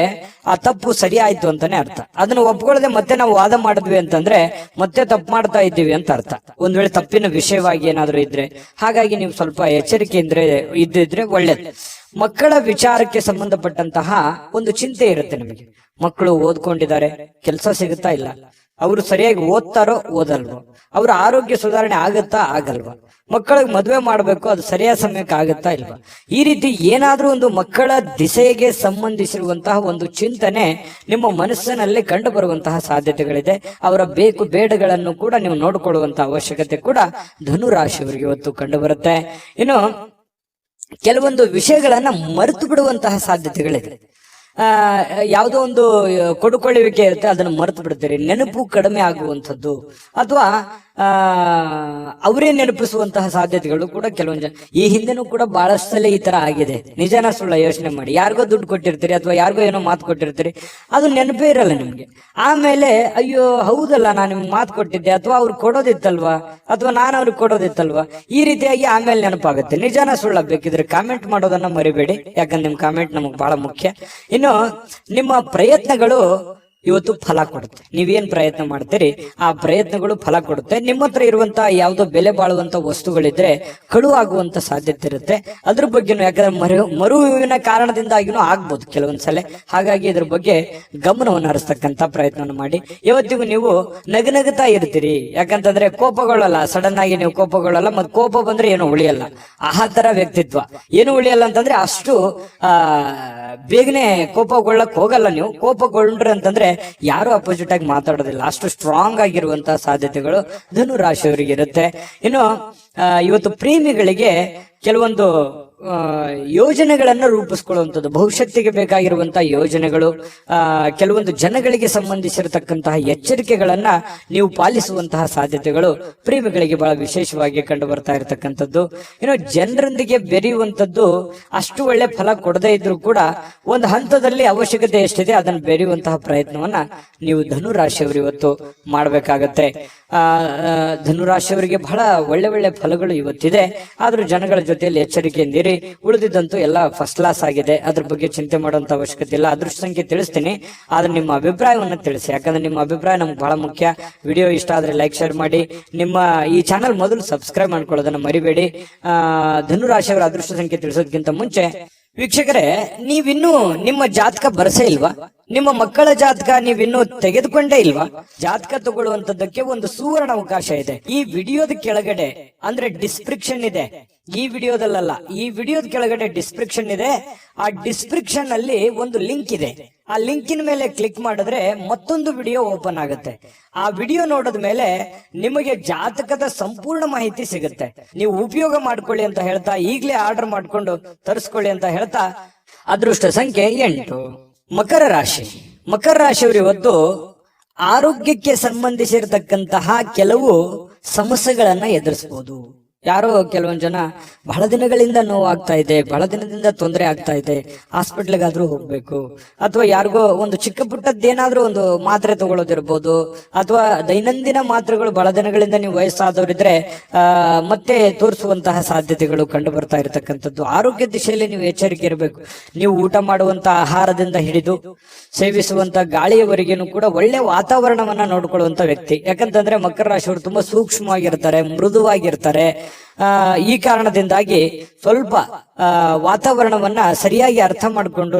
Speaker 1: ಆ ತಪ್ಪು ಸರಿ ಆಯ್ತು ಅಂತಾನೆ ಅರ್ಥ. ಅದನ್ನ ಒಪ್ಕೊಳ್ಳದೆ ಮತ್ತೆ ನಾವು ವಾದ ಮಾಡಿದ್ವಿ ಅಂತಂದ್ರೆ ಮತ್ತೆ ತಪ್ಪು ಮಾಡ್ತಾ ಇದ್ದೀವಿ ಅಂತ ಅರ್ಥ, ಒಂದ್ ವೇಳೆ ತಪ್ಪಿನ ವಿಷಯವಾಗಿ ಏನಾದ್ರು ಇದ್ರೆ. ಹಾಗಾಗಿ ನೀವು ಸ್ವಲ್ಪ ಎಚ್ಚರಿಕೆಯಿಂದ ಇದ್ದಿದ್ರೆ ಒಳ್ಳೇದು. ಮಕ್ಕಳ ವಿಚಾರಕ್ಕೆ ಸಂಬಂಧಪಟ್ಟಂತಹ ಒಂದು ಚಿಂತೆ ಇರುತ್ತೆ ನಿಮಗೆ. ಮಕ್ಕಳು ಓದ್ಕೊಂಡಿದ್ದಾರೆ, ಕೆಲಸ ಸಿಗುತ್ತಾ ಇಲ್ಲ, ಅವರು ಸರಿಯಾಗಿ ಓದ್ತಾರೋ ಓದಲ್ವೋ, ಅವ್ರ ಆರೋಗ್ಯ ಸುಧಾರಣೆ ಆಗತ್ತಾ ಆಗಲ್ವಾ, ಮಕ್ಕಳಿಗೆ ಮದುವೆ ಮಾಡ್ಬೇಕು, ಅದು ಸರಿಯಾದ ಸಮಯಕ್ಕೆ ಆಗತ್ತಾ ಇಲ್ವಾ, ಈ ರೀತಿ ಏನಾದ್ರೂ ಒಂದು ಮಕ್ಕಳ ದಿಸೆಗೆ ಸಂಬಂಧಿಸಿರುವಂತಹ ಒಂದು ಚಿಂತನೆ ನಿಮ್ಮ ಮನಸ್ಸಿನಲ್ಲಿ ಕಂಡು ಬರುವಂತಹ ಸಾಧ್ಯತೆಗಳಿದೆ. ಅವರ ಬೇಕು ಬೇಡಗಳನ್ನು ಕೂಡ ನೀವು ನೋಡಿಕೊಳ್ಳುವಂತಹ ಅವಶ್ಯಕತೆ ಕೂಡ ಧನುರಾಶಿಯವರಿಗೆ ಇವತ್ತು ಕಂಡು ಬರುತ್ತೆ. ಇನ್ನು ಕೆಲವೊಂದು ವಿಷಯಗಳನ್ನ ಮರೆತು ಬಿಡುವಂತಹ ಸಾಧ್ಯತೆಗಳಿದೆ. ಯಾವುದೋ ಒಂದು ಕೊಡುಕೊಳ್ಳುವಿಕೆ ಇರುತ್ತೆ, ಅದನ್ನು ಮರೆತು ಬಿಡ್ತೀರಿ. ನೆನಪು ಕಡಿಮೆ ಆಗುವಂಥದ್ದು ಅಥವಾ ಅವರೇ ನೆನಪಿಸುವಂತಹ ಸಾಧ್ಯತೆಗಳು ಕೂಡ ಕೆಲವೊಂದು ಈ ಹಿಂದೆನೂ ಕೂಡ ಬಹಳಷ್ಟು ಸಲ ಈ ತರ ಆಗಿದೆ. ನಿಜನ ಸುಳ್ಳ ಯೋಚನೆ ಮಾಡಿ. ಯಾರಿಗೋ ದುಡ್ಡು ಕೊಟ್ಟಿರ್ತೀರಿ ಅಥವಾ ಯಾರಿಗೋ ಏನೋ ಮಾತು ಕೊಟ್ಟಿರ್ತೀರಿ, ಅದು ನೆನಪೇ ಇರಲ್ಲ ನಿಮ್ಗೆ. ಆಮೇಲೆ ಅಯ್ಯೋ ಹೌದಲ್ಲ, ನಾನು ನಿಮ್ಗೆ ಮಾತು ಕೊಟ್ಟಿದ್ದೆ, ಅಥವಾ ಅವ್ರು ಕೊಡೋದಿತ್ತಲ್ವಾ, ಅಥವಾ ನಾನು ಅವ್ರಿಗೆ ಕೊಡೋದಿತ್ತಲ್ವಾ, ಈ ರೀತಿಯಾಗಿ ಆಮೇಲೆ ನೆನಪಾಗುತ್ತೆ. ನಿಜನ ಸುಳ್ಳ ಬೇಕಿದ್ರೆ ಕಾಮೆಂಟ್ ಮಾಡೋದನ್ನ ಮರಿಬೇಡಿ, ಯಾಕಂದ್ರೆ ನಿಮ್ ಕಾಮೆಂಟ್ ನಮಗ್ ಬಹಳ ಮುಖ್ಯ. ಇನ್ನು ನಿಮ್ಮ ಪ್ರಯತ್ನಗಳು ಇವತ್ತು ಫಲ ಕೊಡುತ್ತೆ. ನೀವೇನ್ ಪ್ರಯತ್ನ ಮಾಡ್ತೀರಿ ಆ ಪ್ರಯತ್ನಗಳು ಫಲ ಕೊಡುತ್ತೆ. ನಿಮ್ಮ ಹತ್ರ ಇರುವಂತಹ ಯಾವುದೋ ಬೆಲೆ ಬಾಳುವಂತ ವಸ್ತುಗಳಿದ್ರೆ ಕಳುವಾಗುವಂತ ಸಾಧ್ಯತೆ ಇರುತ್ತೆ. ಅದ್ರ ಬಗ್ಗೆನೂ, ಯಾಕಂದ್ರೆ ಮರುವಿನ ಕಾರಣದಿಂದಾಗಿನೂ ಆಗ್ಬೋದು ಕೆಲವೊಂದ್ಸಲ. ಹಾಗಾಗಿ ಇದ್ರ ಬಗ್ಗೆ ಗಮನವನ್ನು ಹರಿಸ್ತಕ್ಕಂತ ಪ್ರಯತ್ನ ಮಾಡಿ. ಇವತ್ತಿಗೂ ನೀವು ನಗನಗುತ್ತಾ ಇರ್ತೀರಿ. ಯಾಕಂತಂದ್ರೆ ಕೋಪಗೊಳ್ಳಲ್ಲ, ಸಡನ್ ಆಗಿ ನೀವು ಕೋಪಗೊಳ್ಳಲ್ಲ. ಮತ್ ಕೋಪ ಬಂದ್ರೆ ಏನು ಉಳಿಯಲ್ಲ, ಆ ತರ ವ್ಯಕ್ತಿತ್ವ. ಏನು ಉಳಿಯಲ್ಲ ಅಂತಂದ್ರೆ ಅಷ್ಟು ಬೇಗನೆ ಕೋಪಗೊಳ್ಳಕ್ ಹೋಗಲ್ಲ ನೀವು. ಕೋಪಗೊಂಡ್ರೆ ಅಂತಂದ್ರೆ ಯಾರು ಅಪೋಸಿಟ್ ಆಗಿ ಮಾತಾಡೋದಿಲ್ಲ, ಅಷ್ಟು ಸ್ಟ್ರಾಂಗ್ ಆಗಿರುವಂತಹ ಸಾಧ್ಯತೆಗಳು ಧನುರಾಶಿಯವರಿಗೆ ಇರುತ್ತೆ. ಇನ್ನು ಇವತ್ತು ಪ್ರೇಮಿಗಳಿಗೆ ಕೆಲವೊಂದು ಯೋಜನೆಗಳನ್ನ ರೂಪಿಸ್ಕೊಳ್ಳುವಂಥದ್ದು, ಭವಿಷ್ಯತ್ತಿಗೆ ಬೇಕಾಗಿರುವಂತಹ ಯೋಜನೆಗಳು, ಕೆಲವೊಂದು ಜನಗಳಿಗೆ ಸಂಬಂಧಿಸಿರತಕ್ಕಂತಹ ಎಚ್ಚರಿಕೆಗಳನ್ನ ನೀವು ಪಾಲಿಸುವಂತಹ ಸಾಧ್ಯತೆಗಳು ಪ್ರೇಮಿಗಳಿಗೆ ಬಹಳ ವಿಶೇಷವಾಗಿ ಕಂಡು ಬರ್ತಾ ಇರತಕ್ಕಂಥದ್ದು. ಇನ್ನು ಜನರೊಂದಿಗೆ ಬೆರೆಯುವಂಥದ್ದು ಅಷ್ಟು ಒಳ್ಳೆ ಫಲ ಕೊಡದೇ ಇದ್ರೂ ಕೂಡ ಒಂದು ಹಂತದಲ್ಲಿ ಅವಶ್ಯಕತೆ ಎಷ್ಟಿದೆ ಅದನ್ನು ಬೆರೆಯುವಂತಹ ಪ್ರಯತ್ನವನ್ನ ನೀವು ಧನುರಾಶಿಯವರು ಇವತ್ತು ಮಾಡಬೇಕಾಗತ್ತೆ. ಧನುರಾಶಿಯವರಿಗೆ ಬಹಳ ಒಳ್ಳೆ ಒಳ್ಳೆ ಫಲಗಳು ಇವತ್ತಿದೆ. ಆದ್ರೂ ಜನಗಳ ಜೊತೆಯಲ್ಲಿ ಎಚ್ಚರಿಕೆಯಿಂದಿರಿ. ಉಳಿದಿದ್ದಂತೂ ಎಲ್ಲ ಫಸ್ಟ್ ಕ್ಲಾಸ್ ಆಗಿದೆ, ಅದ್ರ ಬಗ್ಗೆ ಚಿಂತೆ ಮಾಡುವಂತ ಅವಶ್ಯಕತೆ ಇಲ್ಲ. ಅದೃಷ್ಟ ಸಂಖ್ಯೆ ತಿಳಿಸ್ತೀನಿ, ಆದ್ರೆ ನಿಮ್ಮ ಅಭಿಪ್ರಾಯವನ್ನ ತಿಳಿಸಿ. ಯಾಕಂದ್ರೆ ನಿಮ್ಮ ಅಭಿಪ್ರಾಯ ನಮ್ಗೆ ಬಹಳ ಮುಖ್ಯ. ವಿಡಿಯೋ ಇಷ್ಟ ಆದ್ರೆ ಲೈಕ್ ಶೇರ್ ಮಾಡಿ. ನಿಮ್ಮ ಈ ಚಾನಲ್ ಮೊದಲು ಸಬ್ಸ್ಕ್ರೈಬ್ ಮಾಡ್ಕೊಳ್ಳೋದನ್ನ ಮರಿಬೇಡಿ. ಧನುರಾಶಿಯವರ ಅದೃಷ್ಟ ಸಂಖ್ಯೆ ತಿಳಿಸೋದಕ್ಕಿಂತ ಮುಂಚೆ ವೀಕ್ಷಕರೇ, ನೀವಿನ್ನೂ ನಿಮ್ಮ ಜಾತಕ ಬರಸೇ ಇಲ್ವಾ? ನಿಮ್ಮ ಮಕ್ಕಳ ಜಾತಕ ನೀವಿನ್ನೂ ತೆಗೆದುಕೊಂಡೇ ಇಲ್ವಾ? ಜಾತಕ ತಗೊಳ್ಳುವಂತದ್ದಕ್ಕೆ ಒಂದು ಸುವರ್ಣ ಅವಕಾಶ ಇದೆ. ಈ ವಿಡಿಯೋದ ಕೆಳಗಡೆ ಅಂದ್ರೆ ಡಿಸ್ಕ್ರಿಪ್ಷನ್ ಇದೆ, ಈ ವಿಡಿಯೋದಲ್ಲ, ಈ ವಿಡಿಯೋದ ಕೆಳಗಡೆ ಡಿಸ್ಕ್ರಿಪ್ಷನ್ ಇದೆ. ಆ ಡಿಸ್ಕ್ರಿಪ್ಷನ್ ಅಲ್ಲಿ ಒಂದು ಲಿಂಕ್ ಇದೆ. ಆ ಲಿಂಕಿನ ಮೇಲೆ ಕ್ಲಿಕ್ ಮಾಡಿದ್ರೆ ಮತ್ತೊಂದು ವಿಡಿಯೋ ಓಪನ್ ಆಗುತ್ತೆ. ಆ ವಿಡಿಯೋ ನೋಡಿದ ಮೇಲೆ ನಿಮಗೆ ಜಾತಕದ ಸಂಪೂರ್ಣ ಮಾಹಿತಿ ಸಿಗುತ್ತೆ. ನೀವು ಉಪಯೋಗ ಮಾಡ್ಕೊಳ್ಳಿ ಅಂತ ಹೇಳ್ತಾ, ಈಗಲೇ ಆರ್ಡರ್ ಮಾಡ್ಕೊಂಡು ತರಿಸ್ಕೊಳ್ಳಿ ಅಂತ ಹೇಳ್ತಾ, ಅದೃಷ್ಟ ಸಂಖ್ಯೆ 8. ಮಕರ ರಾಶಿ. ಮಕರ ರಾಶಿಯವರು ಇವತ್ತು ಆರೋಗ್ಯಕ್ಕೆ ಸಂಬಂಧಿಸಿರತಕ್ಕಂತಹ ಕೆಲವು ಸಮಸ್ಯೆಗಳನ್ನ ಎದುರಿಸಬಹುದು. ಯಾರೋ ಕೆಲವೊಂದು ಜನ ಬಹಳ ದಿನಗಳಿಂದ ನೋವಾಗ್ತಾ ಇದೆ, ಬಹಳ ದಿನದಿಂದ ತೊಂದರೆ ಆಗ್ತಾ ಇದೆ, ಹಾಸ್ಪಿಟ್ಲಿಗಾದ್ರೂ ಹೋಗ್ಬೇಕು, ಅಥವಾ ಯಾರಿಗೋ ಒಂದು ಚಿಕ್ಕ ಪುಟ್ಟದ್ದೇನಾದ್ರೂ ಒಂದು ಮಾತ್ರೆ ತಗೊಳ್ಳೋದಿರ್ಬೋದು, ಅಥವಾ ದೈನಂದಿನ ಮಾತ್ರೆಗಳು ಬಹಳ ದಿನಗಳಿಂದ ನೀವು ವಯಸ್ಸಾದವರಿದ್ರೆ ಮತ್ತೆ ತೋರಿಸುವಂತಹ ಸಾಧ್ಯತೆಗಳು ಕಂಡು ಬರ್ತಾ ಇರತಕ್ಕಂಥದ್ದು. ಆರೋಗ್ಯ ದಿಶೆಯಲ್ಲಿ ನೀವು ಎಚ್ಚರಿಕೆ ಇರಬೇಕು. ನೀವು ಊಟ ಮಾಡುವಂತ ಆಹಾರದಿಂದ ಹಿಡಿದು ಸೇವಿಸುವಂತ ಗಾಳಿಯವರೆಗೇನು ಕೂಡ ಒಳ್ಳೆ ವಾತಾವರಣವನ್ನ ನೋಡ್ಕೊಳ್ಳುವಂತ ವ್ಯಕ್ತಿ. ಯಾಕಂತಂದ್ರೆ ಮಕರ ರಾಶಿಯವರು ತುಂಬಾ ಸೂಕ್ಷ್ಮವಾಗಿರ್ತಾರೆ, ಮೃದುವಾಗಿರ್ತಾರೆ. ಈ ಕಾರಣದಿಂದಾಗಿ ಸ್ವಲ್ಪ ವಾತಾವರಣವನ್ನ ಸರಿಯಾಗಿ ಅರ್ಥ ಮಾಡಿಕೊಂಡು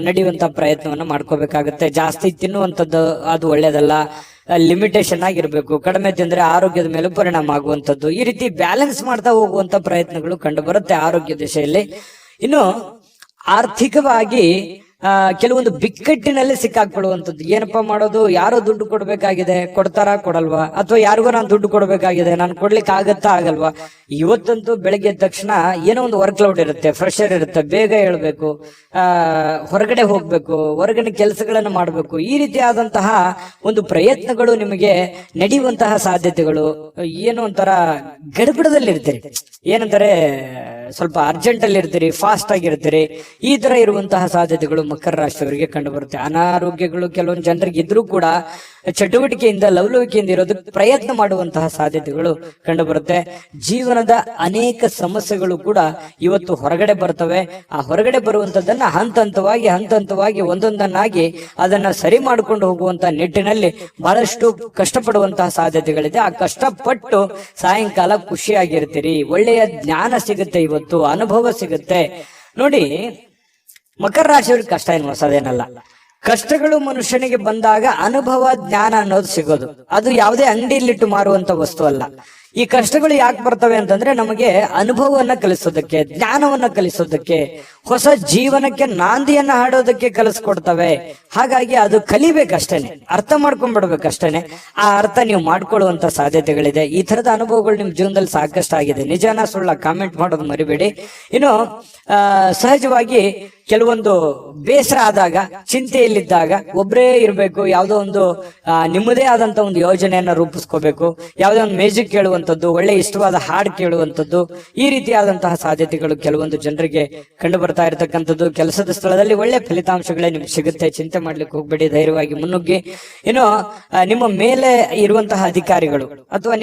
Speaker 1: ನಡೆಯುವಂತ ಪ್ರಯತ್ನವನ್ನ ಮಾಡ್ಕೋಬೇಕಾಗುತ್ತೆ. ಜಾಸ್ತಿ ತಿನ್ನುವಂಥದ್ದು ಅದು ಒಳ್ಳೇದಲ್ಲ, ಲಿಮಿಟೇಷನ್ ಆಗಿರ್ಬೇಕು. ಕಡಿಮೆ ತಿಂದ್ರೆ ಆರೋಗ್ಯದ ಮೇಲೆ ಪರಿಣಾಮ ಆಗುವಂಥದ್ದು. ಈ ರೀತಿ ಬ್ಯಾಲೆನ್ಸ್ ಮಾಡ್ತಾ ಹೋಗುವಂತ ಪ್ರಯತ್ನಗಳು ಕಂಡು ಬರುತ್ತೆ ಆರೋಗ್ಯ ದಿಶೆಯಲ್ಲಿ. ಇನ್ನು ಆರ್ಥಿಕವಾಗಿ ಕೆಲವೊಂದು ಬಿಕ್ಕಟ್ಟಿನಲ್ಲಿ ಸಿಕ್ಕಾಕೊಳ್ಳುವಂಥದ್ದು. ಏನಪ್ಪಾ ಮಾಡೋದು, ಯಾರೋ ದುಡ್ಡು ಕೊಡ್ಬೇಕಾಗಿದೆ, ಕೊಡ್ತಾರಾ ಕೊಡಲ್ವಾ, ಅಥವಾ ಯಾರಿಗೋ ನಾನು ದುಡ್ಡು ಕೊಡ್ಬೇಕಾಗಿದೆ, ನಾನು ಕೊಡ್ಲಿಕ್ಕೆ ಆಗತ್ತಾ ಆಗಲ್ವಾ. ಇವತ್ತಂತೂ ಬೆಳಗ್ಗೆ ಎದ್ದ ತಕ್ಷಣ ಏನೋ ಒಂದು ವರ್ಕ್ ಲೋಡ್ ಇರುತ್ತೆ, ಪ್ರೆಷರ್ ಇರುತ್ತೆ, ಬೇಗ ಹೇಳ್ಬೇಕು, ಹೊರಗಡೆ ಹೋಗ್ಬೇಕು, ಹೊರಗಡೆ ಕೆಲಸಗಳನ್ನು ಮಾಡಬೇಕು. ಈ ರೀತಿಯಾದಂತಹ ಒಂದು ಪ್ರಯತ್ನಗಳು ನಿಮಗೆ ನಡೆಯುವಂತಹ ಸಾಧ್ಯತೆಗಳು. ಏನೋ ಒಂಥರ ಗಡಿಬಿಡದಲ್ಲಿ ಇರ್ತೀರಿ, ಏನಂತಾರೆ ಸ್ವಲ್ಪ ಅರ್ಜೆಂಟ್ ಅಲ್ಲಿ ಇರ್ತೀರಿ, ಫಾಸ್ಟ್ ಆಗಿರ್ತೀರಿ. ಈ ತರ ಇರುವಂತಹ ಸಾಧ್ಯತೆಗಳು ಮಕರ ರಾಶಿಯವರಿಗೆ ಕಂಡು ಬರುತ್ತೆ. ಅನಾರೋಗ್ಯಗಳು ಕೆಲವೊಂದು ಜನರಿಗೆ ಇದ್ರೂ ಕೂಡ ಚಟುವಟಿಕೆಯಿಂದ ಲವಲವಿಕೆಯಿಂದ ಇರೋದಕ್ಕೆ ಪ್ರಯತ್ನ ಮಾಡುವಂತಹ ಸಾಧ್ಯತೆಗಳು ಕಂಡು ಬರುತ್ತೆ. ಜೀವನದ ಅನೇಕ ಸಮಸ್ಯೆಗಳು ಕೂಡ ಇವತ್ತು ಹೊರಗಡೆ ಬರ್ತವೆ. ಆ ಹೊರಗಡೆ ಬರುವಂತದ್ದನ್ನ ಹಂತ ಹಂತವಾಗಿ ಒಂದೊಂದನ್ನಾಗಿ ಅದನ್ನ ಸರಿ ಮಾಡಿಕೊಂಡು ಹೋಗುವಂತ ನಿಟ್ಟಿನಲ್ಲಿ ಬಹಳಷ್ಟು ಕಷ್ಟಪಡುವಂತಹ ಸಾಧ್ಯತೆಗಳಿದೆ. ಆ ಕಷ್ಟಪಟ್ಟು ಸಾಯಂಕಾಲ ಖುಷಿಯಾಗಿರ್ತೀರಿ, ಒಳ್ಳೆಯ ಜ್ಞಾನ ಸಿಗುತ್ತೆ, ಇವತ್ತು ಅನುಭವ ಸಿಗುತ್ತೆ. ನೋಡಿ, ಮಕರ ರಾಶಿಯವ್ರಿಗೆ ಕಷ್ಟ ಏನು ಹೊಸದೇನಲ್ಲ. ಕಷ್ಟಗಳು ಮನುಷ್ಯನಿಗೆ ಬಂದಾಗ ಅನುಭವ ಜ್ಞಾನ ಅನ್ನೋದು ಸಿಗೋದು. ಅದು ಯಾವುದೇ ಅಂಗಡಿಯಲ್ಲಿಟ್ಟು ಮಾರುವಂತ ವಸ್ತು ಅಲ್ಲ. ಈ ಕಷ್ಟಗಳು ಯಾಕೆ ಬರ್ತವೆ ಅಂತಂದ್ರೆ ನಮಗೆ ಅನುಭವವನ್ನ ಕಲಿಸೋದಕ್ಕೆ, ಜ್ಞಾನವನ್ನ ಕಲಿಸೋದಕ್ಕೆ, ಹೊಸ ಜೀವನಕ್ಕೆ ನಾಂದಿಯನ್ನ ಹಾಡೋದಕ್ಕೆ ಕಲಿಸ್ಕೊಡ್ತವೆ. ಹಾಗಾಗಿ ಅದು ಕಲಿಬೇಕಷ್ಟೇನೆ, ಅರ್ಥ ಮಾಡ್ಕೊಂಡ್ಬಿಡ್ಬೇಕಷ್ಟೇನೆ. ಆ ಅರ್ಥ ನೀವು ಮಾಡ್ಕೊಳ್ಳುವಂತ ಸಾಧ್ಯತೆಗಳಿದೆ. ಈ ತರದ ಅನುಭವಗಳು ನಿಮ್ ಜೀವನದಲ್ಲಿ ಸಾಕಷ್ಟು ಆಗಿದೆ. ನಿಜಾನ ಸುಳ್ಳ ಕಾಮೆಂಟ್ ಮಾಡೋದು ಮರಿಬೇಡಿ. ಇನ್ನು ಸಹಜವಾಗಿ ಕೆಲವೊಂದು ಬೇಸರ ಆದಾಗ, ಚಿಂತೆಯಲ್ಲಿದ್ದಾಗ ಒಬ್ಬರೇ ಇರಬೇಕು, ಯಾವುದೋ ಒಂದು ನಿಮ್ಮದೇ ಆದಂತ ಒಂದು ಯೋಜನೆಯನ್ನ ರೂಪಿಸ್ಕೋಬೇಕು, ಯಾವುದೋ ಒಂದು ಮ್ಯೂಸಿಕ್ ಕೇಳುವಂಥದ್ದು, ಒಳ್ಳೆ ಇಷ್ಟವಾದ ಹಾಡು ಕೇಳುವಂಥದ್ದು, ಈ ರೀತಿಯಾದಂತಹ ಸಾಧ್ಯತೆಗಳು ಕೆಲವೊಂದು ಜನರಿಗೆ ಕಂಡು ಬರ್ತಾ ಇರತಕ್ಕಂಥದ್ದು. ಕೆಲಸದ ಸ್ಥಳದಲ್ಲಿ ಒಳ್ಳೆ ಫಲಿತಾಂಶಗಳೇ ನಿಮ್ಗೆ ಸಿಗುತ್ತೆ, ಚಿಂತೆ ಮಾಡ್ಲಿಕ್ಕೆ ಹೋಗ್ಬೇಡಿ, ಧೈರ್ಯವಾಗಿ ಮುನ್ನುಗ್ಗಿ. ಇನ್ನು ನಿಮ್ಮ ಮೇಲೆ ಇರುವಂತಹ ಅಧಿಕಾರಿಗಳು ಅಥವಾ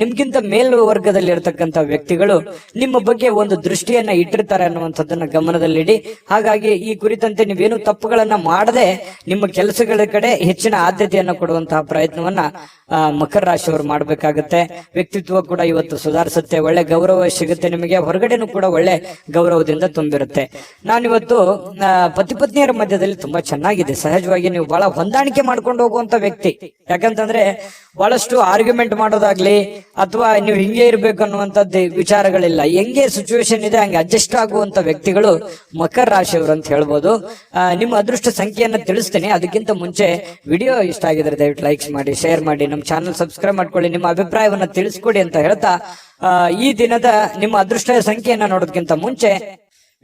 Speaker 1: ನಿಮ್ಗಿಂತ ಮೇಲ್ವರ್ಗದಲ್ಲಿ ಇರತಕ್ಕಂತ ವ್ಯಕ್ತಿಗಳು ನಿಮ್ಮ ಬಗ್ಗೆ ಒಂದು ದೃಷ್ಟಿಯನ್ನ ಇಟ್ಟಿರ್ತಾರೆ ಅನ್ನುವಂಥದ್ದನ್ನ ಗಮನದಲ್ಲಿಡಿ. ಹಾಗಾಗಿ ಈ ಕುರಿತಂತೆ ನೀವೇನು ತಪ್ಪುಗಳನ್ನ ಮಾಡದೆ ನಿಮ್ಮ ಕೆಲಸಗಳ ಕಡೆ ಹೆಚ್ಚಿನ ಆದ್ಯತೆಯನ್ನು ಕೊಡುವಂತಹ ಪ್ರಯತ್ನವನ್ನ ಮಕರ ರಾಶಿಯವರು ಮಾಡ್ಬೇಕಾಗತ್ತೆ. ವ್ಯಕ್ತಿತ್ವ ಕೂಡ ಇವತ್ತು ಸುಧಾರಿಸುತ್ತೆ, ಒಳ್ಳೆ ಗೌರವ ಸಿಗುತ್ತೆ ನಿಮಗೆ, ಹೊರಗಡೆನೂ ಕೂಡ ಒಳ್ಳೆ ಗೌರವದಿಂದ ತುಂಬಿರುತ್ತೆ. ನಾನಿವತ್ತು ಪತಿ ಪತ್ನಿಯರ ಮಧ್ಯದಲ್ಲಿ ತುಂಬಾ ಚೆನ್ನಾಗಿದೆ. ಸಹಜವಾಗಿ ನೀವು ಬಹಳ ಹೊಂದಾಣಿಕೆ ಮಾಡ್ಕೊಂಡು ಹೋಗುವಂತ ವ್ಯಕ್ತಿ. ಯಾಕಂತಂದ್ರೆ ಬಹಳಷ್ಟು ಆರ್ಗ್ಯುಮೆಂಟ್ ಮಾಡೋದಾಗ್ಲಿ ಅಥವಾ ನೀವು ಹಿಂಗೆ ಇರ್ಬೇಕು ಅನ್ನುವಂಥದ್ದು ವಿಚಾರಗಳಿಲ್ಲ. ಹೆಂಗೆ ಸಿಚುವೇಶನ್ ಇದೆ ಹಂಗೆ ಅಡ್ಜಸ್ಟ್ ಆಗುವಂತ ವ್ಯಕ್ತಿಗಳು ಮಕರ ರಾಶಿಯವರು ಅಂತ ಹೇಳ್ಬೋದು. ನಿಮ್ಮ ಅದೃಷ್ಟ ಸಂಖ್ಯೆಯನ್ನ ತಿಳಿಸ್ತೀನಿ. ಅದಕ್ಕಿಂತ ಮುಂಚೆ ವಿಡಿಯೋ ಇಷ್ಟ ಆಗಿದ್ರೆ ದಯವಿಟ್ಟು ಲೈಕ್ಸ್ ಮಾಡಿ, ಶೇರ್ ಮಾಡಿ, ನಮ್ಮ ಚಾನಲ್ ಸಬ್ಸ್ಕ್ರೈಬ್ ಮಾಡ್ಕೊಳ್ಳಿ, ನಿಮ್ಮ ಅಭಿಪ್ರಾಯವನ್ನ ತಿಳಿಸ್ಕೊಡಿ ಅಂತ ಹೇಳ್ತಾ ಈ ದಿನದ ನಿಮ್ಮ ಅದೃಷ್ಟ ಸಂಖ್ಯೆಯನ್ನ ನೋಡೋದಕ್ಕಿಂತ ಮುಂಚೆ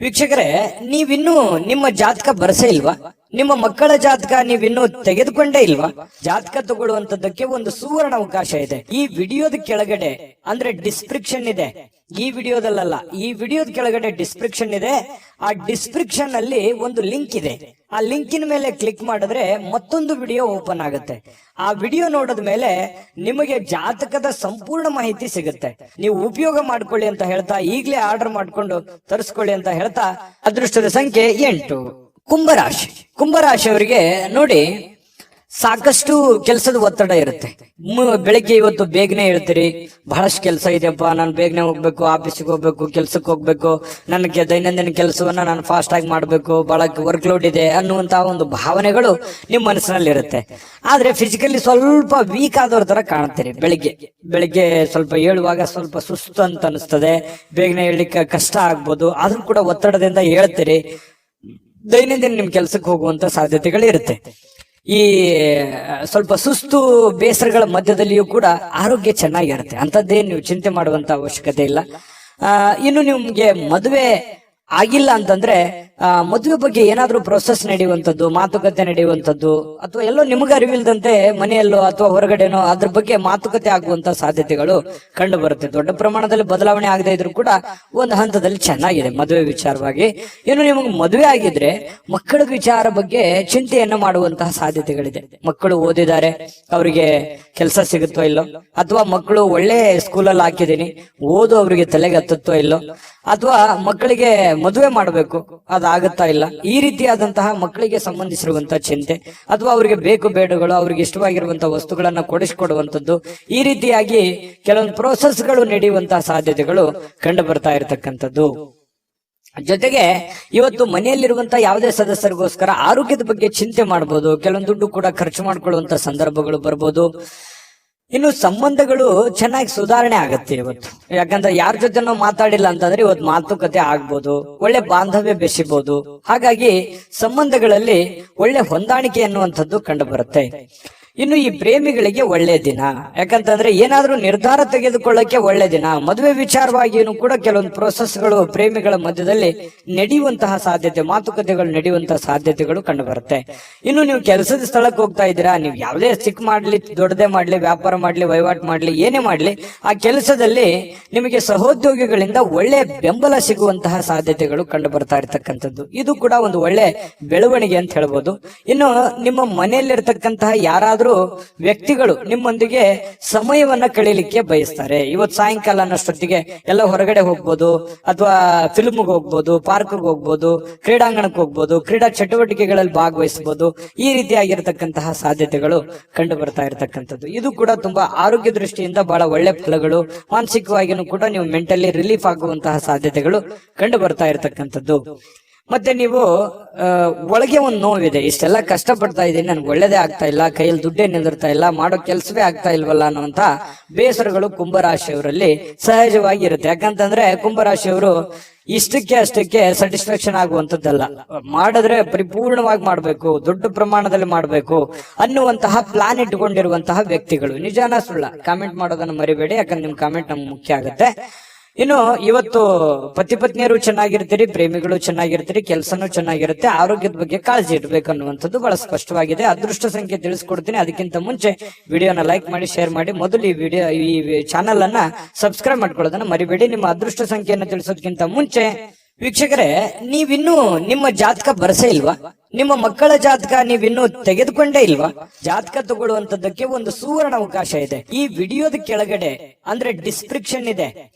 Speaker 1: ವೀಕ್ಷಕರೇ, ನೀವಿನ್ನೂ ನಿಮ್ಮ ಜಾತಕ ಬರಸೇ ಇಲ್ವಾ? ನಿಮ್ಮ ಮಕ್ಕಳ ಜಾತಕ ನೀವಿನ್ನೂ ತೆಗೆದುಕೊಂಡೇ ಇಲ್ವಾ? ಜಾತಕ ತಗೊಳ್ಳುವಂತದ್ದಕ್ಕೆ ಒಂದು ಸುವರ್ಣ ಅವಕಾಶ ಇದೆ. ಈ ವಿಡಿಯೋದ ಕೆಳಗಡೆ ಅಂದ್ರೆ ಡಿಸ್ಕ್ರಿಪ್ಷನ್ ಇದೆ, ಈ ವಿಡಿಯೋದಲ್ಲ, ಈ ವಿಡಿಯೋದ ಕೆಳಗಡೆ ಡಿಸ್ಕ್ರಿಪ್ಷನ್ ಇದೆ. ಆ ಡಿಸ್ಕ್ರಿಪ್ಷನ್ ಅಲ್ಲಿ ಒಂದು ಲಿಂಕ್ ಇದೆ. ಆ ಲಿಂಕಿನ ಮೇಲೆ ಕ್ಲಿಕ್ ಮಾಡಿದ್ರೆ ಮತ್ತೊಂದು ವಿಡಿಯೋ ಓಪನ್ ಆಗುತ್ತೆ. ಆ ವಿಡಿಯೋ ನೋಡಿದ ಮೇಲೆ ನಿಮಗೆ ಜಾತಕದ ಸಂಪೂರ್ಣ ಮಾಹಿತಿ ಸಿಗುತ್ತೆ. ನೀವು ಉಪಯೋಗ ಮಾಡ್ಕೊಳ್ಳಿ ಅಂತ ಹೇಳ್ತಾ, ಈಗಲೇ ಆರ್ಡರ್ ಮಾಡ್ಕೊಂಡು ತರಿಸ್ಕೊಳ್ಳಿ ಅಂತ ಹೇಳ್ತಾ, ಅದೃಷ್ಟದ ಸಂಖ್ಯೆ 8. ಕುಂಭರಾಶಿಯವರಿಗೆ ನೋಡಿ, ಸಾಕಷ್ಟು ಕೆಲಸದ ಒತ್ತಡ ಇರುತ್ತೆ. ಬೆಳಗ್ಗೆ ಇವತ್ತು ಬೇಗನೆ ಹೇಳ್ತೀರಿ, ಬಹಳಷ್ಟು ಕೆಲಸ ಇದೆಯಪ್ಪ, ನಾನು ಬೇಗನೆ ಹೋಗ್ಬೇಕು, ಆಫೀಸಿಗೆ ಹೋಗ್ಬೇಕು, ಕೆಲ್ಸಕ್ಕೆ ಹೋಗ್ಬೇಕು, ನನಗೆ ದೈನಂದಿನ ಕೆಲಸವನ್ನ ನಾನು ಫಾಸ್ಟ್ ಆಗಿ ಮಾಡ್ಬೇಕು, ಬಹಳ ವರ್ಕ್ ಲೋಡ್ ಇದೆ ಅನ್ನುವಂತಹ ಒಂದು ಭಾವನೆಗಳು ನಿಮ್ಮ ಮನಸ್ಸಿನಲ್ಲಿ ಇರುತ್ತೆ. ಆದ್ರೆ ಫಿಸಿಕಲಿ ಸ್ವಲ್ಪ ವೀಕ್ ಆದವ್ರ ತರ ಕಾಣ್ತೀರಿ. ಬೆಳಿಗ್ಗೆ ಸ್ವಲ್ಪ ಹೇಳುವಾಗ ಸ್ವಲ್ಪ ಸುಸ್ತು ಅಂತ ಅನಿಸ್ತದೆ, ಬೇಗನೆ ಹೇಳಲಿಕ್ಕೆ ಕಷ್ಟ ಆಗ್ಬೋದು. ಆದ್ರೂ ಕೂಡ ಒತ್ತಡದಿಂದ ಹೇಳ್ತೀರಿ. ದೈನಂದಿನ ನಿಮ್ ಕೆಲ್ಸಕ್ಕೆ ಹೋಗುವಂತ ಸಾಧ್ಯತೆಗಳಿರುತ್ತೆ. ಈ ಸ್ವಲ್ಪ ಸುಸ್ತು ಬೇಸರಗಳ ಮಧ್ಯದಲ್ಲಿಯೂ ಕೂಡ ಆರೋಗ್ಯ ಚೆನ್ನಾಗಿರುತ್ತೆ. ಅಂತದ್ದೇನು ನೀವು ಚಿಂತೆ ಮಾಡುವಂತ ಅವಶ್ಯಕತೆ ಇಲ್ಲ. ಇನ್ನು ನಿಮ್ಗೆ ಮದುವೆ ಆಗಿಲ್ಲ ಅಂತಂದ್ರೆ ಮದುವೆ ಬಗ್ಗೆ ಏನಾದ್ರೂ ಪ್ರೊಸೆಸ್ ನಡೆಯುವಂಥದ್ದು, ಮಾತುಕತೆ ನಡೆಯುವಂಥದ್ದು, ಅಥವಾ ಎಲ್ಲೋ ನಿಮಗೆ ಅರಿವಿಲ್ದಂತೆ ಮನೆಯಲ್ಲೋ ಅಥವಾ ಹೊರಗಡೆನೋ ಅದ್ರ ಬಗ್ಗೆ ಮಾತುಕತೆ ಆಗುವಂತ ಸಾಧ್ಯತೆಗಳು ಕಂಡು ಬರುತ್ತೆ. ದೊಡ್ಡ ಪ್ರಮಾಣದಲ್ಲಿ ಬದಲಾವಣೆ ಆಗದೆ ಇದ್ರೂ ಕೂಡ ಒಂದು ಹಂತದಲ್ಲಿ ಚೆನ್ನಾಗಿದೆ ಮದುವೆ ವಿಚಾರವಾಗಿ. ಇನ್ನು ನಿಮಗೆ ಮದುವೆ ಆಗಿದ್ರೆ ಮಕ್ಕಳ ವಿಚಾರ ಬಗ್ಗೆ ಚಿಂತೆಯನ್ನು ಮಾಡುವಂತಹ ಸಾಧ್ಯತೆಗಳಿದೆ. ಮಕ್ಕಳು ಓದಿದ್ದಾರೆ, ಅವರಿಗೆ ಕೆಲಸ ಸಿಗುತ್ತೋ ಇಲ್ಲೋ, ಅಥವಾ ಮಕ್ಕಳು ಒಳ್ಳೆ ಸ್ಕೂಲಲ್ಲಿ ಹಾಕಿದೀನಿ, ಓದು ಅವರಿಗೆ ತಲೆಗೆ ಹತ್ತುತ್ತೋ ಇಲ್ಲೋ, ಅಥವಾ ಮಕ್ಕಳಿಗೆ ಮದುವೆ ಮಾಡಬೇಕು ಅದಾಗುತ್ತಾ ಇಲ್ಲ, ಈ ರೀತಿಯಾದಂತಹ ಮಕ್ಕಳಿಗೆ ಸಂಬಂಧಿಸಿರುವಂತಹ ಚಿಂತೆ, ಅಥವಾ ಅವರಿಗೆ ಬೇಕು ಬೇಡಗಳು, ಅವ್ರಿಗೆ ಇಷ್ಟವಾಗಿರುವಂತಹ ವಸ್ತುಗಳನ್ನ ಕೊಡಿಸಿಕೊಡುವಂಥದ್ದು, ಈ ರೀತಿಯಾಗಿ ಕೆಲವೊಂದು ಪ್ರೋಸೆಸ್ಗಳು ನಡೆಯುವಂತಹ ಸಾಧ್ಯತೆಗಳು ಕಂಡು ಬರ್ತಾ ಇರತಕ್ಕಂಥದ್ದು. ಜೊತೆಗೆ ಇವತ್ತು ಮನೆಯಲ್ಲಿರುವಂತಹ ಯಾವುದೇ ಸದಸ್ಯರಿಗೋಸ್ಕರ ಆರೋಗ್ಯದ ಬಗ್ಗೆ ಚಿಂತೆ ಮಾಡಬಹುದು, ಕೆಲವೊಂದು ದುಡ್ಡು ಕೂಡ ಖರ್ಚು ಮಾಡ್ಕೊಳ್ಳುವಂತ ಸಂದರ್ಭಗಳು ಬರ್ಬೋದು. ಇನ್ನು ಸಂಬಂಧಗಳು ಚೆನ್ನಾಗಿ ಸುಧಾರಣೆ ಆಗುತ್ತೆ ಇವತ್ತು. ಯಾಕಂದ್ರೆ ಯಾರ ಜೊತೆ ನಾವು ಮಾತಾಡಿಲ್ಲ ಅಂತಂದ್ರೆ ಇವತ್ತು ಮಾತುಕತೆ ಆಗ್ಬೋದು, ಒಳ್ಳೆ ಬಾಂಧವ್ಯ ಬೆಸಿಬಹುದು. ಹಾಗಾಗಿ ಸಂಬಂಧಗಳಲ್ಲಿ ಒಳ್ಳೆ ಹೊಂದಾಣಿಕೆ ಅನ್ನುವಂಥದ್ದು ಕಂಡು ಬರುತ್ತೆ. ಇನ್ನು ಈ ಪ್ರೇಮಿಗಳಿಗೆ ಒಳ್ಳೆ ದಿನ, ಯಾಕಂತಂದ್ರೆ ಏನಾದ್ರೂ ನಿರ್ಧಾರ ತೆಗೆದುಕೊಳ್ಳಕ್ಕೆ ಒಳ್ಳೆ ದಿನ. ಮದುವೆ ವಿಚಾರವಾಗಿಯೂ ಕೂಡ ಕೆಲವೊಂದು ಪ್ರೋಸೆಸ್ಗಳು ಪ್ರೇಮಿಗಳ ಮಧ್ಯದಲ್ಲಿ ನಡೆಯುವಂತಹ ಸಾಧ್ಯತೆ, ಮಾತುಕತೆಗಳು ನಡೆಯುವಂತಹ ಸಾಧ್ಯತೆಗಳು ಕಂಡು ಬರುತ್ತೆ. ಇನ್ನು ನೀವು ಕೆಲಸದ ಸ್ಥಳಕ್ಕೆ ಹೋಗ್ತಾ ಇದ್ದೀರಾ, ನೀವು ಯಾವುದೇ ಚಿಕ್ಕ ಮಾಡ್ಲಿ ದೊಡ್ಡದೇ ಮಾಡ್ಲಿ, ವ್ಯಾಪಾರ ಮಾಡ್ಲಿ, ವಹಿವಾಟು ಮಾಡ್ಲಿ, ಏನೇ ಮಾಡ್ಲಿ, ಆ ಕೆಲಸದಲ್ಲಿ ನಿಮಗೆ ಸಹೋದ್ಯೋಗಿಗಳಿಂದ ಒಳ್ಳೆ ಬೆಂಬಲ ಸಿಗುವಂತಹ ಸಾಧ್ಯತೆಗಳು ಕಂಡು ಬರ್ತಾ ಇರತಕ್ಕಂಥದ್ದು. ಇದು ಕೂಡ ಒಂದು ಒಳ್ಳೆ ಬೆಳವಣಿಗೆ ಅಂತ ಹೇಳ್ಬೋದು. ಇನ್ನು ನಿಮ್ಮ ಮನೆಯಲ್ಲಿರ್ತಕ್ಕಂತಹ ಯಾರಾದ್ರೂ ವ್ಯಕ್ತಿಗಳು ನಿಮ್ಮೊಂದಿಗೆ ಸಮಯವನ್ನ ಕಳೀಲಿಕ್ಕೆ ಬಯಸ್ತಾರೆ. ಇವತ್ತು ಸಾಯಂಕಾಲ ಅನ್ನೋಷ್ಟೊತ್ತಿಗೆ ಎಲ್ಲ ಹೊರಗಡೆ ಹೋಗ್ಬೋದು, ಅಥವಾ ಫಿಲ್ಮ್ಗೆ ಹೋಗ್ಬೋದು, ಪಾರ್ಕ್ಗೆ ಹೋಗ್ಬೋದು, ಕ್ರೀಡಾಂಗಣಕ್ಕೆ ಹೋಗ್ಬೋದು, ಕ್ರೀಡಾ ಚಟುವಟಿಕೆಗಳಲ್ಲಿ ಭಾಗವಹಿಸಬಹುದು. ಈ ರೀತಿಯಾಗಿರ್ತಕ್ಕಂತಹ ಸಾಧ್ಯತೆಗಳು ಕಂಡು ಬರ್ತಾ ಇರತಕ್ಕಂಥದ್ದು. ಇದು ಕೂಡ ತುಂಬಾ ಆರೋಗ್ಯ ದೃಷ್ಟಿಯಿಂದ ಬಹಳ ಒಳ್ಳೆ ಫಲಗಳು. ಮಾನಸಿಕವಾಗಿಯೂ ಕೂಡ ನೀವು ಮೆಂಟಲಿ ರಿಲೀಫ್ ಆಗುವಂತಹ ಸಾಧ್ಯತೆಗಳು ಕಂಡು ಬರ್ತಾ ಇರತಕ್ಕಂಥದ್ದು. ಮತ್ತೆ ನೀವು ಒಳಗೆ ಒಂದು ನೋವಿದೆ, ಇಷ್ಟೆಲ್ಲ ಕಷ್ಟಪಡ್ತಾ ಇದ್ದೀನಿ, ನನ್ಗೆ ಒಳ್ಳೇದೇ ಆಗ್ತಾ ಇಲ್ಲ, ಕೈಯಲ್ಲಿ ದುಡ್ಡೇ ನಿಂದಿರ್ತಾ ಇಲ್ಲ, ಮಾಡೋ ಕೆಲಸವೇ ಆಗ್ತಾ ಇಲ್ವಲ್ಲ ಅನ್ನುವಂತ ಬೇಸರಗಳು ಕುಂಭರಾಶಿಯವರಲ್ಲಿ ಸಹಜವಾಗಿ ಇರುತ್ತೆ. ಯಾಕಂತಂದ್ರೆ ಕುಂಭರಾಶಿಯವರು ಇಷ್ಟಕ್ಕೆ ಅಷ್ಟಕ್ಕೆ ಸ್ಯಾಟಿಸ್ಫ್ಯಾಕ್ಷನ್ ಆಗುವಂತದ್ದಲ್ಲ, ಮಾಡಿದ್ರೆ ಪರಿಪೂರ್ಣವಾಗಿ ಮಾಡ್ಬೇಕು, ದೊಡ್ಡ ಪ್ರಮಾಣದಲ್ಲಿ ಮಾಡ್ಬೇಕು ಅನ್ನುವಂತಹ ಪ್ಲಾನ್ ಇಟ್ಟುಕೊಂಡಿರುವಂತಹ ವ್ಯಕ್ತಿಗಳು. ನಿಜಾನ ಸುಳ್ಳ ಕಾಮೆಂಟ್ ಮಾಡೋದನ್ನ ಮರಿಬೇಡಿ, ಯಾಕಂದ್ರೆ ನಿಮ್ ಕಾಮೆಂಟ್ ನಮ್ಗೆ ಮುಖ್ಯ ಆಗುತ್ತೆ. ಇನ್ನು ಇವತ್ತು ಪತಿ ಪತ್ನಿಯರು ಚೆನ್ನಾಗಿರ್ತೀರಿ, ಪ್ರೇಮಿಗಳು ಚೆನ್ನಾಗಿರ್ತೀರಿ, ಕೆಲಸನೂ ಚೆನ್ನಾಗಿರುತ್ತೆ, ಆರೋಗ್ಯದ ಬಗ್ಗೆ ಕಾಳಜಿ ಇಡಬೇಕು ಅನ್ನುವಂಥದ್ದು ಬಹಳ ಸ್ಪಷ್ಟವಾಗಿದೆ. ಅದೃಷ್ಟ ಸಂಖ್ಯೆ ತಿಳಿಸ್ಕೊಡ್ತೀನಿ. ಅದಕ್ಕಿಂತ ಮುಂಚೆ ವಿಡಿಯೋನ ಲೈಕ್ ಮಾಡಿ, ಶೇರ್ ಮಾಡಿ, ಮೊದಲು ಈ ಚಾನಲ್ ಅನ್ನ ಸಬ್ಸ್ಕ್ರೈಬ್ ಮಾಡ್ಕೊಳ್ಳೋದನ್ನ ಮರಿಬೇಡಿ. ನಿಮ್ಮ ಅದೃಷ್ಟ ಸಂಖ್ಯೆಯನ್ನು ತಿಳಿಸೋದಕ್ಕಿಂತ ಮುಂಚೆ ವೀಕ್ಷಕರೇ, ನೀವಿನ್ನೂ ನಿಮ್ಮ ಜಾತಕ ಬರಸೇ ಇಲ್ವಾ? ನಿಮ್ಮ ಮಕ್ಕಳ ಜಾತಕ ನೀವಿನ್ನೂ ತೆಗೆದುಕೊಂಡೇ ಇಲ್ವಾ? ಜಾತಕ ತಗೊಳ್ಳುವಂತದ್ದಕ್ಕೆ ಒಂದು ಸುವರ್ಣ ಅವಕಾಶ ಇದೆ. ಈ ವಿಡಿಯೋದ ಕೆಳಗಡೆ ಅಂದ್ರೆ ಡಿಸ್ಕ್ರಿಪ್ಷನ್ ಇದೆ,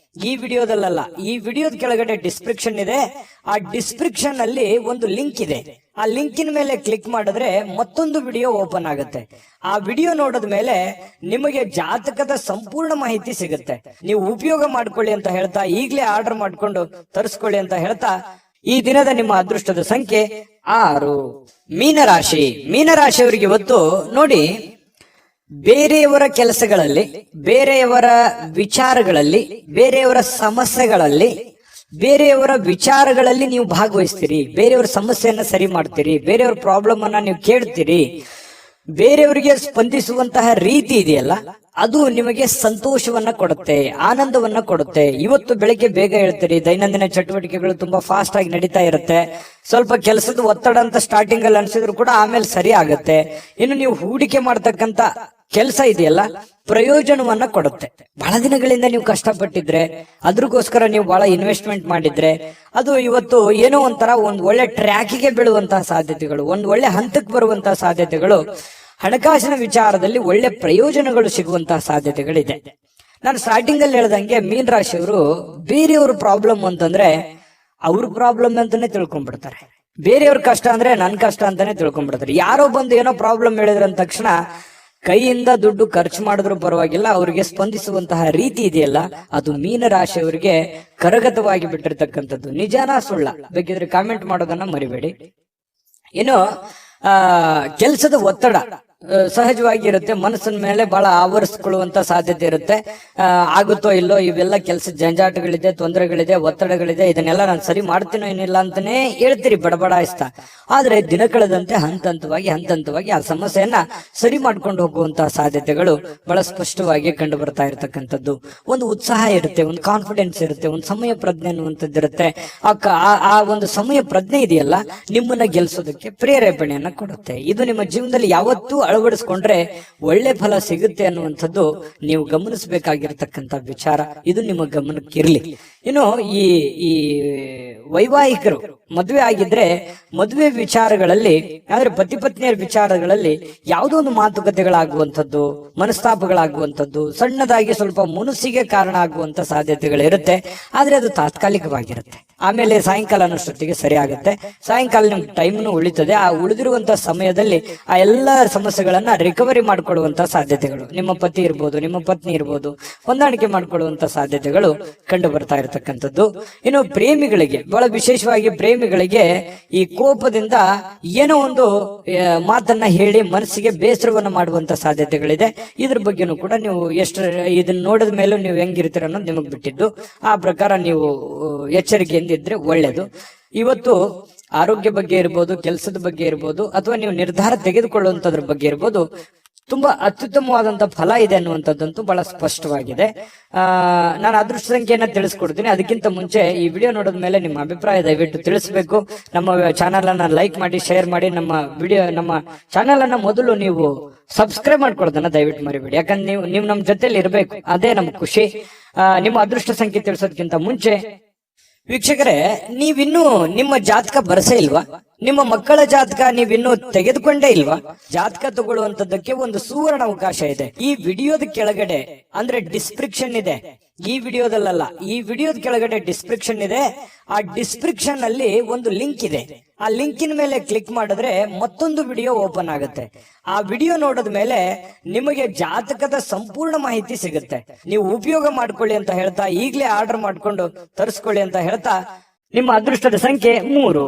Speaker 1: ಈ ವಿಡಿಯೋದಲ್ಲ, ಈ ವಿಡಿಯೋದ ಕೆಳಗಡೆ ಡಿಸ್ಕ್ರಿಪ್ಷನ್ ಇದೆ. ಆ ಡಿಸ್ಕ್ರಿಪ್ಷನ್ ಅಲ್ಲಿ ಒಂದು ಲಿಂಕ್ ಇದೆ. ಆ ಲಿಂಕಿನ ಮೇಲೆ ಕ್ಲಿಕ್ ಮಾಡಿದ್ರೆ ಮತ್ತೊಂದು ವಿಡಿಯೋ ಓಪನ್ ಆಗುತ್ತೆ. ಆ ವಿಡಿಯೋ ನೋಡಿದ ಮೇಲೆ ನಿಮಗೆ ಜಾತಕದ ಸಂಪೂರ್ಣ ಮಾಹಿತಿ ಸಿಗುತ್ತೆ. ನೀವು ಉಪಯೋಗ ಮಾಡ್ಕೊಳ್ಳಿ ಅಂತ ಹೇಳ್ತಾ, ಈಗಲೇ ಆರ್ಡರ್ ಮಾಡ್ಕೊಂಡು ತರಿಸ್ಕೊಳ್ಳಿ ಅಂತ ಹೇಳ್ತಾ, ಈ ದಿನದ ನಿಮ್ಮ ಅದೃಷ್ಟದ ಸಂಖ್ಯೆ 6. ಮೀನರಾಶಿ. ಮೀನರಾಶಿಯವರಿಗೆ ಇವತ್ತು ನೋಡಿ, ಬೇರೆಯವರ ಕೆಲಸಗಳಲ್ಲಿ, ಬೇರೆಯವರ ವಿಚಾರಗಳಲ್ಲಿ, ಬೇರೆಯವರ ಸಮಸ್ಯೆಗಳಲ್ಲಿ, ಬೇರೆಯವರ ವಿಚಾರಗಳಲ್ಲಿ ನೀವು ಭಾಗವಹಿಸ್ತೀರಿ, ಬೇರೆಯವರ ಸಮಸ್ಯೆಯನ್ನ ಸರಿ ಮಾಡ್ತೀರಿ, ಬೇರೆಯವರ ಪ್ರಾಬ್ಲಮ್ ಅನ್ನ ನೀವು ಕೇಳ್ತೀರಿ. ಬೇರೆಯವರಿಗೆ ಸ್ಪಂದಿಸುವಂತಹ ರೀತಿ ಇದೆಯಲ್ಲ, ಅದು ನಿಮಗೆ ಸಂತೋಷವನ್ನ ಕೊಡುತ್ತೆ, ಆನಂದವನ್ನ ಕೊಡುತ್ತೆ. ಇವತ್ತು ಬೆಳಿಗ್ಗೆ ಬೇಗ ಹೇಳ್ತೀರಿ, ದೈನಂದಿನ ಚಟುವಟಿಕೆಗಳು ತುಂಬಾ ಫಾಸ್ಟ್ ಆಗಿ ನಡೀತಾ ಇರುತ್ತೆ. ಸ್ವಲ್ಪ ಕೆಲಸದ ಒತ್ತಡ ಅಂತ ಸ್ಟಾರ್ಟಿಂಗ್ ಅಲ್ಲಿ ಅನ್ಸಿದ್ರು ಕೂಡ ಆಮೇಲೆ ಸರಿ ಆಗುತ್ತೆ. ಇನ್ನು ನೀವು ಹೂಡಿಕೆ ಮಾಡ್ತಕ್ಕಂತ ಕೆಲಸ ಇದೆಯಲ್ಲ, ಪ್ರಯೋಜನವನ್ನ ಕೊಡುತ್ತೆ. ಬಹಳ ದಿನಗಳಿಂದ ನೀವು ಕಷ್ಟಪಟ್ಟಿದ್ರೆ, ಅದ್ರಗೋಸ್ಕರ ನೀವು ಬಹಳ ಇನ್ವೆಸ್ಟ್ಮೆಂಟ್ ಮಾಡಿದ್ರೆ, ಅದು ಇವತ್ತು ಏನೋ ಒಂಥರ ಒಂದು ಒಳ್ಳೆ ಟ್ರ್ಯಾಕಿಗೆ ಬೀಳುವಂತಹ ಸಾಧ್ಯತೆಗಳು, ಒಂದು ಒಳ್ಳೆ ಹಂತಕ್ಕೆ ಬರುವಂತಹ ಸಾಧ್ಯತೆಗಳು, ಹಣಕಾಸಿನ ವಿಚಾರದಲ್ಲಿ ಒಳ್ಳೆ ಪ್ರಯೋಜನಗಳು ಸಿಗುವಂತಹ ಸಾಧ್ಯತೆಗಳಿದೆ. ನಾನು ಸ್ಟಾರ್ಟಿಂಗ್ ಅಲ್ಲಿ ಹೇಳ್ದಂಗೆ ಮೀನ ರಾಶಿಯವರು ಬೇರೆಯವ್ರ ಪ್ರಾಬ್ಲಮ್ ಅಂತಂದ್ರೆ ಅವ್ರ ಪ್ರಾಬ್ಲಮ್ ಅಂತಾನೆ ತಿಳ್ಕೊಂಡ್ಬಿಡ್ತಾರೆ. ಬೇರೆಯವ್ರ ಕಷ್ಟ ಅಂದ್ರೆ ನನ್ ಕಷ್ಟ ಅಂತಾನೆ ತಿಳ್ಕೊಂಡ್ಬಿಡ್ತಾರೆ. ಯಾರೋ ಬಂದು ಏನೋ ಪ್ರಾಬ್ಲಮ್ ಹೇಳಿದ್ರ ಅಂದ ತಕ್ಷಣ ಕೈಯಿಂದ ದುಡ್ಡು ಖರ್ಚು ಮಾಡಿದ್ರು ಪರವಾಗಿಲ್ಲ, ಅವರಿಗೆ ಸ್ಪಂದಿಸುವಂತಹ ರೀತಿ ಇದೆಯಲ್ಲ, ಅದು ಮೀನರಾಶಿಯವರಿಗೆ ಕರಗತವಾಗಿ ಬಿಟ್ಟಿರ್ತಕ್ಕಂಥದ್ದು. ನಿಜಾನ ಸುಳ್ಳ ಬೇಕಿದ್ರೆ ಕಾಮೆಂಟ್ ಮಾಡೋದನ್ನ ಮರಿಬೇಡಿ. ಇನ್ನು ಕೆಲಸದ ಒತ್ತಡ, ಸಹಜವಾಗಿ ಇರುತ್ತೆ. ಮನಸ್ಸಿನ ಮೇಲೆ ಬಹಳ ಆವರಿಸ್ಕೊಳ್ಳುವಂತ ಸಾಧ್ಯತೆ ಇರುತ್ತೆ. ಆಗುತ್ತೋ ಇಲ್ಲೋ, ಇವೆಲ್ಲ ಕೆಲಸ ಜಂಜಾಟಗಳಿದೆ, ತೊಂದರೆಗಳಿದೆ, ಒತ್ತಡಗಳಿದೆ, ಇದನ್ನೆಲ್ಲ ನಾನು ಸರಿ ಮಾಡ್ತೀನೋ ಏನಿಲ್ಲ ಅಂತಾನೆ ಹೇಳ್ತೀರಿ ಬಡಬಡಾಯಿಸ್ತಾ. ಆದ್ರೆ ದಿನ ಕಳೆದಂತೆ ಹಂತ ಹಂತವಾಗಿ ಆ ಸಮಸ್ಯೆಯನ್ನ ಸರಿ ಮಾಡ್ಕೊಂಡು ಹೋಗುವಂತಹ ಸಾಧ್ಯತೆಗಳು ಬಹಳ ಸ್ಪಷ್ಟವಾಗಿ ಕಂಡು ಬರ್ತಾ ಇರತಕ್ಕಂಥದ್ದು. ಒಂದು ಉತ್ಸಾಹ ಇರುತ್ತೆ, ಒಂದು ಕಾನ್ಫಿಡೆನ್ಸ್ ಇರುತ್ತೆ, ಒಂದು ಸಮಯ ಪ್ರಜ್ಞೆ ಅನ್ನುವಂಥದ್ದು ಇರುತ್ತೆ. ಆ ಒಂದು ಸಮಯ ಪ್ರಜ್ಞೆ ಇದೆಯಲ್ಲ, ನಿಮ್ಮನ್ನ ಗೆಲ್ಸೋದಕ್ಕೆ ಪ್ರೇರೇಪಣೆಯನ್ನ ಕೊಡುತ್ತೆ. ಇದು ನಿಮ್ಮ ಜೀವನದಲ್ಲಿ ಯಾವತ್ತೂ ಅಳವಡಿಸ್ಕೊಂಡ್ರೆ ಒಳ್ಳೆ ಫಲ ಸಿಗುತ್ತೆ ಅನ್ನುವಂಥದ್ದು ನೀವು ಗಮನಿಸಬೇಕಾಗಿರ್ತಕ್ಕಂಥ ವಿಚಾರ. ಇದು ನಿಮ್ಮ ಗಮನಕ್ಕಿರ್ಲಿ. ಇನ್ನು ಈ ವೈವಾಹಿಕರು ಮದುವೆ ಆಗಿದ್ರೆ ಮದುವೆ ವಿಚಾರಗಳಲ್ಲಿ, ಅಂದ್ರೆ ಪತಿ ಪತ್ನಿಯರ ವಿಚಾರಗಳಲ್ಲಿ ಯಾವುದೋ ಒಂದು ಮಾತುಕತೆಗಳಾಗುವಂಥದ್ದು, ಮನಸ್ತಾಪಗಳಾಗುವಂಥದ್ದು, ಸಣ್ಣದಾಗಿ ಸ್ವಲ್ಪ ಮುನಸ್ಸಿಗೆ ಕಾರಣ ಆಗುವಂತ ಸಾಧ್ಯತೆಗಳಿರುತ್ತೆ. ಆದ್ರೆ ಅದು ತಾತ್ಕಾಲಿಕವಾಗಿರುತ್ತೆ. ಆಮೇಲೆ ಸಾಯಂಕಾಲ ಅನ್ನೋಷ್ಟೊತ್ತಿಗೆ ಸರಿ ಆಗುತ್ತೆ. ಸಾಯಂಕಾಲ ನಿಮ್ಗೆ ಟೈಮ್ನು ಉಳಿತದೆ. ಆ ಉಳಿದಿರುವಂತಹ ಸಮಯದಲ್ಲಿ ಆ ಎಲ್ಲ ಸಮಸ್ಯೆಗಳನ್ನ ರಿಕವರಿ ಮಾಡ್ಕೊಳ್ಳುವಂತ ಸಾಧ್ಯತೆಗಳು, ನಿಮ್ಮ ಪತಿ ಇರ್ಬೋದು, ನಿಮ್ಮ ಪತ್ನಿ ಇರ್ಬೋದು, ಹೊಂದಾಣಿಕೆ ಮಾಡ್ಕೊಳ್ಳುವಂತ ಸಾಧ್ಯತೆಗಳು ಕಂಡು ಬರ್ತಾ ಇರತಕ್ಕಂಥದ್ದು. ಇನ್ನು ಪ್ರೇಮಿಗಳಿಗೆ, ಬಹಳ ವಿಶೇಷವಾಗಿ ಪ್ರೇಮಿಗಳಿಗೆ ಈ ಕೋಪದಿಂದ ಏನೋ ಒಂದು ಮಾತನ್ನ ಹೇಳಿ ಮನಸ್ಸಿಗೆ ಬೇಸರವನ್ನ ಮಾಡುವಂತ ಸಾಧ್ಯತೆಗಳಿದೆ. ಇದ್ರ ಬಗ್ಗೆನೂ ಕೂಡ ನೀವು ಇದನ್ನ ನೋಡಿದ ಮೇಲೂ ನೀವು ಹೆಂಗಿರ್ತೀರ ಅನ್ನೋದು ನಿಮಗ್ ಬಿಟ್ಟಿದ್ದು. ಆ ಪ್ರಕಾರ ನೀವು ಎಚ್ಚರಿಕೆಯಿಂದ ಇದ್ರೆ ಒಳ್ಳೇದು. ಇವತ್ತು ಆರೋಗ್ಯ ಬಗ್ಗೆ ಇರ್ಬೋದು, ಕೆಲಸದ ಬಗ್ಗೆ ಇರ್ಬೋದು, ಅಥವಾ ನೀವು ನಿರ್ಧಾರ ತೆಗೆದುಕೊಳ್ಳುವಂತದ್ರ ಬಗ್ಗೆ ಇರ್ಬೋದು, ತುಂಬಾ ಅತ್ಯುತ್ತಮವಾದಂತ ಫಲ ಇದೆ ಅನ್ನುವಂಥದ್ದಂತೂ ಬಹಳ ಸ್ಪಷ್ಟವಾಗಿದೆ. ನಾನು ಅದೃಷ್ಟ ಸಂಖ್ಯೆಯನ್ನ ತಿಳಿಸ್ಕೊಡ್ತೀನಿ. ಅದಕ್ಕಿಂತ ಮುಂಚೆ ಈ ವಿಡಿಯೋ ನೋಡಿದ ಮೇಲೆ ನಿಮ್ಮ ಅಭಿಪ್ರಾಯ ದಯವಿಟ್ಟು ತಿಳಿಸ್ಬೇಕು. ನಮ್ಮ ಚಾನಲ್ ಅನ್ನ ಲೈಕ್ ಮಾಡಿ, ಶೇರ್ ಮಾಡಿ. ನಮ್ಮ ಚಾನಲ್ ಅನ್ನ ಮೊದಲು ನೀವು ಸಬ್ಸ್ಕ್ರೈಬ್ ಮಾಡ್ಕೊಳ್ಳೋದನ್ನ ದಯವಿಟ್ಟು ಮರಿಬೇಡಿ. ಯಾಕಂದ್ರೆ ನೀವು ನಮ್ಮ ಜೊತೆಲಿ ಇರ್ಬೇಕು, ಅದೇ ನಮ್ ಖುಷಿ. ನಿಮ್ಮ ಅದೃಷ್ಟ ಸಂಖ್ಯೆ ತಿಳಿಸೋದಕ್ಕಿಂತ ಮುಂಚೆ ವೀಕ್ಷಕರೇ, ನೀವಿನ್ನೂ ನಿಮ್ಮ ಜಾತಕ ಬರಸೇ ಇಲ್ವಾ? ನಿಮ್ಮ ಮಕ್ಕಳ ಜಾತಕ ನೀವಿನ್ನೂ ತೆಗೆದುಕೊಂಡೇ ಇಲ್ವಾ? ಜಾತಕ ತಗೊಳ್ಳುವಂತದ್ದಕ್ಕೆ ಒಂದು ಸುವರ್ಣ ಅವಕಾಶ ಇದೆ. ಈ ವಿಡಿಯೋದ ಕೆಳಗಡೆ, ಅಂದ್ರೆ ಡಿಸ್ಕ್ರಿಪ್ಷನ್ ಇದೆ, ಈ ವಿಡಿಯೋದಲ್ಲ, ಈ ವಿಡಿಯೋದ ಕೆಳಗಡೆ ಡಿಸ್ಕ್ರಿಪ್ಷನ್ ಇದೆ. ಆ ಡಿಸ್ಕ್ರಿಪ್ಷನ್ ಅಲ್ಲಿ ಒಂದು ಲಿಂಕ್ ಇದೆ. ಆ ಲಿಂಕಿನ ಮೇಲೆ ಕ್ಲಿಕ್ ಮಾಡಿದ್ರೆ ಮತ್ತೊಂದು ವಿಡಿಯೋ ಓಪನ್ ಆಗುತ್ತೆ. ಆ ವಿಡಿಯೋ ನೋಡಿದ ಮೇಲೆ ನಿಮಗೆ ಜಾತಕದ ಸಂಪೂರ್ಣ ಮಾಹಿತಿ ಸಿಗುತ್ತೆ. ನೀವು ಉಪಯೋಗ ಮಾಡ್ಕೊಳ್ಳಿ ಅಂತ ಹೇಳ್ತಾ, ಈಗಲೇ ಆರ್ಡರ್ ಮಾಡ್ಕೊಂಡು ತರಿಸ್ಕೊಳ್ಳಿ ಅಂತ ಹೇಳ್ತಾ, ನಿಮ್ಮ ಅದೃಷ್ಟದ ಸಂಖ್ಯೆ 3.